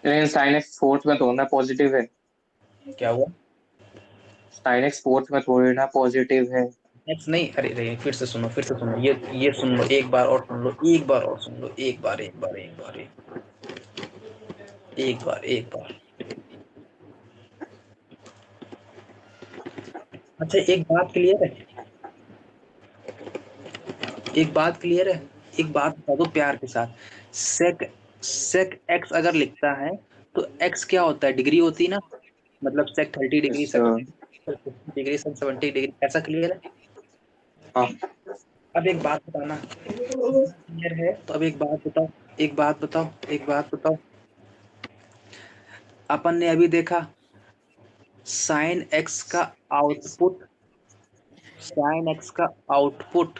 लेकिन साइन एक्स फोर्थ में तो ना पॉजिटिव है। क्या हुआ? साइन एक्स फोर्थ में थोड़ी ना पॉजिटिव है। एक्स नहीं, अरे अरे फिर से सुनो, फिर से सुनो, ये सुन लो, एक बार और सुन लो, एक बार और सुन लो, एक बार, एक बार, एक बार, एक बार, एक बार। अच्छा, एक बात क्लियर है, एक बात क्लियर है, एक बात बता दो प्यार के साथ। सेक सेक एक्स अगर लिखता है तो एक्स क्या होता है? डिग्री होती है ना, मतलब सेक 30 डिग्री, यस सेक सर। 50 डिग्री, सेक 70 डिग्री, ऐसा क्लियर है? हाँ। अब एक बात बताना, क्लियर है तो अब एक बात बताओ, एक बात बताओ, एक बात बताओ। अपन ने अभी देखा साइन एक्स का आउटपुट, साइन एक्स का आउटपुट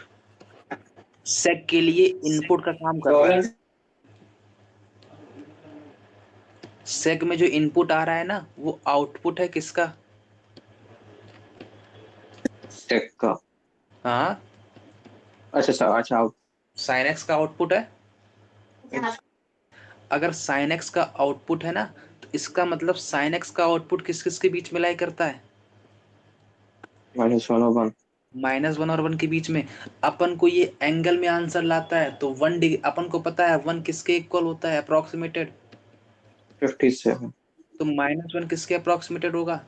सेक के लिए इनपुट का काम कर रहा है। सेक में जो इनपुट आ रहा है ना, वो आउटपुट है किसका? सेक का। हाँ, अच्छा सर, अच्छा। साइन एक्स का आउटपुट है। अगर साइन एक्स का आउटपुट है ना, तो इसका मतलब साइन एक्स का आउटपुट किस किस के बीच में लाई करता है? -1/1। -1 और 1 के बीच में अपन को ये एंगल में आंसर लाता है, तो 1 डिग्री अपन को पता है 1 किसके इक्वल होता है अप्रोक्सीमेटेड, 57 तो -1 किसके अप्रोक्सीमेटेड होगा।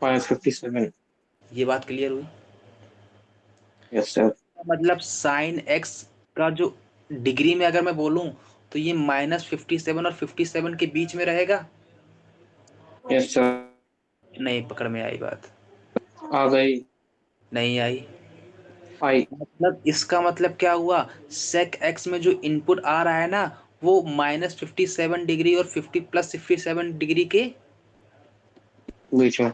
-57। ये बात क्लियर हुई। Yes sir. मतलब साइन एक्स का जो डिग्री में अगर मैं बोलूं तो ये -57 और 57 के बीच में रहेगा। Yes sir. नहीं पकड़ में आई बात। आ गई। नहीं आई। आई। मतलब इसका मतलब क्या हुआ, सेक एक्स में जो इनपुट आ रहा है ना, वो -57 डिग्री और 50 + 57 डिग्री के बीच में।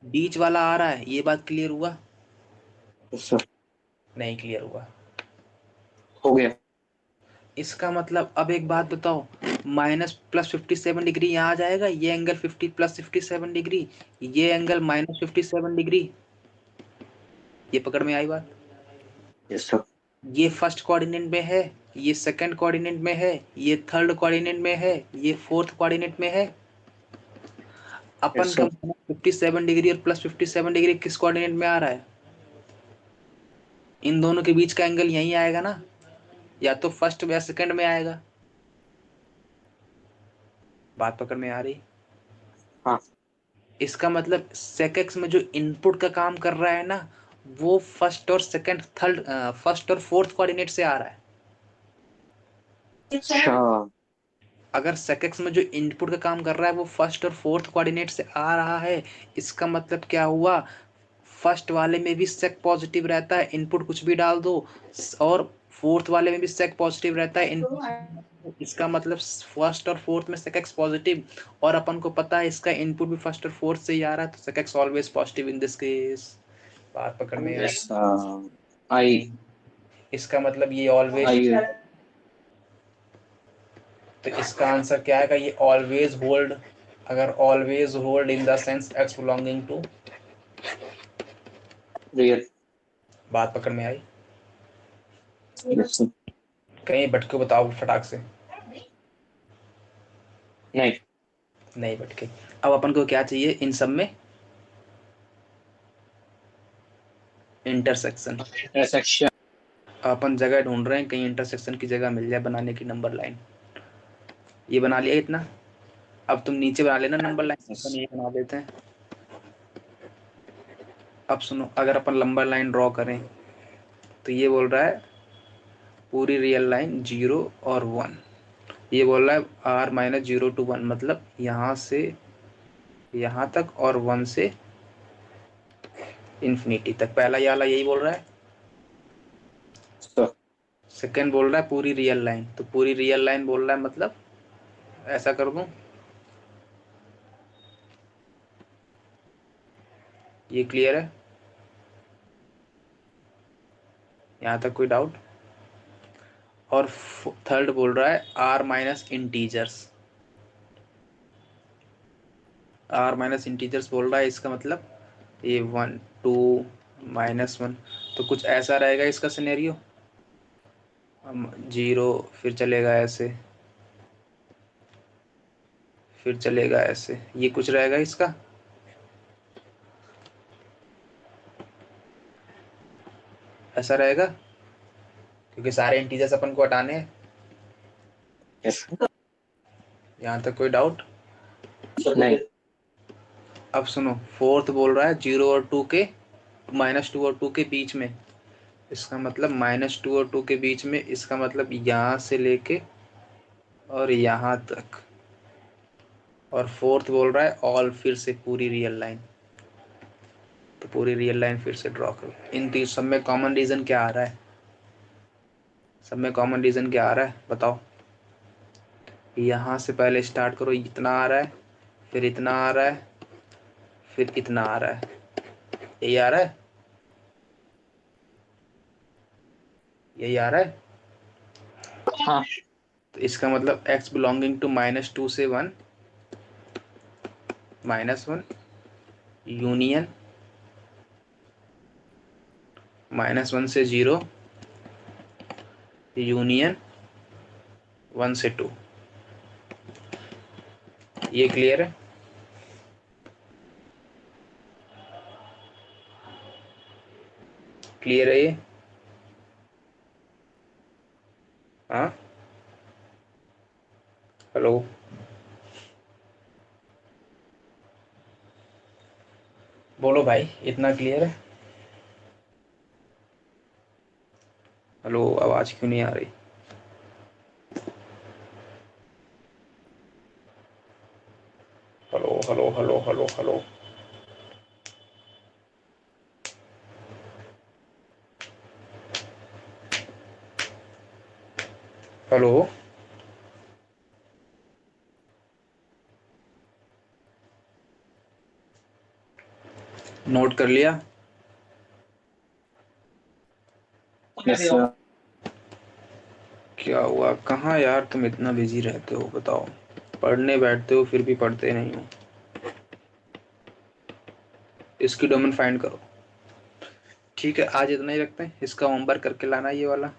बीच वाला आ रहा है। ये बात क्लियर हुआ। Yes sir. नहीं क्लियर हुआ। हो गया। इसका मतलब अब एक बात बताओ, -+57 डिग्री यहाँ आ जाएगा, ये एंगल 50 + 57 डिग्री, ये एंगल -57 डिग्री। ये पकड़ में आई बात। Yes sir. ये फर्स्ट कोऑर्डिनेट में है, ये सेकंड कोऑर्डिनेट में है, ये थर्ड कोऑर्डिनेट में है, ये फोर्थ कोऑर्डिनेट में है। अपन यस का सर। -57 डिग्री और +57 डिग्री किस कोऑर्डिनेट में आ रहा है। इन दोनों के बीच का एंगल यही आएगा ना, या तो फर्स्ट या सेकंड में आएगा। बात पकड़ में आ रही। हाँ। इसका मतलब sec x में जो इनपुट का काम कर रहा है ना, वो फर्स्ट और सेकंड थर्ड फर्स्ट और फोर्थ कोऑर्डिनेट से आ रहा है। अच्छा। अगर sec x में जो इनपुट का काम कर रहा है वो फर्स्ट और फोर्थ कोऑर्डिनेट से आ रहा है, इसका मतलब क्या हुआ, फर्स्ट वाले में भी sec पॉजिटिव रहता है, इनपुट कुछ भी डाल दो, और फोर्थ वाले में भी sec पॉजिटिव रहता है, इनपुट। इसका मतलब फर्स्ट और फोर्थ में sec x पॉजिटिव, और अपन को पता है इसका इनपुट भी फर्स्ट और फोर्थ से ही आ रहा है, तो sec x always positive in this case. बात पकड़ में यस आई। आई। इसका मतलब ये ऑलवेज, आई। तो इसका आंसर क्या आएगा, ये ऑलवेज होल्ड। अगर always hold in the sense x belonging to. Real. बात पकड़ में आई। Yes sir. कहीं भटके बताओ फटाक से। नहीं। नहीं भटके। अब अपन को क्या चाहिए इन सब में, इंटरसेक्शन। इंटरसेक्शन। अपन जगह ढूंढ रहे हैं कहीं इंटरसेक्शन की जगह मिल जाए बनाने की नंबर लाइन। ये बना लिया इतना। अब तुम नीचे बना लेना नंबर लाइन, यस। अपन ये बना देते हैं। अब सुनो, अगर अपन नंबर लाइन ड्रॉ करें तो ये बोल रहा है पूरी रियल लाइन 0 और 1। ये बोल रहा है r - 0 to 1, मतलब यहाँ से यहाँ तक और 1 से इन्फिनिटी तक। पहला ये वाला यही बोल रहा है। सर। सेकंड बोल रहा है पूरी रियल लाइन, तो पूरी रियल लाइन बोल रहा है, मतलब ऐसा कर दूं, ये क्लियर है। यहाँ तक कोई डाउट। और थर्ड बोल रहा है r - इंटीजर्स। r - इंटीजर्स बोल रहा है, इसका मतलब ये 1 2 -1, तो कुछ ऐसा रहेगा इसका सिनेरियो। 0, फिर चलेगा ऐसे, फिर चलेगा ऐसे, ये कुछ रहेगा इसका। ऐसा रहेगा, क्योंकि सारे इंटीजर्स अपन को हटाने हैं। यस। यहाँ तक कोई डाउट। नहीं। अब सुनो, फोर्थ बोल रहा है 0 और 2 के, -2 और 2 के बीच में। इसका मतलब -2 और 2 के बीच में, इसका मतलब यहाँ से लेके और यहाँ तक। और फोर्थ बोल रहा है ऑल, फिर से पूरी रियल लाइन। तो पूरी रियल लाइन फिर से ड्रॉ करो। इन तीन सब में कॉमन रीजन क्या आ रहा है, सब में कॉमन रीजन क्या आ रहा है बताओ। यहाँ से पहले स्टार्ट करो, इतना आ रहा है, फिर इतना आ रहा है, फिर इतना आ रहा है। यही आ रहा है, यही आ रहा है। हाँ। तो इसका मतलब x बिलोंगिंग टू -2 से 1, -1 यूनियन -1 से 0 यूनियन 1 से 2। ये क्लियर है। क्लियर है ये? हाँ, हेलो, बोलो भाई, इतना क्लियर है? हेलो, आवाज क्यों नहीं आ रही? Hello hello hello hello hello. Hello, note कर लिया? Yes sir. क्या हुआ, कहाँ यार तुम इतना बिजी रहते हो बताओ? पढ़ने बैठते हो फिर भी पढ़ते नहीं हो। इसकी डोमेन फाइंड करो। ठीक है, आज इतना ही रखते हैं, इसका होमवर्क करके लाना ये वाला।